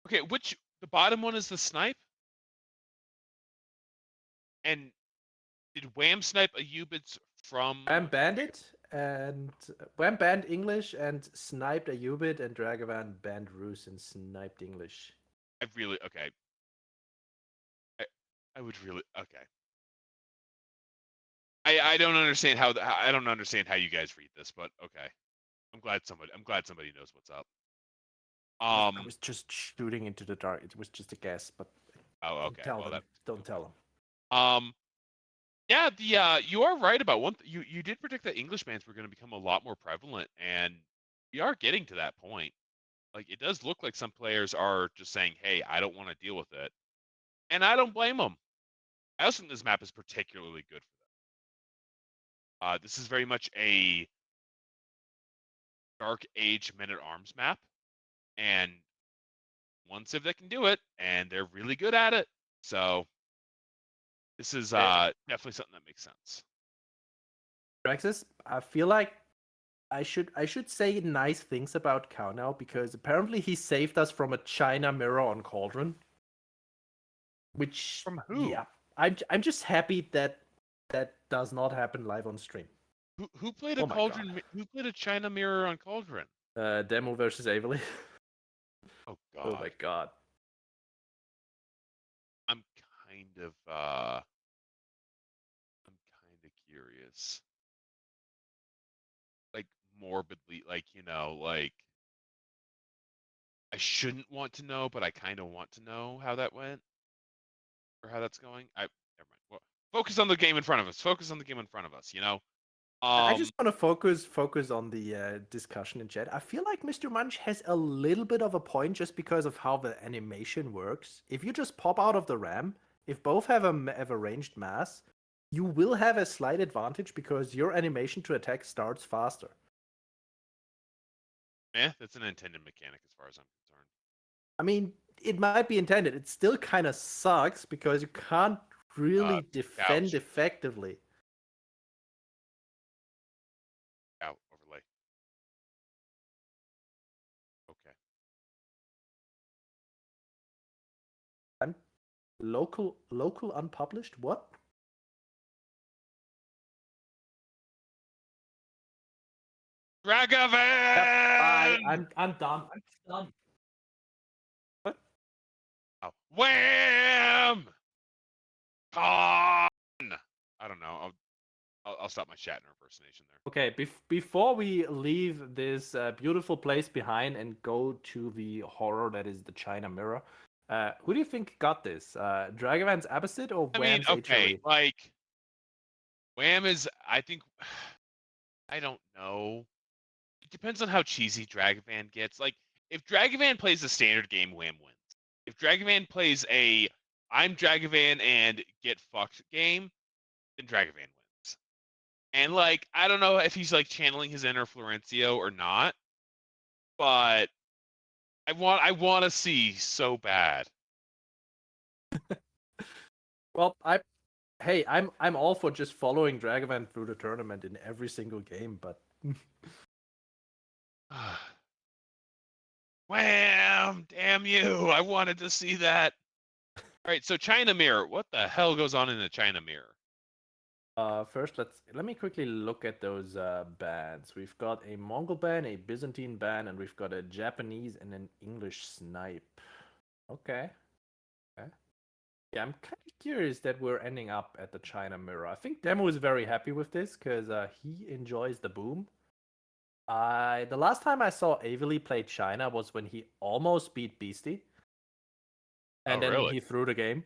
Okay, the bottom one is the snipe? And did Wham snipe a Ubits from Wham banned it, and Wham banned English and sniped a Ubit, and Dragovan banned Rus and sniped English. okay. I would really okay. I don't understand I don't understand how you guys read this, but okay. I'm glad somebody knows what's up. I was just shooting into the dark. It was just a guess, but Oh, don't okay. tell Well, them. Don't tell them. Yeah, you are right about one. You did predict that English bans were going to become a lot more prevalent, and we are getting to that point. Like, it does look like some players are just saying, "Hey, I don't want to deal with it," and I don't blame them. I also think this map is particularly good for them. This is very much a Dark Age Men at Arms map, and one civ that can do it, and they're really good at it. So this is definitely something that makes sense. Draxos, I feel like I should say nice things about Cow now, because apparently he saved us from a China mirror on Cauldron. Which, From who? yeah, I'm just happy that that does not happen live on stream. Who played a Oh my Cauldron? god. Who played a China mirror on Cauldron? Demo versus Avely. Oh Oh my God, god. I'm kind of curious, like morbidly, like I shouldn't want to know, but I kind of want to know how that went or how that's going. Never mind. Well, focus on the game in front of us. Focus on the game in front of us. I just want to focus on the discussion in chat. I feel like Mr. Munch has a little bit of a point just because of how the animation works. If you just pop out of the ram, if both have a ranged mass, you will have a slight advantage because your animation to attack starts faster. That's an intended mechanic as far as I'm concerned. I mean, it might be intended. It still kind of sucks because you can't really defend Ouch. effectively. Overlay. Okay. Local unpublished? What? Dragavan! Bye. I'm done. I'm done. What? Oh. Wham! Con! I don't know. I'll stop my Shatner impersonation there. Okay, before we leave this beautiful place behind and go to the horror that is the China Mirror, who do you think got this? Dragavan's Abbasid or Wham's okay, HLE? like Wham is, I think, I don't know. It depends on how cheesy Dragavan gets. Like, if Dragavan plays a standard game, Wham wins. If Dragavan plays a I'm Dragavan and get fucked game, then Dragavan wins. And like, I don't know if he's like channeling his inner Florencio or not, but I want to see so bad. Well, I'm all for just following Dragavan through the tournament in every single game, but Wham! Damn you! I wanted to see that. All right, so China Mirror. What the hell goes on in the China Mirror? first let me quickly look at those bans. We've got a Mongol ban, a Byzantine ban, and we've got a Japanese and an English snipe. Okay. Okay. Yeah, I'm kind of curious that we're ending up at the China Mirror. I think Demo is very happy with this because he enjoys the boom. The last time I saw Avely play China was when he almost beat Beastie. And then Really? he threw the game.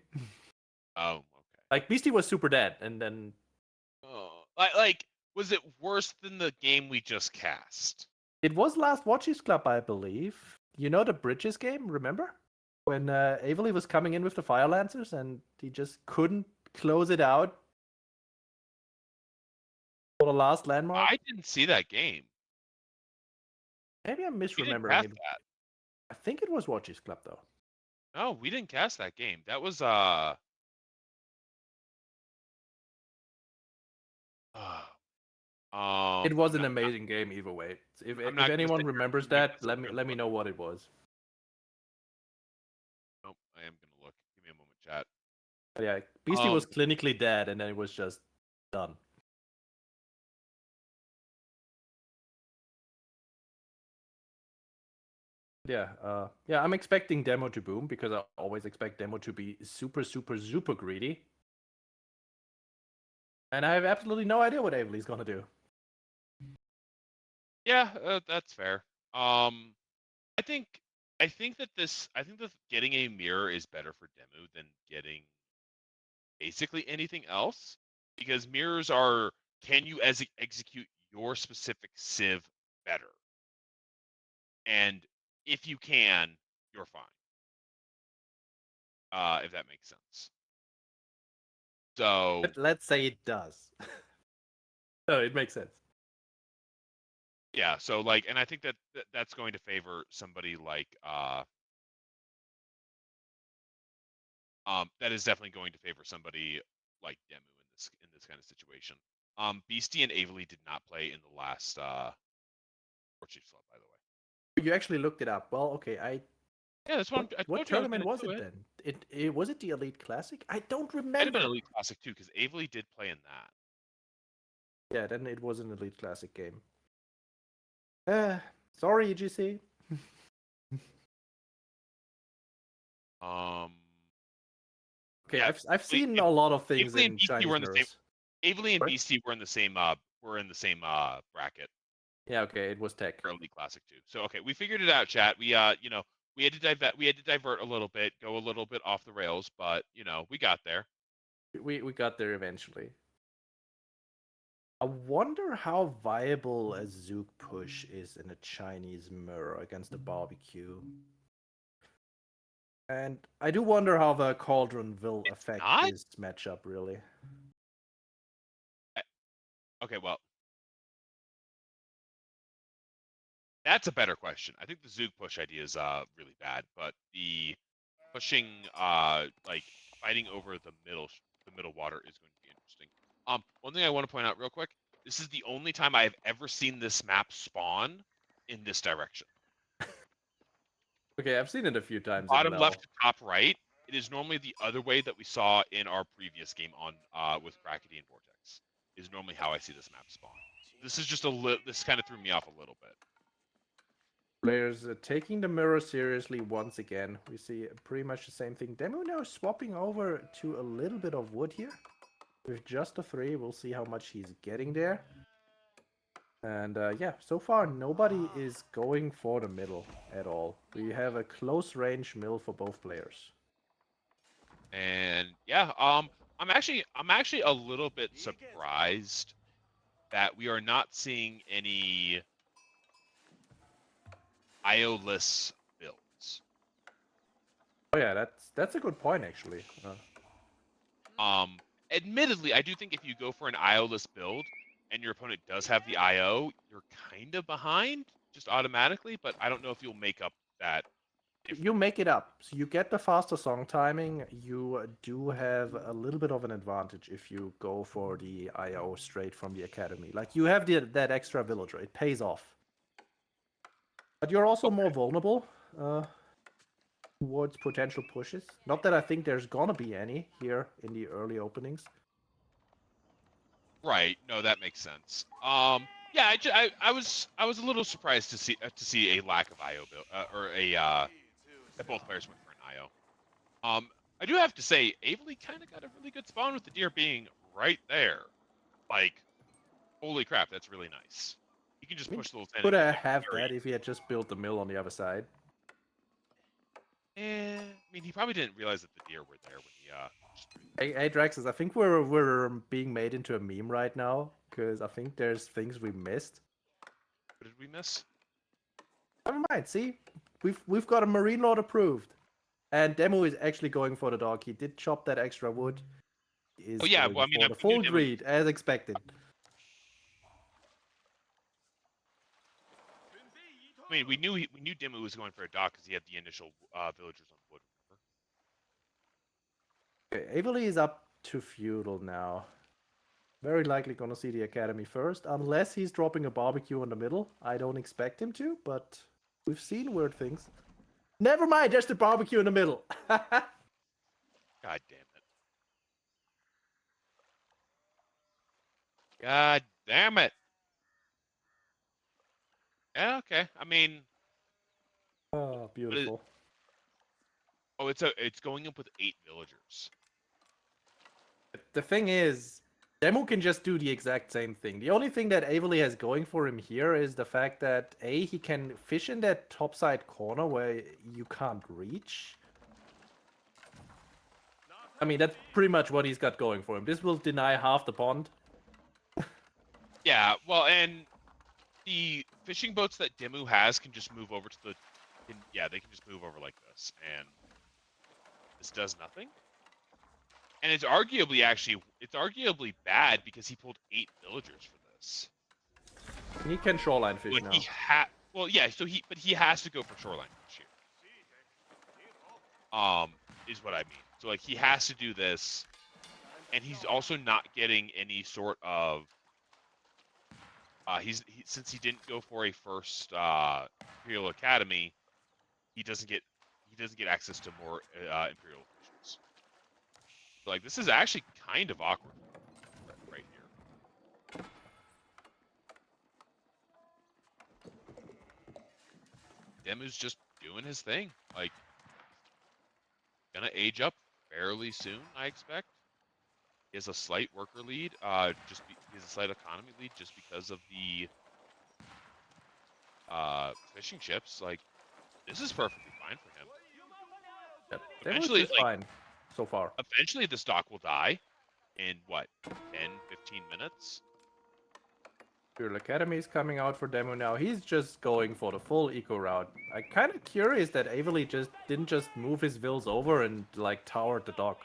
Oh, okay. Like, Beastie was super dead, and then... Oh, like, was it worse than the game we just cast? It was last Warchiefs Club, I believe. You know the Bridges game, remember? When Avely was coming in with the Fire Lancers, and he just couldn't close it out for the last landmark? I didn't see that game. Maybe I'm We didn't misremembering cast it. that. I think it was Warchiefs Club, though. No, we didn't cast that game. That was It was an no, amazing game either way. If I'm if not gonna anyone sit here remembers I'm not that, gonna sit here let me and know look. what it was. Nope, I am gonna look. Give me a moment, chat. But yeah, Beastie was clinically dead, and then it was just done. Yeah, I'm expecting Demo to boom because I always expect Demo to be super, super, super greedy. And I have absolutely no idea what Avely's gonna do. Yeah, that's fair. I think that getting a mirror is better for Demu than getting basically anything else, because mirrors are, can you execute your specific civ better? And if you can, you're fine. If that makes sense. So Let's say it does. No, it makes sense. yeah, so like, and I think that's going to favor somebody like that is definitely going to favor somebody like Demu in this kind of situation. Beastie and Avely did not play in the last Warchiefs Club, by the way. You actually looked it up. Well, okay. Yeah, that's what I What told you I was tournament going to was do it it. then? It was it the Elite Classic? I don't Might have been remember. Elite Classic too, because Avely did play in that. Yeah, then it was an Elite Classic game. Sorry, EGC. Okay, Yeah, I've seen a lot of things Avely and in Beastie were Chinese in the same. mirrors. Avely and Sorry? Beastie were in the same bracket Yeah, okay, it was tech. for Elite Classic too. So okay, we figured it out, chat. We we had to divert a little bit, go a little bit off the rails, but you know, we got there. We got there eventually. I wonder how viable a Zook push is in a Chinese mirror against a barbecue. And I do wonder how the Cauldron will affect Not this matchup, really. okay. Well, that's a better question. I think the Zook push idea is really bad, but the pushing like fighting over the middle water is going to be interesting. One thing I want to point out real quick: this is the only time I have ever seen this map spawn in this direction. Okay, I've seen it a few times in Bottom Mel. left to top right. It is normally the other way that we saw in our previous game on with Krakeny and Vortex. Is normally how I see this map spawn. This is just this kind of threw me off a little bit. Players taking the mirror seriously once again. We see pretty much the same thing. Demo now swapping over to a little bit of wood here. With just a 3, we'll see how much he's getting there. And yeah, so far nobody is going for the middle at all. We have a close range mill for both players. And yeah, I'm actually a little bit surprised that we are not seeing any IO-less builds. Oh yeah, that's a good point actually. Admittedly, I do think if you go for an IO-less build and your opponent does have the IO, you're kind of behind just automatically, but I don't know if you'll make up that difference. You make it up. So you get the faster song timing. You do have a little bit of an advantage if you go for the IO straight from the academy. Like you have that extra villager. It pays off. But you're also more vulnerable towards potential pushes. Not that I think there's gonna be any here in the early openings. Right. No, that makes sense. Yeah, I was a little surprised to see a lack of IO build or that both players went for an IO. I do have to say, Avely kind of got a really good spawn with the deer being right there. Like, holy crap, that's really nice. You can just push the lieutenant. Could I have that if he had just built the mill on the other side? I mean, he probably didn't realize that the deer were there when he Hey Draxos, I think we're being made into a meme right now because I think there's things we missed. What did we miss? Never mind. See, we've got a Marine Lord approved, and Demo is actually going for the dog. He did chop that extra wood. He is Oh yeah, going well I mean, for the full greed as expected. I mean, we knew Dimmu was going for a dock because he had the initial villagers on wood. Okay, Avely is up to feudal now. Very likely gonna see the academy first, unless he's dropping a barbecue in the middle. I don't expect him to, but we've seen weird things. Never mind, there's the barbecue in the middle. God damn it! God damn it! Yeah, okay. I mean, Oh, beautiful. it's going up with 8 villagers. The thing is, Demo can just do the exact same thing. The only thing that Avely has going for him here is the fact that A, he can fish in that topside corner where you can't reach. I mean, that's pretty much what he's got going for him. This will deny half the pond. Yeah, well, and the fishing boats that Dimmu has can just move over to the... they can just move over like this, and this does nothing. And it's arguably bad because he pulled 8 villagers for this. He can shoreline fish Like now. but he has to go for shoreline fish here. Is what I mean. So like he has to do this, and he's also not getting any sort of since he didn't go for a first Imperial Academy, he doesn't get access to more Imperial officials. So, like this is actually kind of awkward right here. Demu's just doing his thing. Like gonna age up fairly soon, I expect. He has a slight worker lead, he has a slight economy lead just because of the fishing ships. Like This is perfectly fine for him. Yep. Demo Eventually, is like, fine so far. eventually the stock will die in what, 10, 15 minutes? Imperial Academy is coming out for demo now. He's just going for the full eco route. I'm kind of curious that Avely didn't just move his vills over and like towered the dock.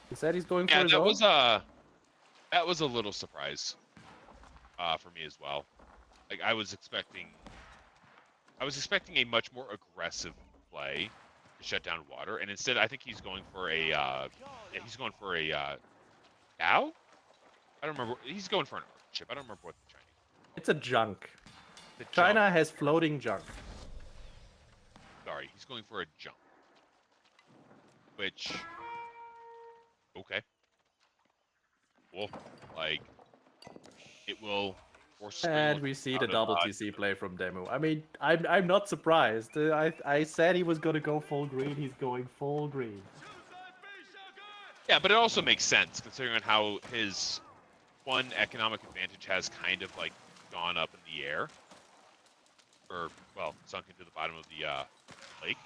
He said he's going for Yeah, his own. that was a little surprise for me as well. Like I was expecting a much more aggressive play to shut down water, and instead I think he's going for a cow. I don't remember. He's going for an arc ship. I don't remember what the Chinese. It's a junk. The junk. China has floating junk. Sorry, he's going for a junk. Which, okay, cool. Like, it will force. And we see the double TC play from Demo. I mean, I'm not surprised. I said he was gonna go full green. He's going full green. Yeah, but it also makes sense considering on how his one economic advantage has kind of like gone up in the air, or well, sunk into the bottom of the lake.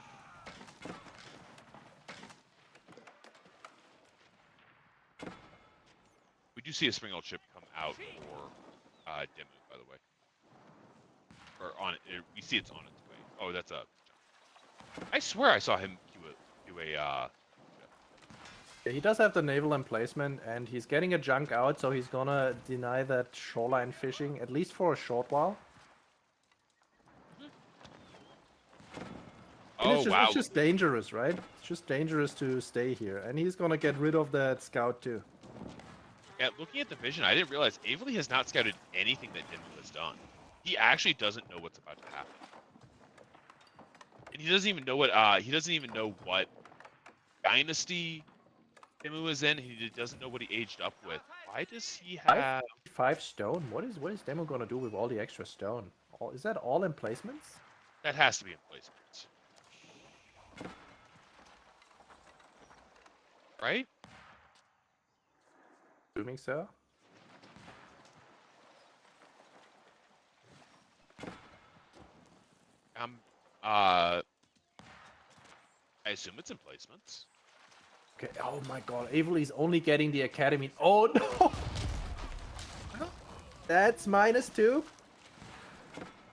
We do see a Springald ship come out for Demu, by the way. Or on it, we see it's on its way. Oh, that's a. I swear I saw him do a. Yeah, he does have the naval emplacement, and he's getting a junk out, so he's gonna deny that shoreline fishing at least for a short while. And Oh wow! It's just dangerous, right? It's just dangerous to stay here, and he's gonna get rid of that scout too. Yeah, looking at the vision, I didn't realize Avely has not scouted anything that Demu has done. He actually doesn't know what's about to happen, and he doesn't even know what dynasty Demu is in. He doesn't know what he aged up with. Why does he have 5 stone? What is Demo gonna do with all the extra stone? Is that all emplacements? that? Has to be in placements, right? Assuming so. I assume it's in placements. Okay. Oh my God, Avely's only getting the academy. Oh no! That's -2.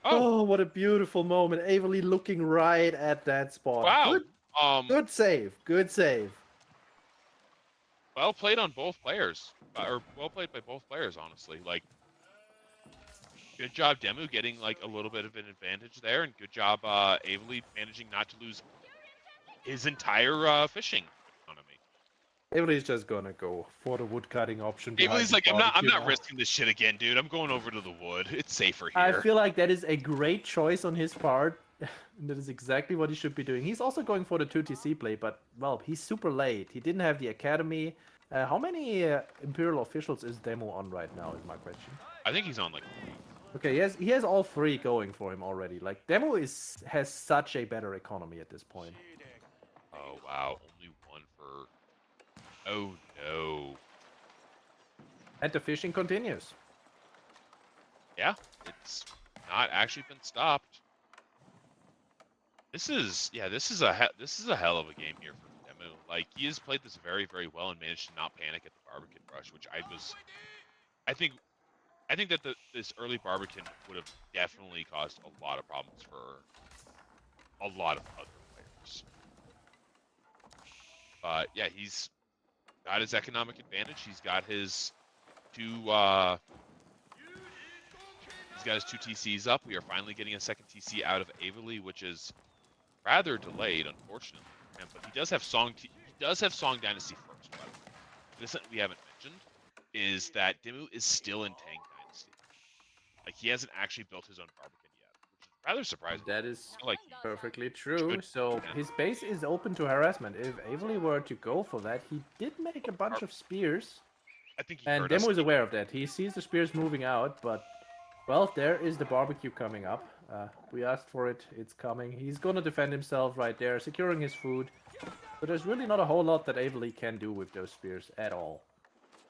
Oh, what a beautiful moment. Avely looking right at that spot. Wow. Good save. Good save. Well played on both players, or well played by both players, honestly. Like, good job, Demu, getting like a little bit of an advantage there, and good job, Avely managing not to lose his entire fishing economy. Avely's just gonna go for the wood cutting option. Avely's like, I'm not now. risking this shit again, dude. I'm going over to the wood. It's safer here. I feel like that is a great choice on his part. That is exactly what he should be doing. He's also going for the 2TC play, but, well, he's super late. He didn't have the academy. How many Imperial officials is Demo on right now, is my question. I think he's on, like... Okay, he has all 3 going for him already. Like, Demo has such a better economy at this point. Oh, wow. Only 1 for... Oh, no. And the fishing continues. Yeah, it's not actually been stopped. This is a hell of a game here for Demu. Like, he has played this very, very well and managed to not panic at the Barbican rush, which I think that this early Barbican would have definitely caused a lot of problems for a lot of other players. But yeah, he's got his economic advantage. He's got his 2 TCs up. We are finally getting a second TC out of Avely, which is rather delayed, unfortunately. But he does have Song Dynasty first, by the way. This we haven't mentioned is that Demu is still in Tang Dynasty. Like, he hasn't actually built his own Barbican yet, which is rather surprising. That is Like, perfectly true. So his base is open to harassment. If Avely were to go for that, he did make a bunch of spears. I think he And heard us. Demo is aware of that. He sees the spears moving out, but, well, there is the barbecue coming up. We asked for it. It's coming. He's going to defend himself right there, securing his food. But there's really not a whole lot that Avely can do with those spears at all.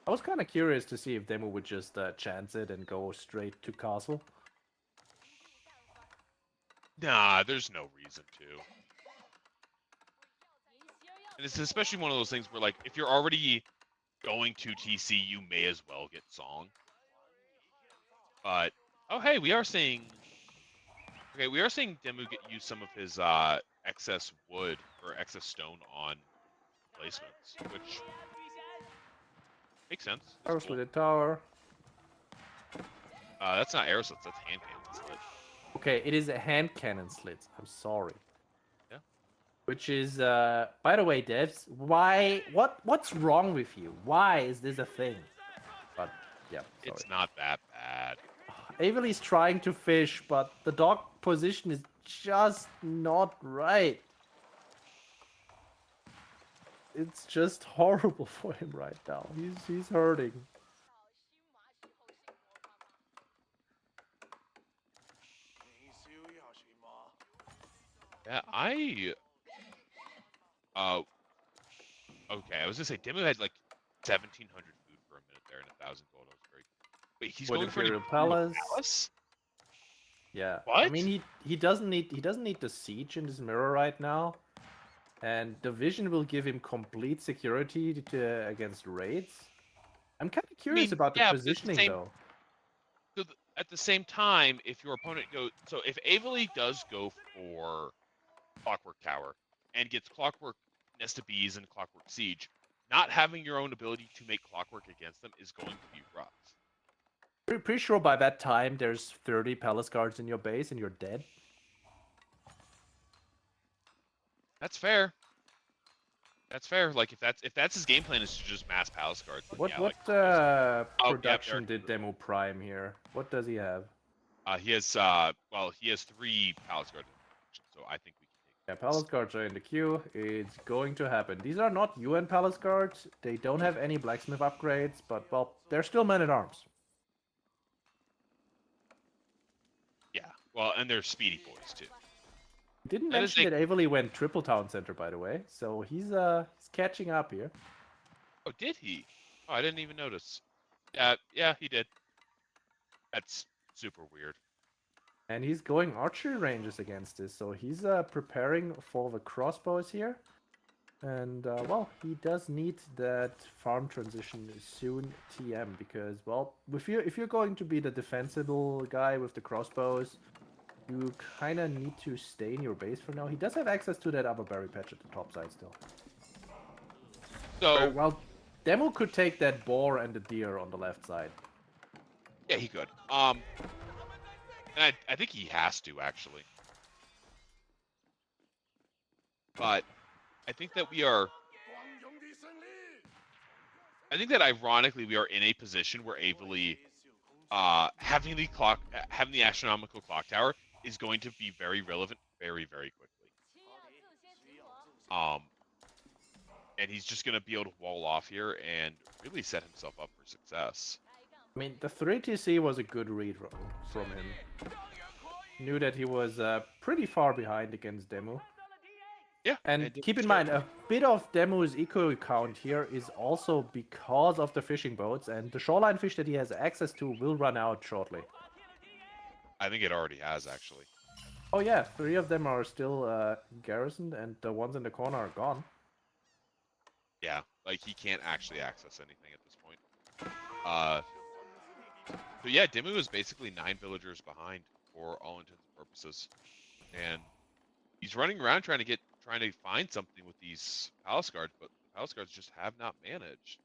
I was kind of curious to see if Demo would just chance it and go straight to castle. Nah, there's no reason to. And it's especially one of those things where, like, if you're already going to TC, you may as well get Song. But, oh, hey, we are seeing... Okay, we are seeing Demu use some of his excess wood or excess stone on placements, which makes sense. It's First cool. with the tower. That's not air slits, that's hand cannons. Okay, it is a hand cannon slits. I'm sorry. Yeah. Which is, by the way, devs, what's wrong with you? Why is this a thing? But, yeah, sorry. It's not that bad. Avely's trying to fish, but the dock position is just not right. It's just horrible for him right now. He's hurting. Yeah, okay, I was gonna say Demu had like 1,700 food for a minute there and 1,000 gold. I was very. Wait, he's What, going for an Imperial Imperial Palace? Palace? Yeah. What? I mean, he doesn't need the siege in this mirror right now, and the vision will give him complete security against raids. I'm kind of curious about the yeah, positioning though. At the same time, if your opponent goes, so if Avely does go for Clockwork Tower and gets Clockwork Nest of Bees and Clockwork Siege, not having your own ability to make Clockwork against them is going to be rough. Pretty sure by that time there's 30 palace guards in your base and you're dead. That's fair. That's fair. Like if that's his game plan is to just mass palace guards. Then What yeah, what like, production did Demo Prime here? What does he have? he has he has 3 palace guards, so I think we can take. Yeah, palace guards are in the queue. It's going to happen. These are not UN palace guards. They don't have any blacksmith upgrades, but well, they're still men at arms. Yeah, well, and they're speedy boys too. Didn't mention that Avely went triple town center, by the way, so he's catching up here. Oh, did he? Oh, I didn't even notice. Yeah, he did. That's super weird. And he's going archery ranges against this, so he's preparing for the crossbows here. And, well, he does need that farm transition soon, TM, because, well, if you're going to be the defensible guy with the crossbows, you kind of need to stay in your base for now. He does have access to that other berry patch at the top side still. So, well, Demo could take that boar and the deer on the left side. yeah, he could. I think he has to, actually. But I think that ironically we are in a position where Avely, having the astronomical clock tower is going to be very relevant very, very quickly. And he's just going to be able to wall off here and really set himself up for success. I mean, the 3TC was a good read from him. Knew that he was pretty far behind against Demo. Yeah. And keep in mind, a bit of Demo's eco count here is also because of the fishing boats, and the shoreline fish that he has access to will run out shortly. I think it already has, actually. Oh yeah, 3 of them are still garrisoned, and the ones in the corner are gone. Yeah, like he can't actually access anything at this point. So yeah, Demu is basically 9 villagers behind for all intents and purposes, and he's running around trying to find something with these palace guards, but the palace guards just have not managed.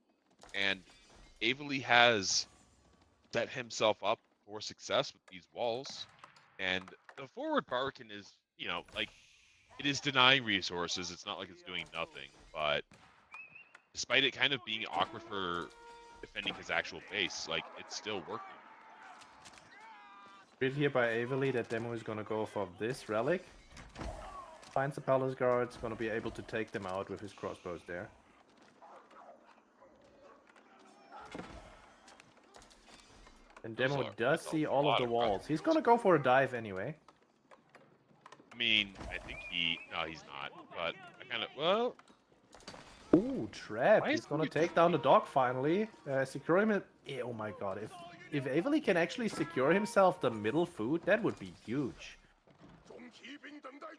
And Avely has set himself up for success with these walls, and the forward Barkin is, like, it is denying resources. It's not like it's doing nothing, but despite it kind of being awkward for defending his actual base, like, it's still working. Read here by Avely that Demo is gonna go for this relic. Finds the palace guards, gonna be able to take them out with his crossbows there. And Demo does see all of the walls. He's gonna go for a dive anyway. I mean, I think no, he's not. But I kind of, well... Ooh, trap. He's gonna take down the dog finally. Secure him. Oh my god, if Avely can actually secure himself the middle food, that would be huge.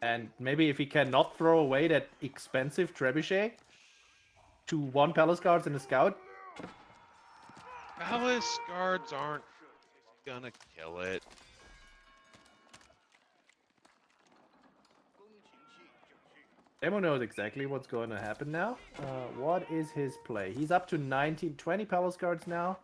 And maybe if he cannot throw away that expensive trebuchet to 1 palace guards and a scout. Palace guards aren't gonna kill it. Demo knows exactly what's going to happen now. What is his play? He's up to 20 palace guards now.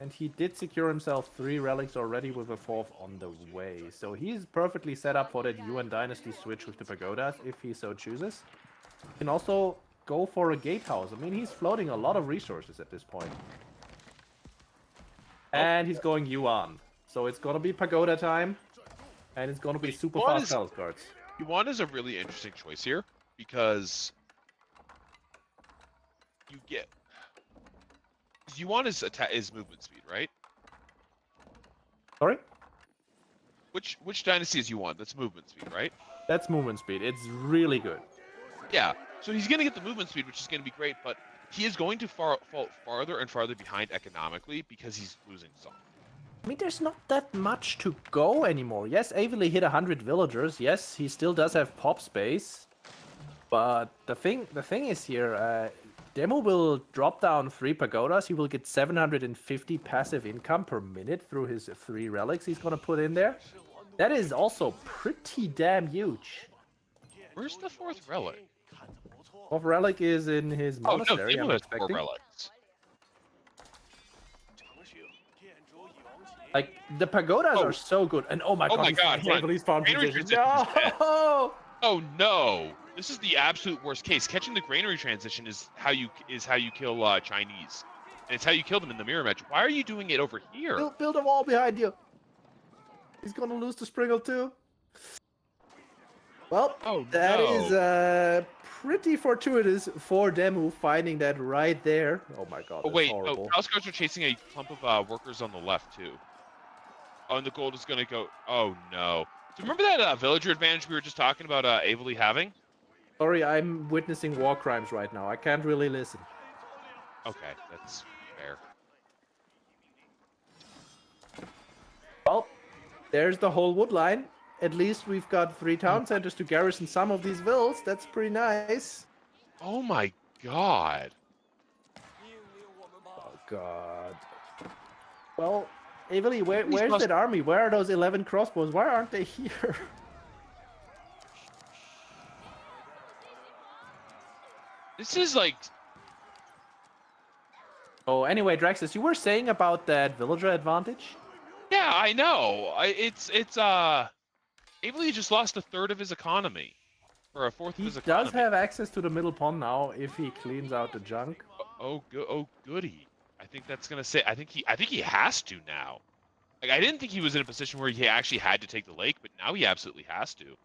And he did secure himself 3 relics already with a 4th on the way. So he's perfectly set up for that Yuan Dynasty switch with the pagodas, if he so chooses. He can also go for a gatehouse. I mean, he's floating a lot of resources at this point. And he's going Yuan. So it's gonna be pagoda time. And it's gonna be super fast palace guards. Yuan is a really interesting choice here, because you get... Yuan is movement speed, right? Sorry? Which dynasty is Yuan? That's movement speed, right? That's movement speed. It's really good. Yeah, so he's going to get the movement speed, which is going to be great, but he is going to fall farther and farther behind economically because he's losing some. I mean, there's not that much to go anymore. Yes, Avely hit 100 villagers. Yes, he still does have pop space. But the thing is here, Demo will drop down 3 pagodas. He will get 750 passive income per minute through his 3 relics he's going to put in there. That is also pretty damn huge. Where's the 4th relic? 4th relic is in his monastery, Demo I'm has expecting. 4 relics. Like, the pagodas are so good. And oh my god, he's farm position. No! Oh no! This is the absolute worst case. Catching the granary transition is how you kill Chinese, and it's how you kill them in the mirror match. Why are you doing it over here? Build a wall behind you. He's gonna lose to Springle too. Well, that is pretty fortuitous for Demu finding that right there. Oh my god, that's horrible. Palace guards are chasing a clump of workers on the left too. Oh, and the gold is gonna go. Oh no! Do you remember that villager advantage we were just talking about Avely having? Sorry, I'm witnessing war crimes right now. I can't really listen. Okay, that's fair. Well, there's the whole wood line. At least we've got 3 town centers to garrison some of these villas. That's pretty nice. Oh my god. Oh god. Well, Avely, where's that army? Where are those 11 crossbows? Why aren't they here? This is like... Oh, anyway, Draxos, you were saying about that villager advantage? Yeah, I know. It's Avely just lost 1/3 of his economy. Or 1/4 of his economy. He does have access to the middle pond now if he cleans out the junk. Oh goody. I think that's gonna say. I think he has to now. Like, I didn't think he was in a position where he actually had to take the lake, but now he absolutely has to.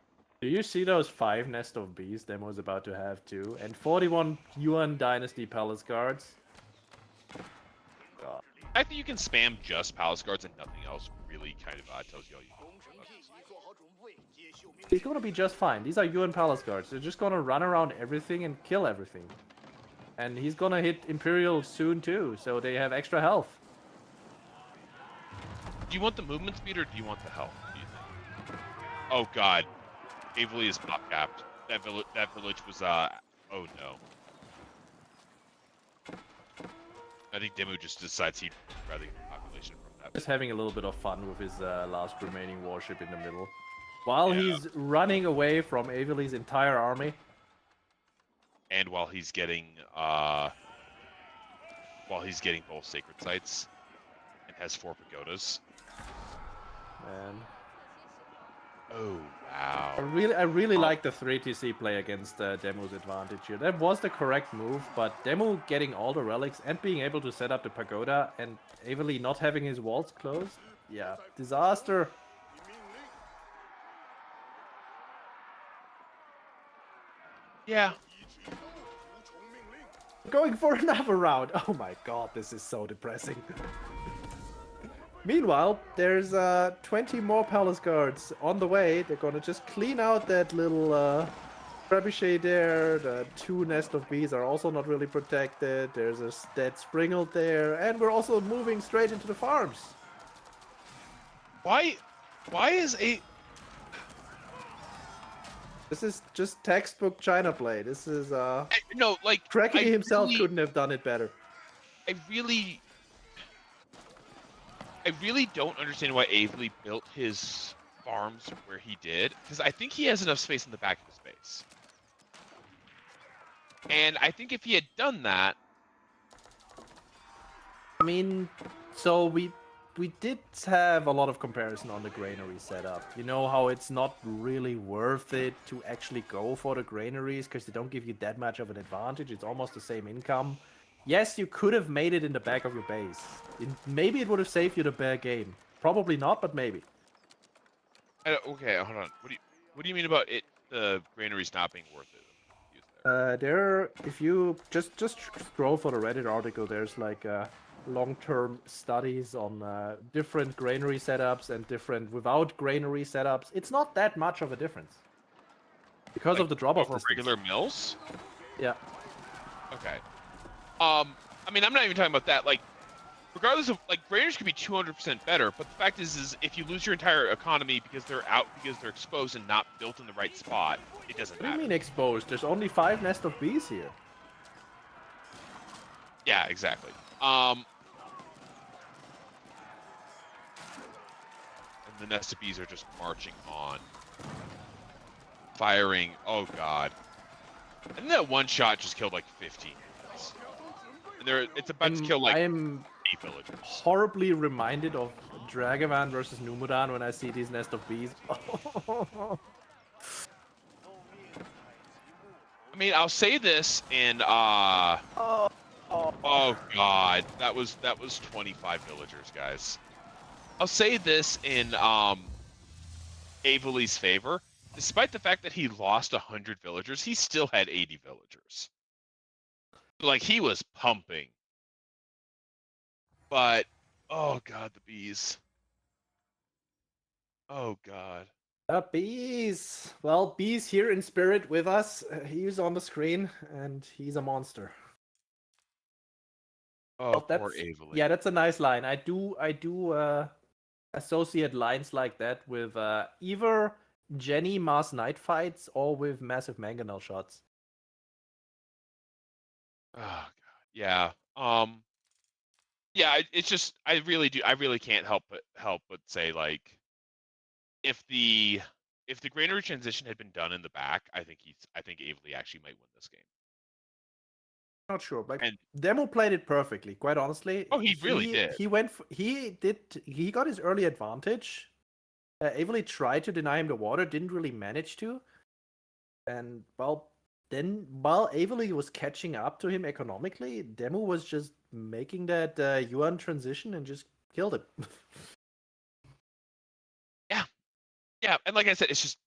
Do you see those 5 nest of bees Demo's about to have too? And 41 Yuan Dynasty Palace Guards. God. The fact that you can spam just Palace Guards and nothing else really kind of tells you all you know. He's gonna be just fine. These are Yuan Palace Guards. They're just gonna run around everything and kill everything. And he's gonna hit Imperial soon too, so they have extra health. Do you want the movement speed or do you want the health? What do you think? Oh god. Avely is pop capped. That village was oh no. I think Demu just decides he'd rather get the population from that. Just having a little bit of fun with his last remaining warship in the middle. While he's running away from Avely's entire army. And while he's getting both sacred sites and has 4 pagodas. Man. Oh wow. I really like the 3TC play against Demu's advantage here. That was the correct move, but Demu getting all the relics and being able to set up the pagoda and Avely not having his walls closed. Yeah, disaster. Yeah. Going for another round. Oh my god, this is so depressing. Meanwhile, there's 20 more palace guards on the way. They're gonna just clean out that little trebuchet there. The 2 nest of bees are also not really protected. There's a dead Springle there, and we're also moving straight into the farms. Why is a... This is just textbook China play. This is No, like Crackety I himself really, couldn't have done it better. I really, I really don't understand why Avely built his farms where he did, because I think he has enough space in the back of his base. And I think if he had done that, I mean, so we did have a lot of comparison on the granary setup. You know how it's not really worth it to actually go for the granaries because they don't give you that much of an advantage. It's almost the same income. Yes, you could have made it in the back of your base. Maybe it would have saved you the bad game. Probably not, but maybe. okay, hold on. What do you mean about it? The granaries not being worth it? If you just scroll for the Reddit article, there's like long-term studies on different granary setups and different without granary setups. It's not that much of a difference because Like of the drop-off over distance. regular mills? Yeah. Okay. I mean, I'm not even talking about that. Like, regardless of like, granaries could be 200% better, but the fact is if you lose your entire economy because they're exposed and not built in the right spot, it doesn't What do you matter. mean exposed? There's only 5 nest of bees here. Yeah, exactly. And the nest of bees are just marching on, firing. Oh god! And that one shot just killed like 15 units. And it's about to kill like I am 8 villagers. horribly reminded of Dragavan versus Numudan when I see these nest of bees. I mean, I'll say this in Oh. oh god, that was 25 villagers, guys. I'll say this in Avely's favor. Despite the fact that he lost 100 villagers, he still had 80 villagers. Like, he was pumping. But oh god, the bees. Oh god. Bees. Well, Bees here in spirit with us. He's on the screen and he's a monster. Oh, Well, poor Avely. yeah, that's a nice line. I do associate lines like that with either Jenny Mars Night fights or with massive mangonel shots. Oh god. Yeah. Yeah, it's just I really can't help but say, like, if the granary transition had been done in the back, I think Avely actually might win this game. Not sure. Like And Demo played it perfectly, quite honestly. oh, he really did. He got his early advantage. Avely tried to deny him the water, didn't really manage to. And well, then while Avely was catching up to him economically, Demo was just making that Yuan transition and just killed him. Yeah, and like I said, it's just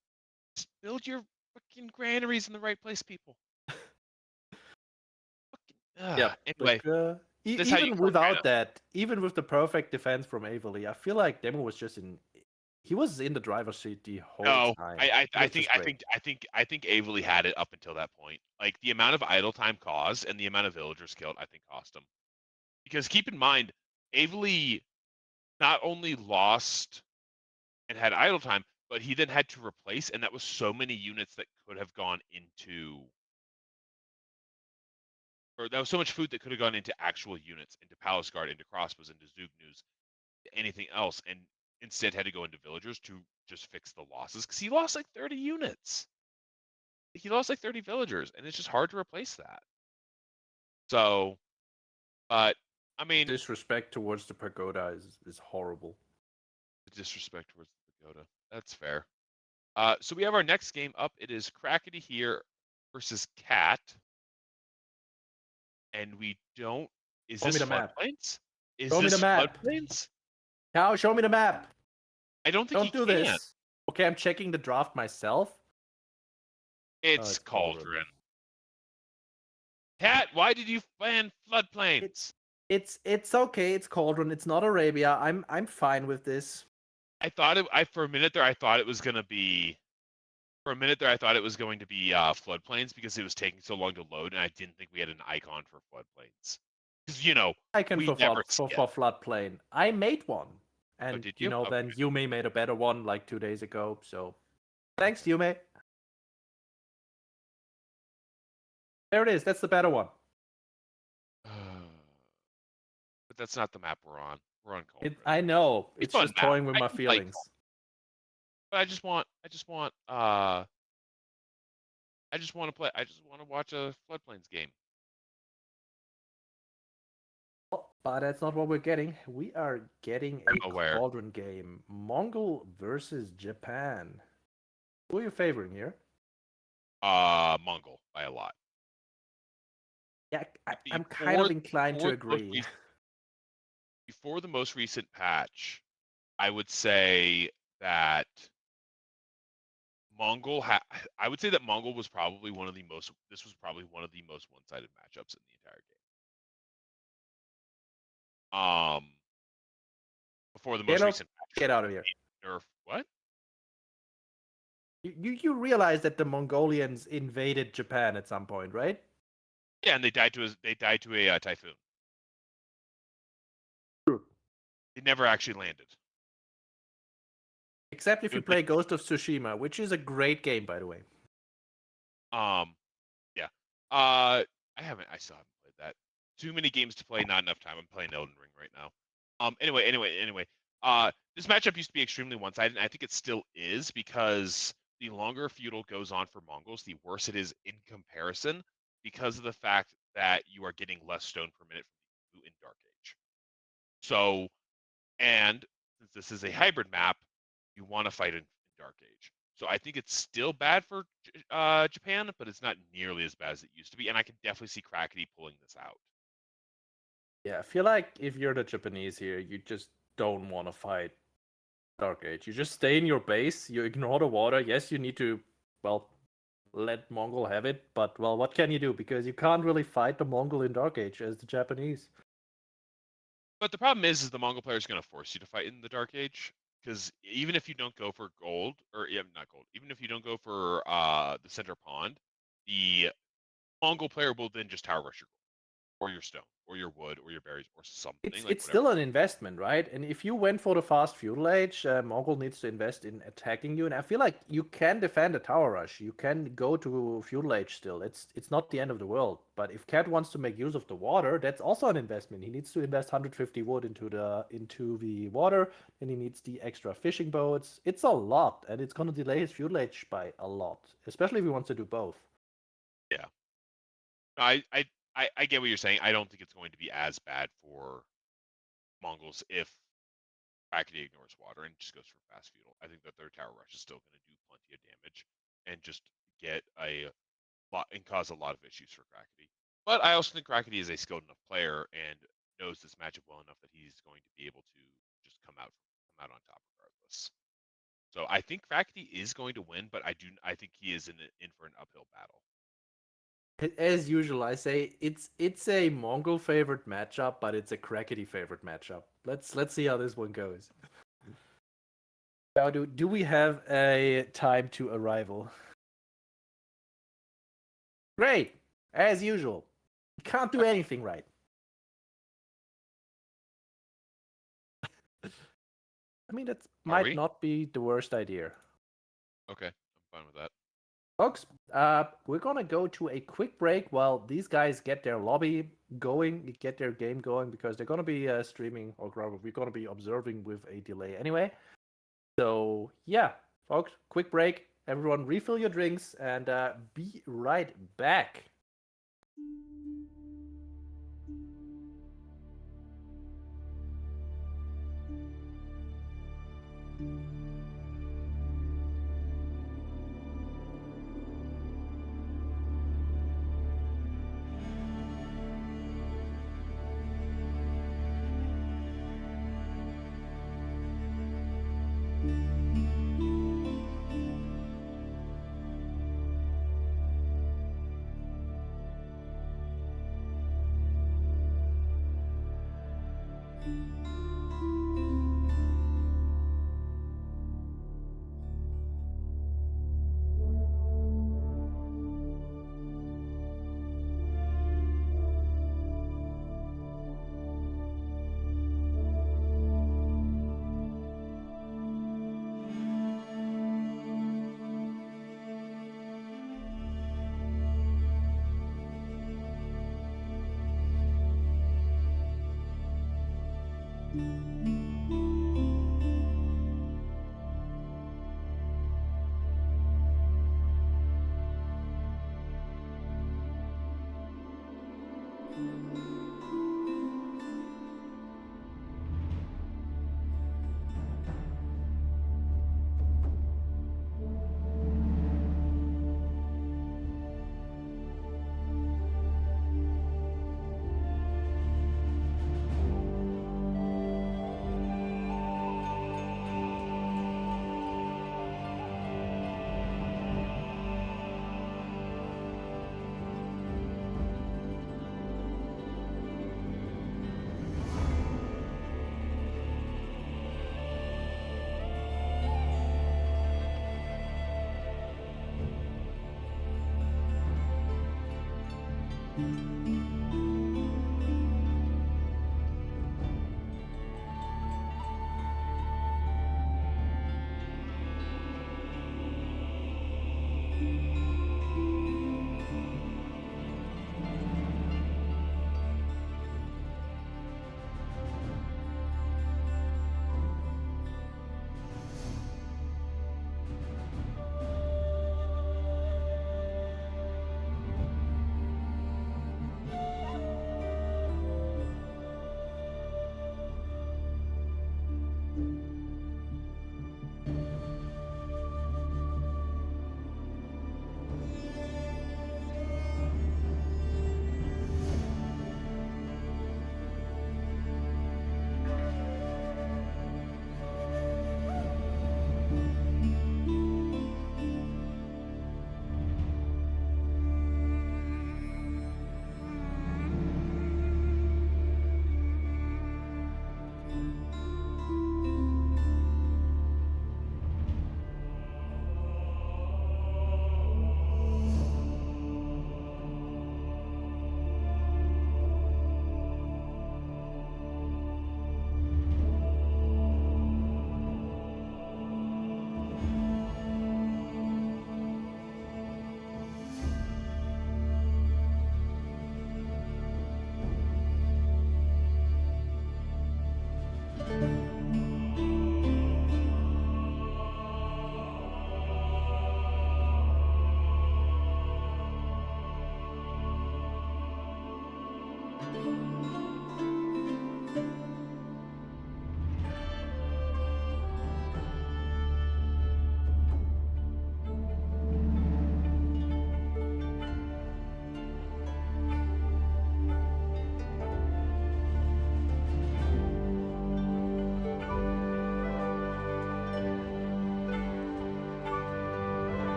build your fucking granaries in the right place, people. Yeah. Anyway, Like, this is how you even kill without Grana. that, even with the perfect defense from Avely, I feel like Demo was just he was in the driver's seat the whole No, time. I He was just great. think Avely had it up until that point. Like, the amount of idle time caused and the amount of villagers killed, I think, cost him. Because keep in mind, Avely not only lost and had idle time, but he then had to replace, and that was so many units that could have gone into, or that was so much food that could have gone into actual units, into Palace Guard, into crossbows, into Zugnews, anything else, and instead had to go into villagers to just fix the losses, because he lost like 30 units. He lost like 30 villagers, and it's just hard to replace that. So, but I mean, Disrespect towards the pagoda is horrible. the disrespect towards the pagoda. That's fair. So we have our next game up. It is Crackety here versus Cat, and we don't. Is Show me this the map. floodplains? Is Show me the this map. floodplains? Cow, show me the map. I don't think he Don't do can. this. Okay, I'm checking the draft myself. It's Cauldron. Cauldron. Cat, why did you ban floodplains? It's okay. It's Cauldron. It's not Arabia. I'm fine with this. I thought it. For a minute there, I thought it was gonna be. For a minute there, I thought it was going to be floodplains because it was taking so long to load, and I didn't think we had an icon for floodplains. Because Icon we never see it. for floodplain. I made one, Oh, and did you? then Okay. Yume made a better one like 2 days ago. So thanks, Yume. There it is. That's the better one. But that's not the map we're on. We're on Cauldron. I know. It's It's fun just map. toying with I my can play feelings. but I just want to play. I just want to watch a Floodplains game. But that's not what we're getting. We are getting a I'm aware. Cauldron game. Mongol versus Japan. Who are you favoring here? Mongol by a lot. Yeah, I'm kind Before of inclined to before the most agree. recent before the most recent patch, I would say that I would say that Mongol was probably one of the most. This was probably one of the most one-sided matchups in the entire game. Before the most recent patch. Get out of here. Nerf what? You realize that the Mongolians invaded Japan at some point, right? Yeah, and they died to a typhoon. True. It never actually landed. Except if you play Ghost of Tsushima, which is a great game, by the way. Yeah. I still haven't played that. Too many games to play, not enough time. I'm playing Elden Ring right now. Anyway. This matchup used to be extremely one-sided, and I think it still is because the longer feudal goes on for Mongols, the worse it is in comparison because of the fact that you are getting less stone per minute from the in Dark Age. So, and since this is a hybrid map, you want to fight in Dark Age. So I think it's still bad for Japan, but it's not nearly as bad as it used to be, and I can definitely see Crackety pulling this out. Yeah, I feel like if you're the Japanese here, you just don't want to fight Dark Age. You just stay in your base, you ignore the water. Yes, you need to, well, let Mongol have it, but, well, what can you do? Because you can't really fight the Mongol in Dark Age as the Japanese. But the problem is the Mongol player is going to force you to fight in the Dark Age, because even if you don't go for gold, or yeah, not gold, even if you don't go for the center pond, the Mongol player will then just tower rush your gold, or your stone, or your wood, or your berries, or something It's like it's whatever. still an investment, right? And if you went for the fast feudal age, Mongol needs to invest in attacking you. And I feel like you can defend a tower rush. You can go to feudal age still. It's not the end of the world. But if Cat wants to make use of the water, that's also an investment. He needs to invest 150 wood into the water, and he needs the extra fishing boats. It's a lot, and it's gonna delay his feudal age by a lot, especially if he wants to do both. Yeah. I get what you're saying. I don't think it's going to be as bad for Mongols if Crackety ignores water and just goes for fast feudal. I think that their tower rush is still going to do plenty of damage and just get a lot and cause a lot of issues for Crackety. But I also think Crackety is a skilled enough player and knows this matchup well enough that he's going to be able to just come out on top regardless. So I think Crackety is going to win, but I think he is in for an uphill battle. As usual, I say it's a Mongol favorite matchup, but it's a Crackety favorite matchup. Let's see how this one goes. Now, do we have a time to arrival? Great, as usual. You can't do anything right. I mean, that might not be the worst idea. Okay, I'm fine with that. Folks, we're gonna go to a quick break while these guys get their lobby going, get their game going, because they're gonna be streaming, or rather, we're gonna be observing with a delay anyway. So yeah, folks, quick break. Everyone, refill your drinks and be right back.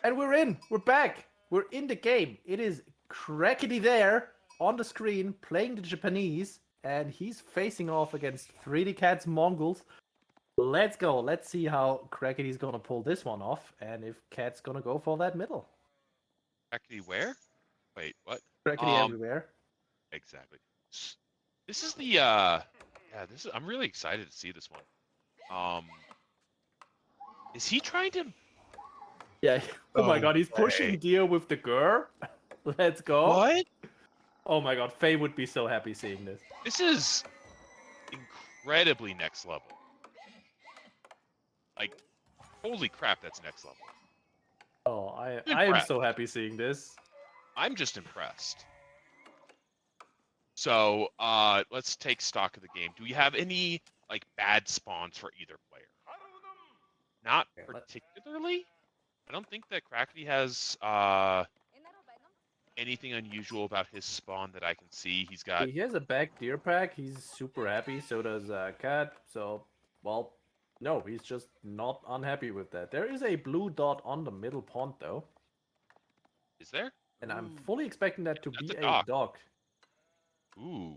And we're in. We're back. We're in the game. It is Crackety there on the screen playing the Japanese, and he's facing off against 3D Cat's Mongols. Let's go. Let's see how Crackety's gonna pull this one off, and if Cat's gonna go for that middle. Crackety where? Wait, what? Crackety everywhere. Exactly. This is the yeah, this is I'm really excited to see this one. Is he trying to Yeah. Oh my No god, he's way. pushing Dio with the Gur. Let's go. What? Oh my god, Faye would be so happy seeing this. This is incredibly next level. Like, holy crap, that's next level. Oh, Good I am crap. so happy seeing this. I'm just impressed. So let's take stock of the game. Do we have any like bad spawns for either player? Not Okay, particularly. I don't think that Crackety has anything unusual about his spawn that I can see. He's got he has a back deer pack. He's super happy. So does Cat. So, well, no, he's just not unhappy with that. There is a blue dot on the middle pond, though. is there? And I'm Ooh, fully expecting that to that's be a a dock. dog. Ooh.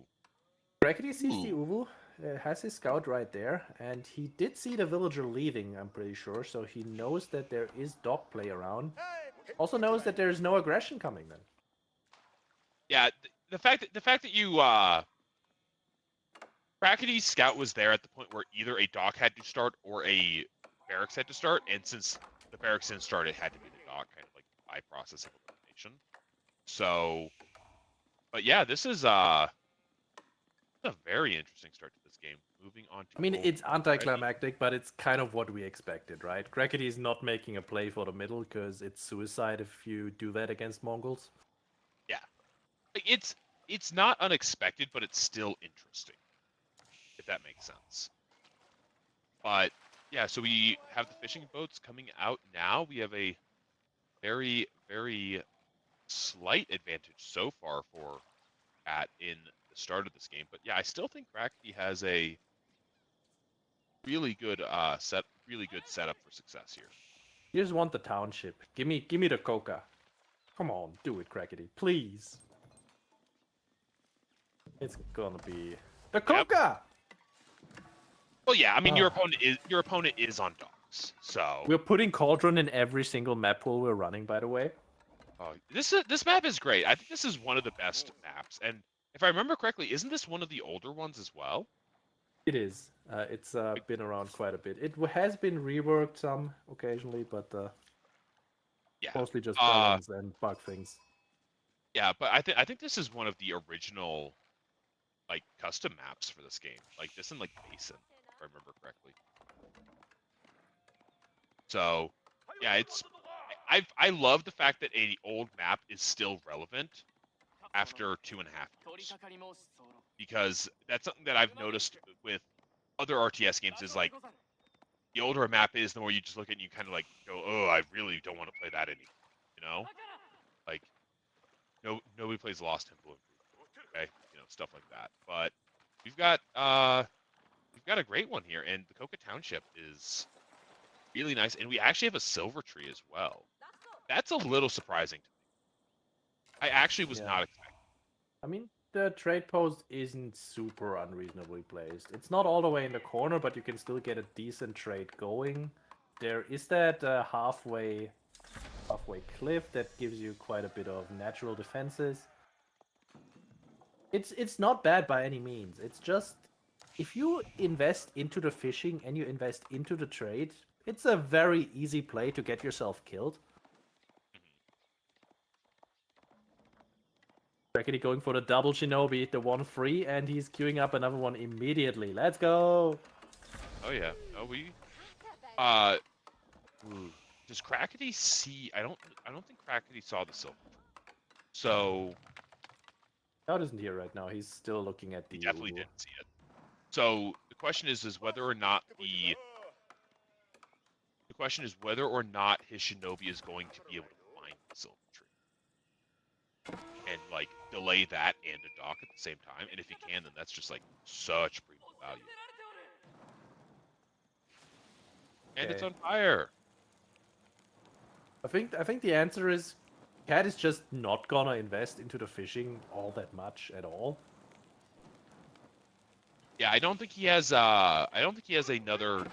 Crackety sees the Ooh. Uwu, has his scout right there, and he did see the villager leaving, I'm pretty sure, so he knows that there is dog play around. Also knows that there's no aggression coming then. Yeah, the fact that you Crackety's scout was there at the point where either a dock had to start or a barracks had to start, and since the barracks didn't start, it had to be the dock, kind of like by process of elimination. So, but yeah, this is a very interesting start to this game. Moving on to I mean, gold it's already. anticlimactic, but it's kind of what we expected, right? Crackety is not making a play for the middle, because it's suicide if you do that against Mongols. Yeah, like, it's not unexpected, but it's still interesting, if that makes sense. But yeah, so we have the fishing boats coming out now. We have a very, very slight advantage so far for Cat in the start of this game. But yeah, I still think Crackety has a really good setup for success here. You just want the township. Give me the coca. Come on, do it, Crackety, please. It's gonna be the Yep. coca. Well, yeah, I mean Ah. your opponent is on docks, so We're putting Cauldron in every single map pool we're running, by the way. this map is great. I think this is one of the best maps, and if I remember correctly, isn't this one of the older ones as well? It is. It's been around quite a bit. It has been reworked some occasionally, but Yeah. mostly just balance and bug things. Yeah, but I think this is one of the original like custom maps for this game. Like this in like Basin, if I remember correctly. So yeah, I love the fact that a old map is still relevant after 2.5 years. Because that's something that I've noticed with other RTS games is like the older a map is, the more you just look at it and you kind of like go, oh, I really don't want to play that anymore. You know? Like nobody plays Lost Temple Improvement, okay? You know, stuff like that. But we've got a great one here, and the Coca Township is really nice, and we actually have a silver tree as well. That's a little surprising to me. I actually was Yeah. not expecting. I mean, the trade post isn't super unreasonably placed. It's not all the way in the corner, but you can still get a decent trade going. There is that halfway cliff that gives you quite a bit of natural defenses. It's not bad by any means. It's just if you invest into the fishing and you invest into the trade, it's a very easy play to get yourself killed. Crackety going for the double shinobi, the one free, and he's queuing up another one immediately. Let's go! Oh yeah. Oh we. Uh. Does Crackety see? I don't think Crackety saw the silver tree. So Scout isn't here right now. He's still looking at he the definitely Uwu. didn't see it. So the question is whether or not the question is whether or not his shinobi is going to be able to find the silver tree and like delay that and a dock at the same time. And if he can, then that's just like such primo value. And it's Okay. on fire. I think the answer is Cat is just not gonna invest into the fishing all that much at all. Yeah, I don't think he has another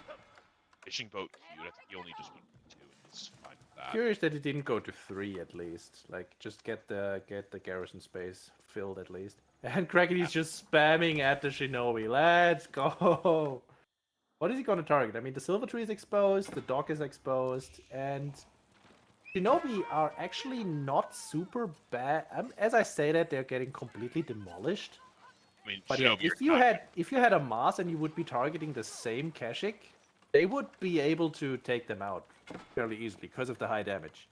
fishing boat queued. I think he only just went for 2 and he's fine with that. Curious that he didn't go to 3 at least. Like just get the garrison space filled at least. And Crackety's just spamming at the shinobi. Let's go. What is he gonna target? I mean, the silver tree is exposed, the dock is exposed, and shinobi are actually not super bad. As I say that, they're getting completely demolished. I mean, But yeah, Shinobi if you had a Mars and you would be targeting the same Kashik, they would be able to take them out fairly easily because of the high damage.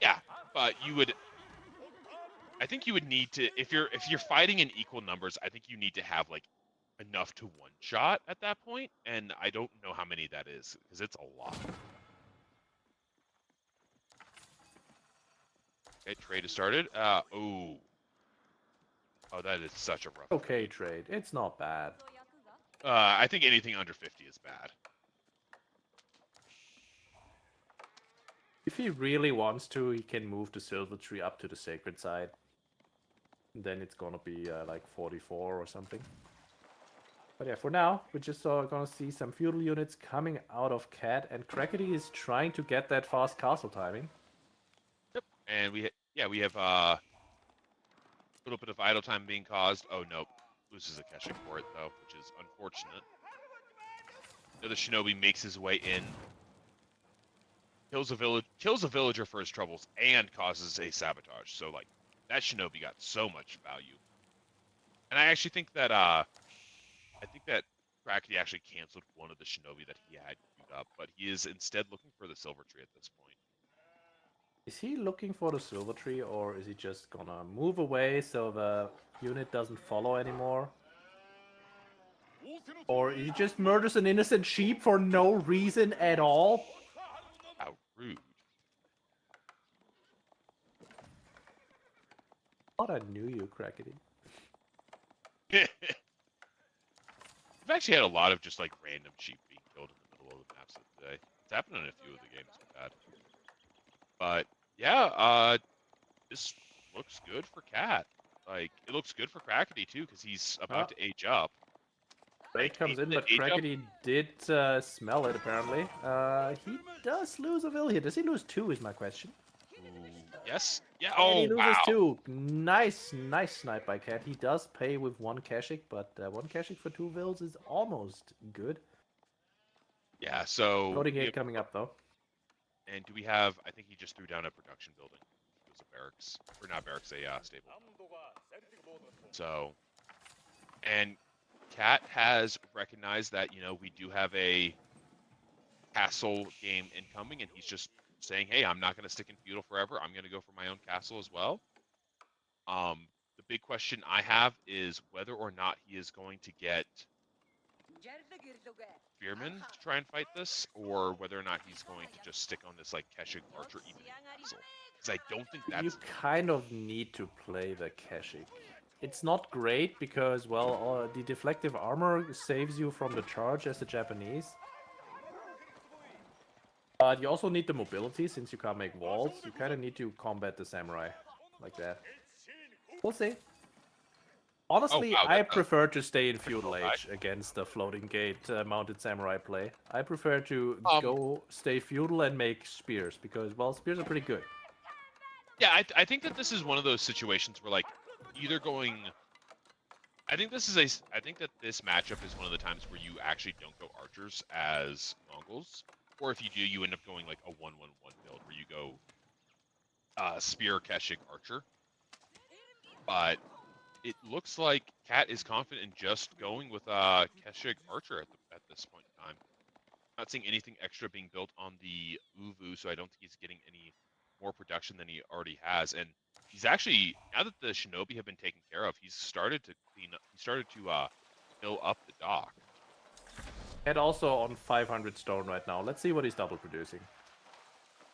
yeah, but you would. I think you would need to if you're fighting in equal numbers. I think you need to have like enough to one shot at that point, and I don't know how many that is because it's a lot. Okay, trade has started. Oh, that is such a rough. Okay, trade. It's not bad. I think anything under 50 is bad. If he really wants to, he can move the silver tree up to the sacred side. Then it's gonna be like 44 or something. But yeah, for now, we're just gonna see some feudal units coming out of Cat, and Crackety is trying to get that fast castle timing. Yep, and we have a little bit of idle time being caused. Oh no, loses a caching for it though, which is unfortunate. The shinobi makes his way in, kills a villager for his troubles, and causes a sabotage. So like that shinobi got so much value. And I actually think that Crackety actually canceled one of the shinobi that he had queued up, but he is instead looking for the silver tree at this point. Is he looking for the silver tree, or is he just gonna move away so the unit doesn't follow anymore? Or he just murders an innocent sheep for no reason at all? How rude. Thought I knew you, Crackety. We've actually had a lot of just like random sheep being killed in the middle of the maps today. It's happened in a few of the games we've had. But yeah, this looks good for Cat. Like it looks good for Crackety too, because he's about to age up. Raid comes in, but age up? Crackety did smell it apparently. He does lose a vill here. Does he lose 2 is my question. Ooh, yes. Yeah. And he Oh loses wow. 2. Nice snipe by Cat. He does pay with 1 Kashik, but 1 Kashik for 2 vills is almost good. Yeah. So. Loading gate coming up though. And do we have? I think he just threw down a production building. It was a barracks, or not barracks, a stable. So, and Cat has recognized that we do have a castle game incoming, and he's just saying, "Hey, I'm not going to stick in feudal forever. I'm going to go for my own castle as well." The big question I have is whether or not he is going to get spearmen to try and fight this, or whether or not he's going to just stick on this like Keshig archer even in castle. Because I don't think that's. You kind of need to play the Kashik. It's not great because, well, the deflective armor saves you from the charge as the Japanese. But you also need the mobility since you can't make walls. You kind of need to combat the samurai like that. We'll see. Honestly, wow, I prefer to stay in feudal cool age against the floating gate mounted samurai play. I prefer to go stay feudal and make spears because, well, spears are pretty good. Yeah, I think that this is one of those situations where like either going. I think that this matchup is one of the times where you actually don't go archers as Mongols, or if you do, you end up going like a 1-1-1 build where you go spear Keshig archer. But it looks like Cat is confident in just going with Keshig archer at this point in time. Not seeing anything extra being built on the Uvu, so I don't think he's getting any more production than he already has. And he's actually, now that the shinobi have been taken care of, he's started to clean up. He started to fill up the dock. And also on 500 stone right now. Let's see what he's double producing.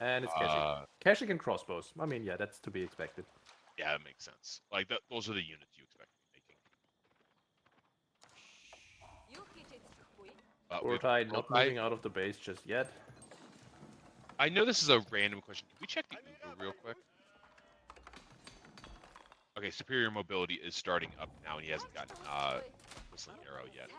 And it's Keshik. Keshik and crossbows. I mean, yeah, that's to be expected. Yeah, that makes sense. Like those are the units you expect to be making. Urtai not moving out of the base just yet. I know this is a random question. Can we check the Uber real quick? Okay, superior mobility is starting up now, and he hasn't gotten whistling arrow yet.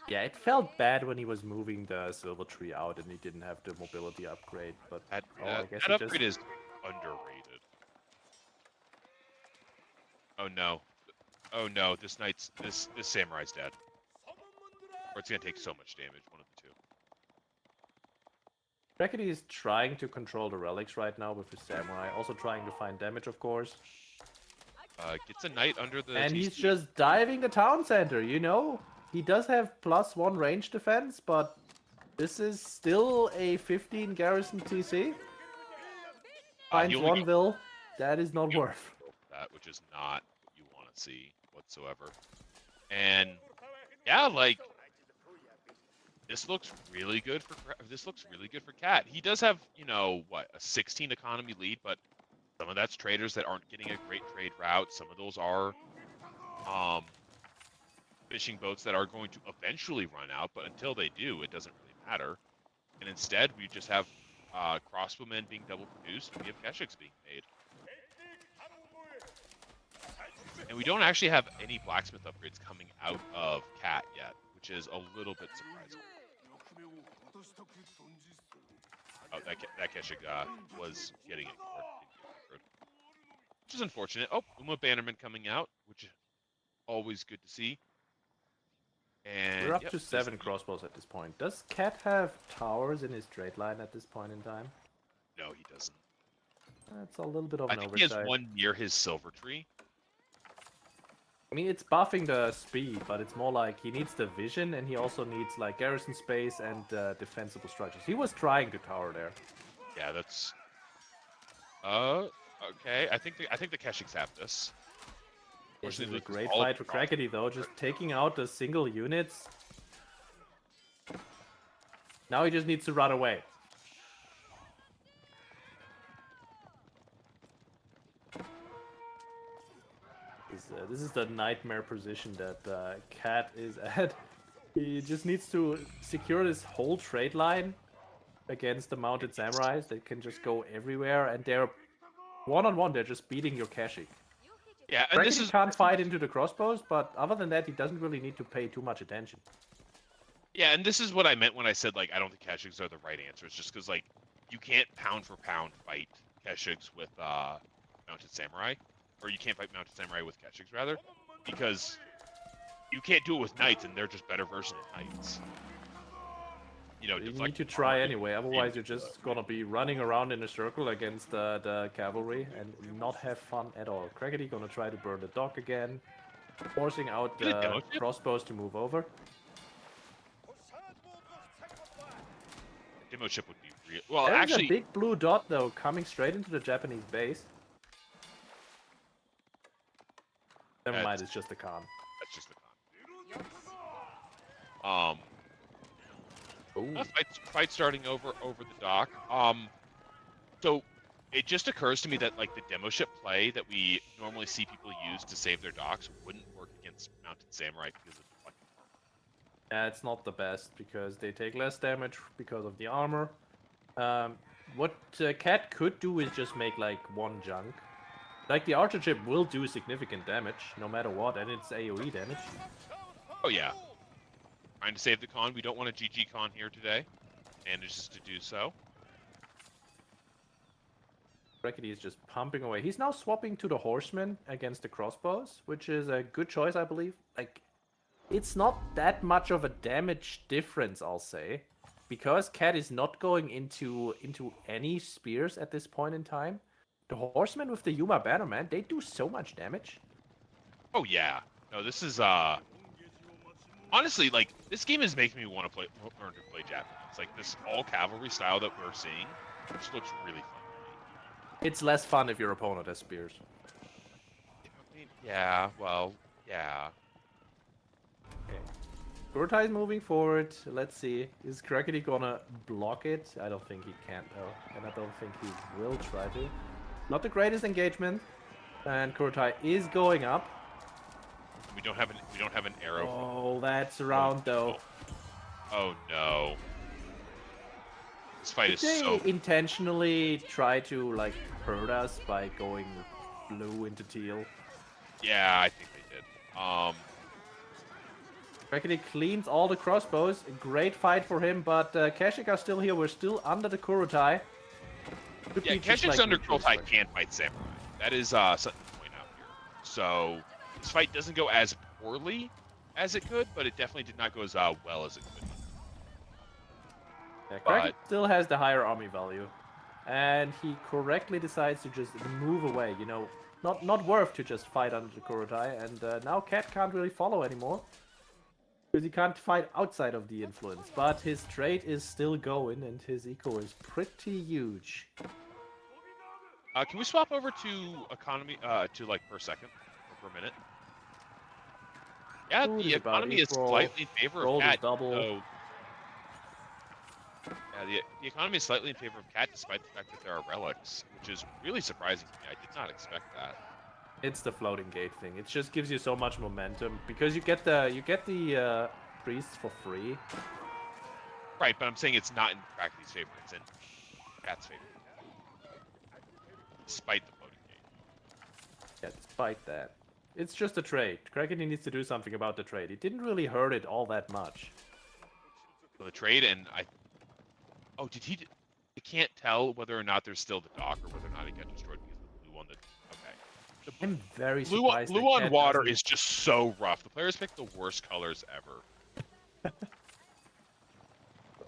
Yeah, it felt bad when he was moving the silver tree out and he didn't have the mobility upgrade. But I guess that upgrade is underrated. Oh no! Oh no! This samurai's dead. Or it's gonna take so much damage. One of the two. Crackety is trying to control the relics right now with his samurai. Also trying to find damage, of course. Gets a knight under the. And TC. he's just diving the town center. He does have +1 range defense, but this is still a 15 garrison TC. Finds 1 vill. that is not worth. That, which is not what you want to see whatsoever. And yeah, like this looks really good for Cat. He does have, you know, what, a 16 economy lead, but some of that's traders that aren't getting a great trade route. Some of those are fishing boats that are going to eventually run out, but until they do, it doesn't really matter. And instead, we just have crossbowmen being double produced, and we have Keshiks being made. And we don't actually have any blacksmith upgrades coming out of Cat yet, which is a little bit surprising. Oh, that Keshik was getting ignored, which is unfortunate. Oh, Uma Bannerman coming out, which is always good to see. And we're up to 7 crossbows at this point. Does Cat have towers in his trade line at this point in time? No, he doesn't. That's a little bit of an oversight. I think he has one near his silver tree. I mean, it's buffing the speed, but it's more like he needs the vision, and he also needs like garrison space and defensible structures. He was trying to tower there. Yeah, that's. Okay. I think the Keshiks have this. This is a great fight for Crackety though, just taking out the single units. Now he just needs to run away. This is the nightmare position that Cat is at. He just needs to secure this whole trade line against the mounted samurais that can just go everywhere, and they're one-on-one, they're just beating your Keshik. Yeah, and this is can't fight into the crossbows, but other than that, he doesn't really need to pay too much attention. Yeah, and this is what I meant when I said, like, I don't think Keshiks are the right answer. It's just because, like, you can't pound for pound fight Keshiks with mounted samurai. Or you can't fight mounted samurai with Keshiks, rather. Because you can't do it with knights, and they're just better versions of knights. You know, you need to try anyway, otherwise you're just gonna be running around in a circle against the cavalry and not have fun at all. Crackety gonna try to burn the dock again, forcing out the crossbows to move over. Demo ship would be real. Well, There's actually, a big blue dot though coming straight into the Japanese base. Never mind, it's just a con. That's just a con. Fight starting over the dock. So it just occurs to me that like the demo ship play that we normally see people use to save their docks wouldn't work against mounted samurai because of the yeah, it's not the best because they take less damage because of the armor. What Cat could do is just make like one junk. Like the archer ship will do significant damage no matter what, and it's AoE damage. Oh yeah. Trying to save the con. We don't want a GG con here today. Manages to do so. Crackety is just pumping away. He's now swapping to the horsemen against the crossbows, which is a good choice, I believe. Like, it's not that much of a damage difference, I'll say, because Cat is not going into any spears at this point in time. The horsemen with the Yuma banner, man, they do so much damage. Oh yeah. No, this is honestly, like, this game is making me want to learn to play Japanese. Like, this all cavalry style that we're seeing just looks really fun to me. It's less fun if your opponent has spears. I mean, yeah, well, yeah. Okay. Kurotai is moving forward. Let's see. Is Crackety gonna block it? I don't think he can, though. And I don't think he will try to. Not the greatest engagement. And Kurotai is going up. We don't have an arrow. Oh, that's around though. Oh no. This fight is Did so. they intentionally try to like hurt us by going blue into teal? Yeah, I think they did. Crackety cleans all the crossbows. A great fight for him, but Keshik are still here. We're still under the Kurotai. Yeah, Keshik's under Kurotai can't fight samurai. That is something to point out here. So this fight doesn't go as poorly as it could, but it definitely did not go as well as it could. Yeah, Crackety still has the higher army value, and he correctly decides to just move away. You know, not worth to just fight under the Kurotai, and now Cat can't really follow anymore because he can't fight outside of the influence. But his trade is still going, and his eco is pretty huge. Can we swap over to economy, to like per second or per minute? Yeah, Food the is about economy is equal. slightly in favor of Gold is cat. double. So yeah, the economy is slightly in favor of cat, despite the fact that there are relics, which is really surprising to me. I did not expect that. It's the floating gate thing. It just gives you so much momentum because you get the priests for free. Right, but I'm saying it's not in Crackley's favor. It's in cat's favor, despite the floating gate. Yeah, despite that. It's just a trade. Crackety needs to do something about the trade. It didn't really hurt it all that much. So the trade, and I. Oh, did he? I can't tell whether or not there's still the dock or whether or not it got destroyed because the blue one that. Okay. The I'm very blue, surprised blue that on Cat water doesn't- is just so rough. The players pick the worst colors ever.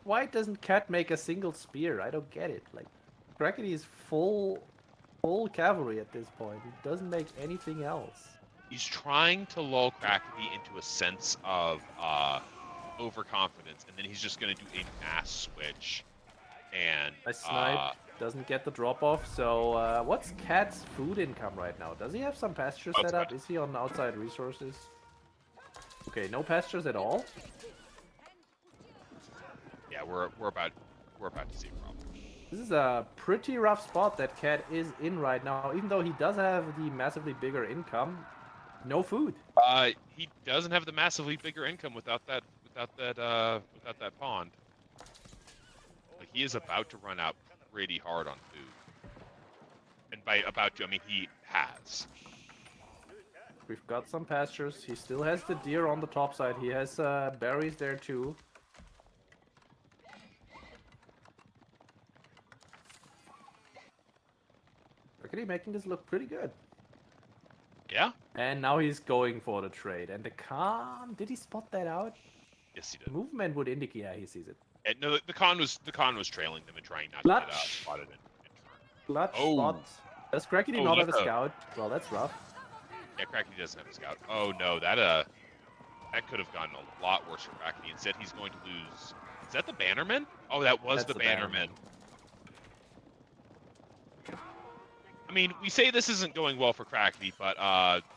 Why doesn't Cat make a single spear? I don't get it. Like, Crackety is full cavalry at this point. He doesn't make anything else. He's trying to lull Crackety into a sense of overconfidence, and then he's just going to do a mass switch. And I sniped. Doesn't get the drop off. So, what's Cat's food income right now? Does he have some pasture set up? Is he on outside resources? Okay, no pastures at all. yeah, we're about to see a problem. This is a pretty rough spot that Cat is in right now. Even though he does have the massively bigger income, no food. He doesn't have the massively bigger income without that pond. Like, he is about to run out pretty hard on food. And by about to, I mean he has. We've got some pastures. He still has the deer on the top side. He has berries there too. Look at him making this look pretty good. Yeah? And now he's going for the trade. And the Khan, did he spot that out? Yes, he did. Movement would indicate, yeah, he sees it. And no, the con was trailing them and trying not Clutch. to get spotted in turn. Clutch Oh. spot. Does Crackety Oh, not have a that's a- scout? Well, that's rough. Yeah, Crackety doesn't have a scout. Oh no, that could have gotten a lot worse for Crackety. Instead, he's going to lose. Is that the Bannerman? Oh, that was That's the the Bannerman. I mean, we say this isn't going well for Crackety, but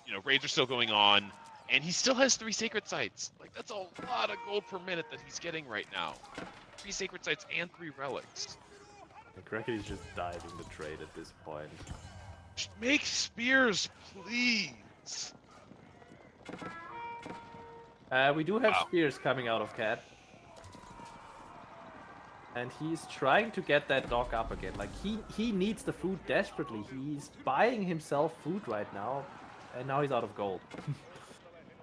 you know, raids are still going on, and he still has 3 sacred sites. Like, that's a lot of gold per minute that he's getting right now. 3 sacred sites and 3 relics. And Crackety's just diving the trade at this point. Just make spears, please. We do have Wow. spears coming out of Cat. And he's trying to get that dog up again. Like, he needs the food desperately. He's buying himself food right now. And now he's out of gold.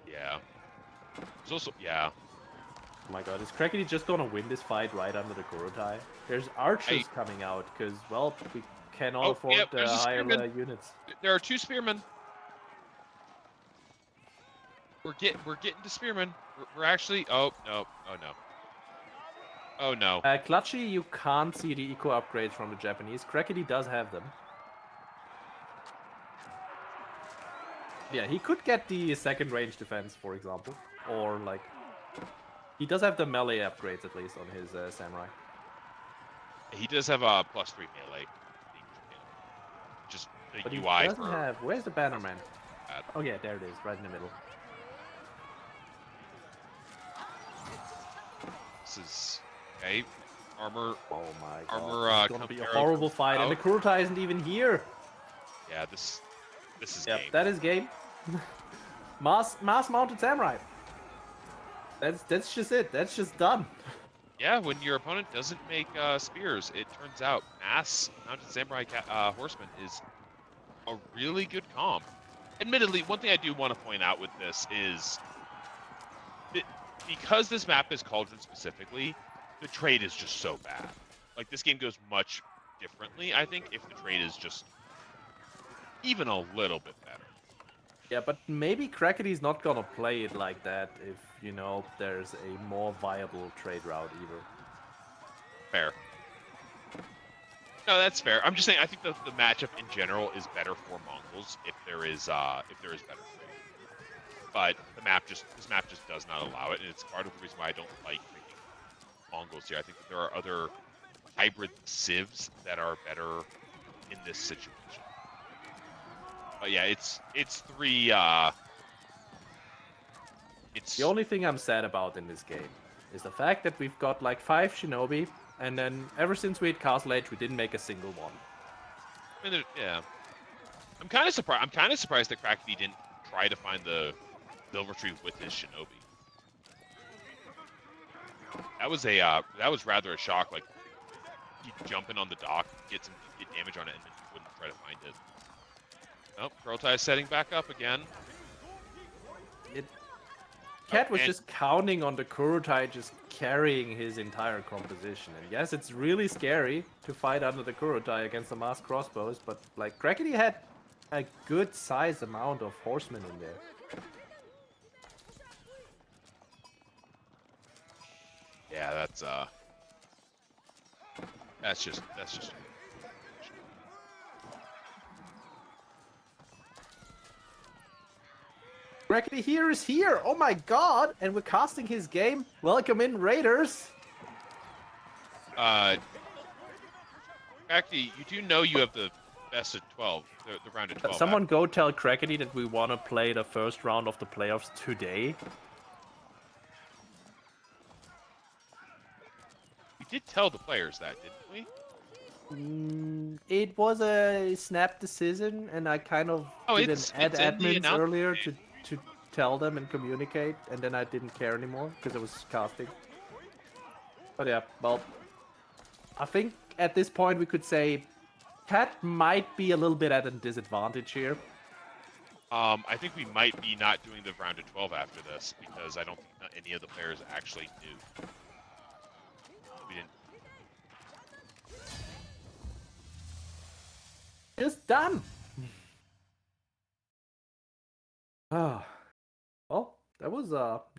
Yeah. There's also, yeah. Oh my god, is Crackety just gonna win this fight right under the Kurotai? There's archers coming out, because, well, we cannot Oh, afford yep, there's a higher spearman. units. There are 2 spearmen. We're getting to spearmen. We're actually. Oh no! Oh no! Oh no! Clutchy, you can't see the eco upgrades from the Japanese. Crackety does have them. Yeah, he could get the second range defense, for example. Or, like... He does have the melee upgrades, at least, on his samurai. He does have a +3 melee. Just the But he UI doesn't for. have... Where's the Bannerman? Bad. Oh yeah, there it is, right in the middle. This is okay. Armor. Oh my god. Armor, It's gonna be a horrible fight, and the Kurotai isn't even here! Yeah, this is Yep, game. that is game. mass mounted samurai. That's just it. That's just done. Yeah, when your opponent doesn't make spears, it turns out mass mounted samurai horseman is a really good comp. Admittedly, one thing I do want to point out with this is that because this map is Cauldron specifically, the trade is just so bad. Like, this game goes much differently, I think, if the trade is just even a little bit better. Yeah, but maybe Crackety's not gonna play it like that if, you know, there's a more viable trade route either. Fair. No, that's fair. I'm just saying I think the matchup in general is better for Mongols if there is better trade. But this map just does not allow it, and it's part of the reason why I don't like picking Mongols here. I think that there are other hybrid civs that are better in this situation. But yeah, it's 3. It's The only thing I'm sad about in this game is the fact that we've got like 5 Shinobi, and then ever since we had Castle Age, we didn't make a single one. I mean, yeah. I'm kind of surprised. I'm kind of surprised that Krakeny didn't try to find the Silver Tree with his Shinobi. That was rather a shock. Like, he'd jump in on the dock, get damage on it, and then he wouldn't try to find it. Oh, Kurultai is setting back up again. Cat was just counting on the Kurultai just carrying his entire composition. And yes, it's really scary to fight under the Kurultai against the masked crossbows, but like Krakeny had a good size amount of horsemen in there. Yeah, that's just. Krakeny here is here! Oh my god! And we're casting his game. Welcome in, Raiders! Krakeny, you do know you have the best of 12, the round of 12. Someone go tell Krakeny that we want to play the first round of the playoffs today. We did tell the players that, didn't we? It was a snap decision, and I kind of did an admins earlier to tell them and communicate, and then I didn't care anymore because I was casting. But yeah, well, I think at this point we could say Cat might be a little bit at a disadvantage here. I think we might be not doing the round of 12 after this because I don't think any of the players actually knew. We didn't. Just done. Ah, well, that was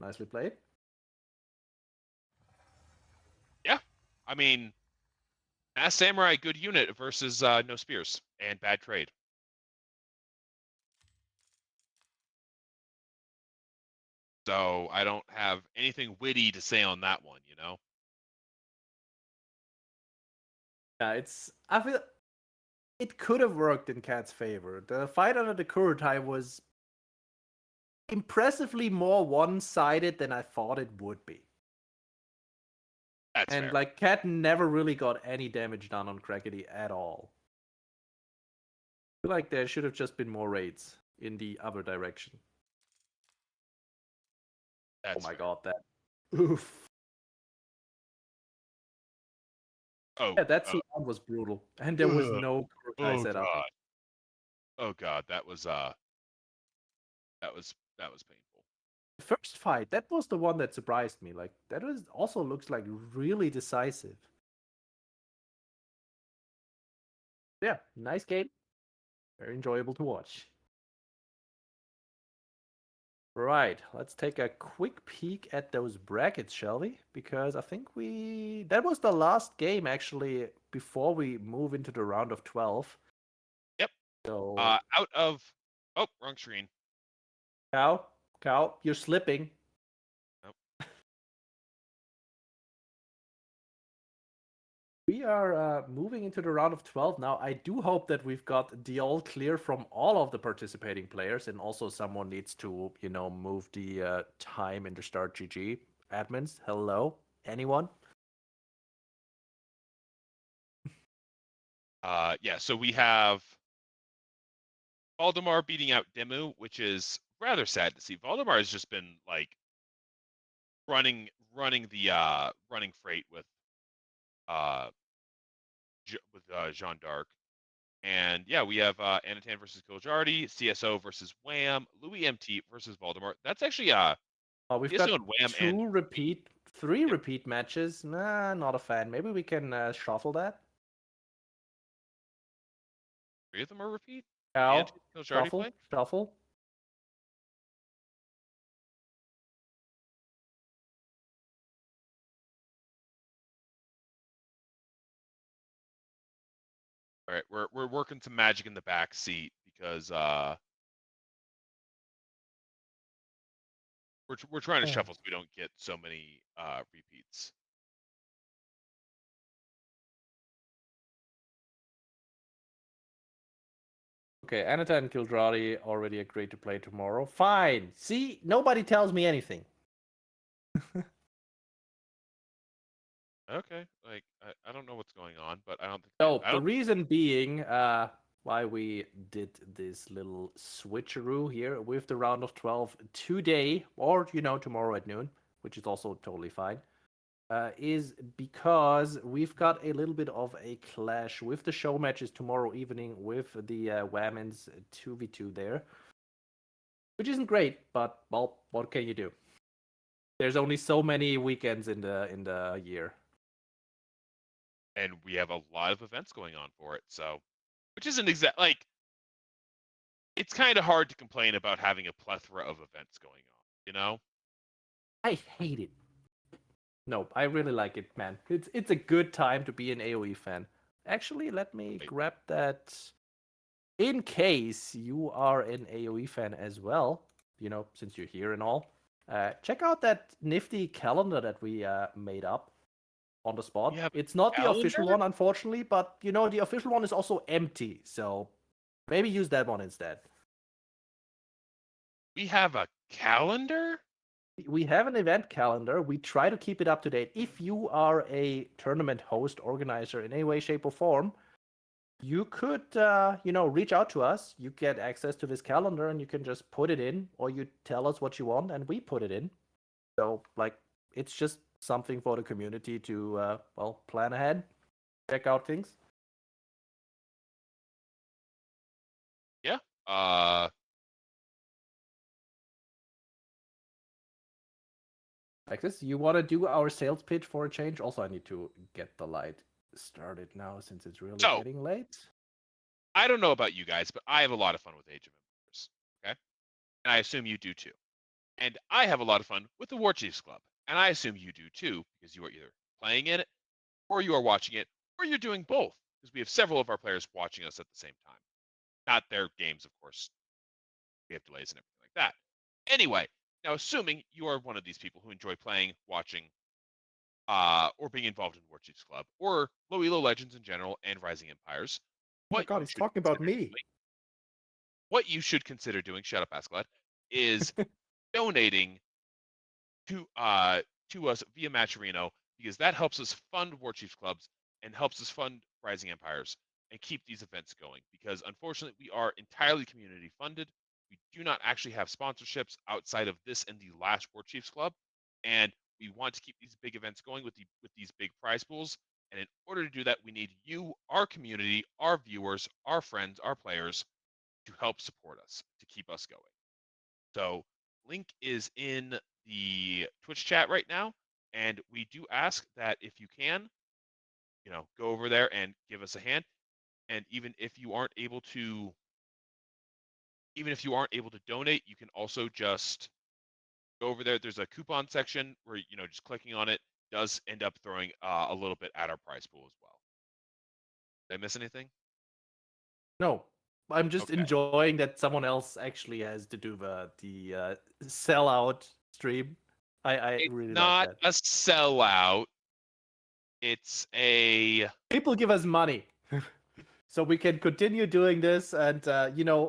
nicely played. Yeah, I mean, Masked Samurai, good unit versus no spears and bad trade. So I don't have anything witty to say on that one, you know? Yeah, I feel it could have worked in Cat's favor. The fight under the Kurultai was impressively more one-sided than I thought it would be. That's and fair. Like Cat never really got any damage done on Krakeny at all. I feel like there should have just been more raids in the other direction. That's oh my fair. god, that oof. Oh, Yeah, that round was brutal, and there was no Kurultai set up. God. Oh god, that was painful. The first fight, that was the one that surprised me. Like that also looks like really decisive. Yeah, nice game. Very enjoyable to watch. Right, let's take a quick peek at those brackets, shall we? Because I think that was the last game actually before we move into the round of 12. Yep. So out of wrong screen. Cow, you're slipping. Nope. We are moving into the round of 12 now. I do hope that we've got the all clear from all of the participating players, and also someone needs to, move the time into start GG. Admins, hello? Anyone? Yeah, so we have Valdemar beating out Demu, which is rather sad to see. Valdemar has just been like running freight with Jean d'Arc. And yeah, we have Anatan versus Giljardi, CSO versus Wham, Louis MT versus Valdemar. That's actually We've CSO got and Wham three repeat matches. Nah, not a fan. Maybe we can shuffle that. 3 of them are repeat. Cow, Giljardi shuffle. All right, we're working some magic in the back seat because we're trying to shuffle so we don't get so many repeats. Okay, Anata and Kildradi already agreed to play tomorrow. Fine. See, nobody tells me anything. Okay, like I don't know what's going on, but I don't think So I the don't. reason being why we did this little switcheroo here with the round of 12 today, or tomorrow at noon, which is also totally fine, is because we've got a little bit of a clash with the show matches tomorrow evening with the women's 2v2 there, which isn't great, but well, what can you do? There's only so many weekends in the year. And we have a lot of events going on for it, so which isn't exact like it's kind of hard to complain about having a plethora of events going on, you know? I hate it. No, I really like it, man. It's a good time to be an AoE fan. Actually, let me Like, grab that in case you are an AoE fan as well, since you're here and all. Check out that nifty calendar that we made up on the we spot. have It's a not the official calendar? one, unfortunately, but the official one is also empty, so maybe use that one instead. We have a calendar? We have an event calendar. We try to keep it up to date. If you are a tournament host, organizer in any way, shape, or form, you could, reach out to us. You get access to this calendar and you can just put it in, or you tell us what you want and we put it in. So, like, it's just something for the community to, plan ahead, check out things. Yeah. Like this, you want to do our sales pitch for a change? Also, I need to get the light started now since it's really So getting late. I don't know about you guys, but I have a lot of fun with Age of Empires. Okay. And I assume you do too. And I have a lot of fun with the Warchiefs Club. And I assume you do too, because you are either playing in it, or you are watching it, or you're doing both. Because we have several of our players watching us at the same time. Not their games, of course. We have delays and everything like that. Anyway, now assuming you are one of these people who enjoy playing, watching, or being involved in Warchiefs Club, or Low Elo Legends in general, and Rising Empires, Oh my what god, you he's should talking about consider me. doing, shut up, Ascalad, is donating to us via Matcherino, because that helps us fund Warchiefs Clubs and helps us fund Rising Empires and keep these events going. Because unfortunately, we are entirely community funded. We do not actually have sponsorships outside of this and the last Warchiefs Club, and we want to keep these big events going with these big prize pools. And in order to do that, we need you, our community, our viewers, our friends, our players, to help support us to keep us going. So link is in the Twitch chat right now, and we do ask that if you can, go over there and give us a hand. And even if you aren't able to donate, you can also just go over there. There's a coupon section where just clicking on it does end up throwing a little bit at our prize pool as well. Did I miss anything? No, I'm just Okay. enjoying that someone else actually has to do the sellout stream. I It's really like not that. a sellout. It's a People give us money, so we can continue doing this and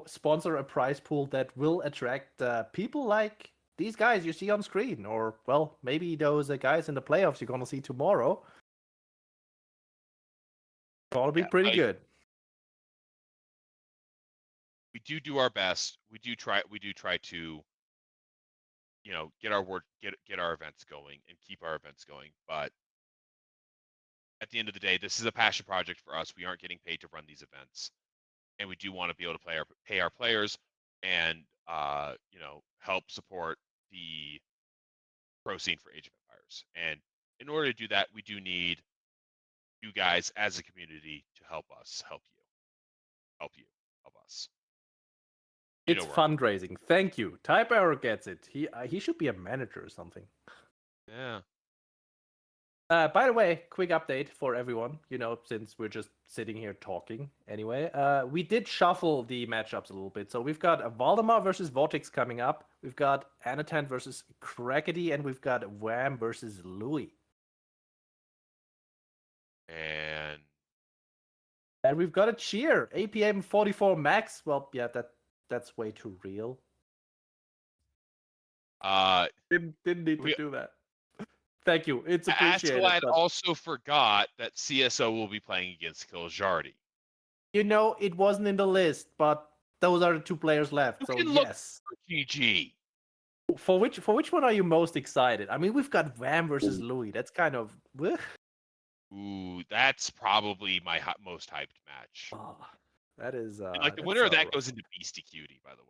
sponsor a prize pool that will attract people like these guys you see on screen, or well, maybe those guys in the playoffs you're gonna see tomorrow. Gonna be yeah. pretty Like, good. we do our best. We do try to get our events going and keep our events going. But at the end of the day, this is a passion project for us. We aren't getting paid to run these events, and we do want to be able to pay our players and help support the pro scene for Age of Empires. And in order to do that, we do need you guys as a community to help us, help you, help us. You know It's where I'm going. fundraising. Thank you. Type Arrow gets it. He should be a manager or something. Yeah. By the way, quick update for everyone, since we're just sitting here talking anyway. We did shuffle the matchups a little bit. So we've got Valdemar versus Vortex coming up. We've got Anatan versus Crackety, and we've got Wham versus Louis. And And we've got a cheer. APM 44 max. Well, yeah, that's way too real. Didn't need to do that. Thank you. It's appreciated. Ascalad But also forgot that CSO will be playing against Kiljardi. you know, it wasn't in the list, but those are the two players left. You So can look yes. for GG. For which one are you most excited? I mean, we've got Vam versus Louis. That's kind of. Ooh, that's probably my most hyped match. Oh, that is. And, like the that's winner of that rough. goes into Beastie Cutie, by the way.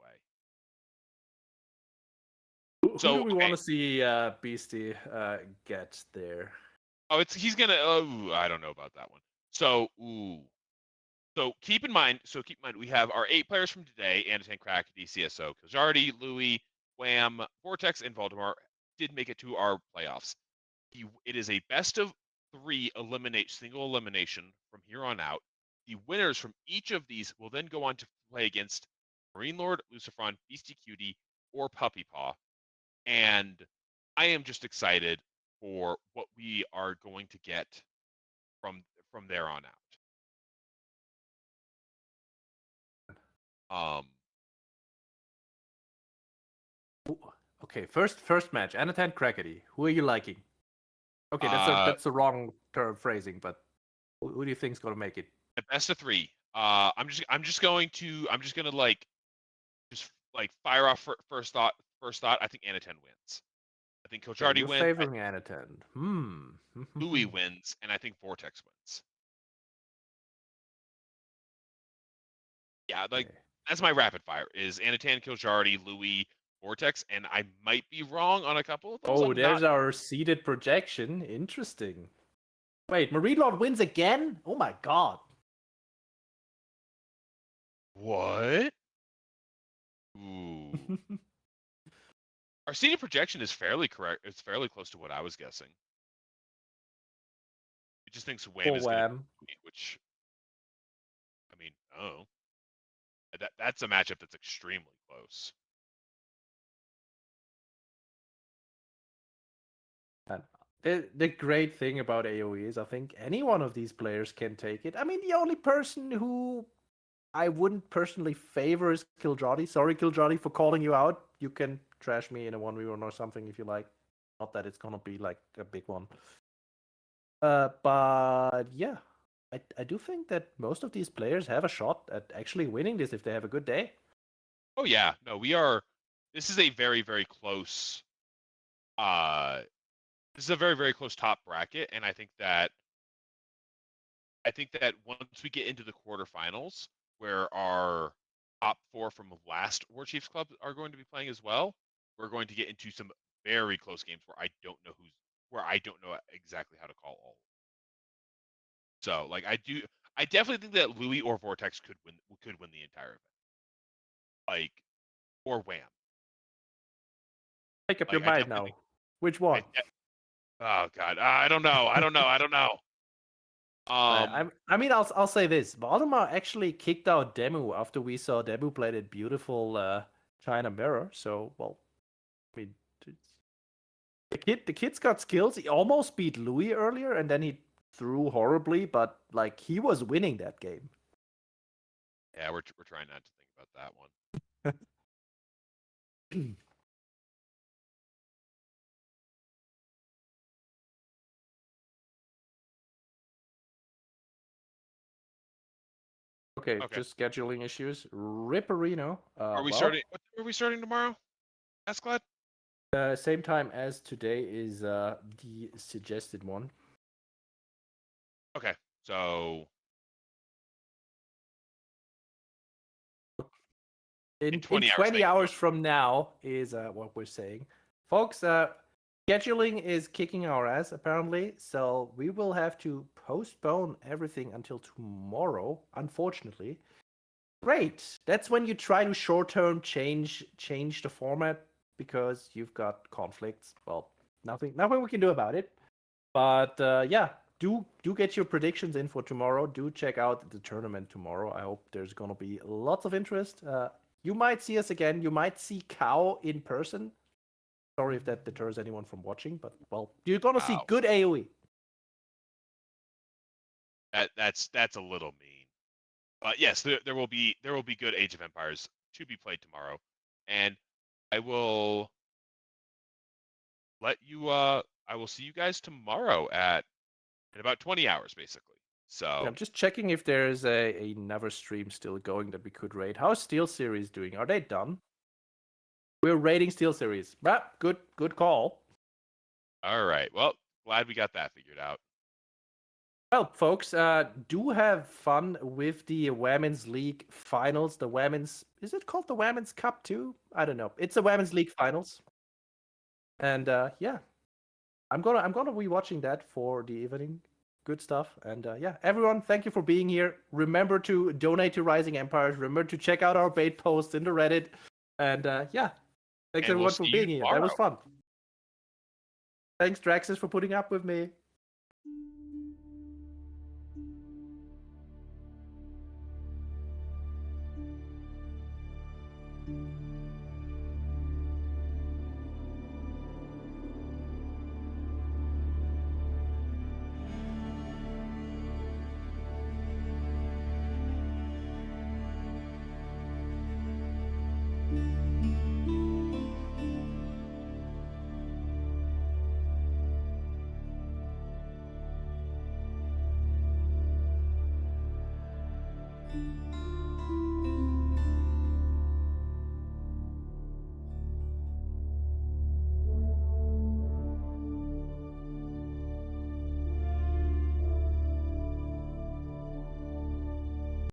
Who do we want to see Beastie get there? Oh, he's gonna. Oh, I don't know about that one. So, keep in mind. We have our 8 players from today: Anatan, Crack, DCSO, Kiljardi, Louis, Wham, Vortex, and Voldemort did make it to our playoffs. It is a best of 3 single elimination from here on out. The winners from each of these will then go on to play against Marine Lord, Lucifron, Beastie Cutie, or Puppy Paw. And I am just excited for what we are going to get from there on out. Okay, first match. Anatan Crackety. Who are you liking? Okay, that's the wrong term phrasing, but who do you think's gonna make it? The best of 3. I'm just gonna fire off first thought. I think Anatan wins. I think Kiljardi You're wins. favoring Anatan. Louis wins, and I think Vortex wins. Yeah, that's my rapid fire. Is Anatan, Kiljardi, Louis, Vortex, and I might be wrong on a couple of those. Oh, there's our seeded projection. Interesting. Wait, Marine Lord wins again? Oh my god. What? Ooh. Our seeded projection is fairly correct. It's fairly close to what I was guessing. It just thinks Wham is going to, which, I mean, oh, that's a matchup that's extremely close. And the great thing about AoE is I think any one of these players can take it. I mean, the only person who I wouldn't personally favor is Kiljardi. Sorry, Kiljardi, for calling you out. You can trash me in a 1v1 or something if you like. Not that it's gonna be like a big one. But yeah, I do think that most of these players have a shot at actually winning this if they have a good day. Oh yeah, no, we are. This is a very, very close. This is a very, very close top bracket, and I think that once we get into the quarterfinals, where our top 4 from last Warchiefs Club are going to be playing as well, we're going to get into some very close games where I don't know exactly how to call all. So, like, I definitely think that Louis or Vortex could win the entire event, like, or Wham. Make up your mind now. Which one? Oh God, I don't know. I mean, I'll say this: Valdemar actually kicked out Demu after we saw Demu play that beautiful China Mirror. So, well, I mean, the kid's got skills. He almost beat Louis earlier, and then he threw horribly, but like he was winning that game. Yeah, we're trying not to think about that one. Okay, just scheduling issues. Ripperino. Are we starting? What are we starting tomorrow? Ascalad? Same time as today is the suggested one. Okay, so in 20 hours from now is what we're saying, folks. Scheduling is kicking our ass apparently, so we will have to postpone everything until tomorrow, unfortunately. Great. That's when you try to short-term change the format because you've got conflicts. Well, nothing we can do about it. But yeah, do get your predictions in for tomorrow. Do check out the tournament tomorrow. I hope there's gonna be lots of interest. You might see us again. You might see Cow in person. Sorry if that deters anyone from watching, but well, you're gonna see good AoE. That's a little mean. Yes, there will be good Age of Empires to be played tomorrow, and I will let you. I will see you guys tomorrow in about 20 hours, basically. Yeah, So I'm just checking if there's another stream still going that we could raid. How's Steel Series doing? Are they done? We're raiding Steel Series. Ah, good call. all right. Well, glad we got that figured out. Well, folks, do have fun with the Women's League finals. The Women's, is it called the Women's Cup too? I don't know. It's the Women's League finals. And yeah, I'm gonna be watching that for the evening. Good stuff. And yeah, everyone, thank you for being here. Remember to donate to Rising Empires. Remember to check out our bait posts in the Reddit. And yeah, thanks And we'll everyone for see you being here. That was tomorrow. fun. Thanks, Draxos, for putting up with me.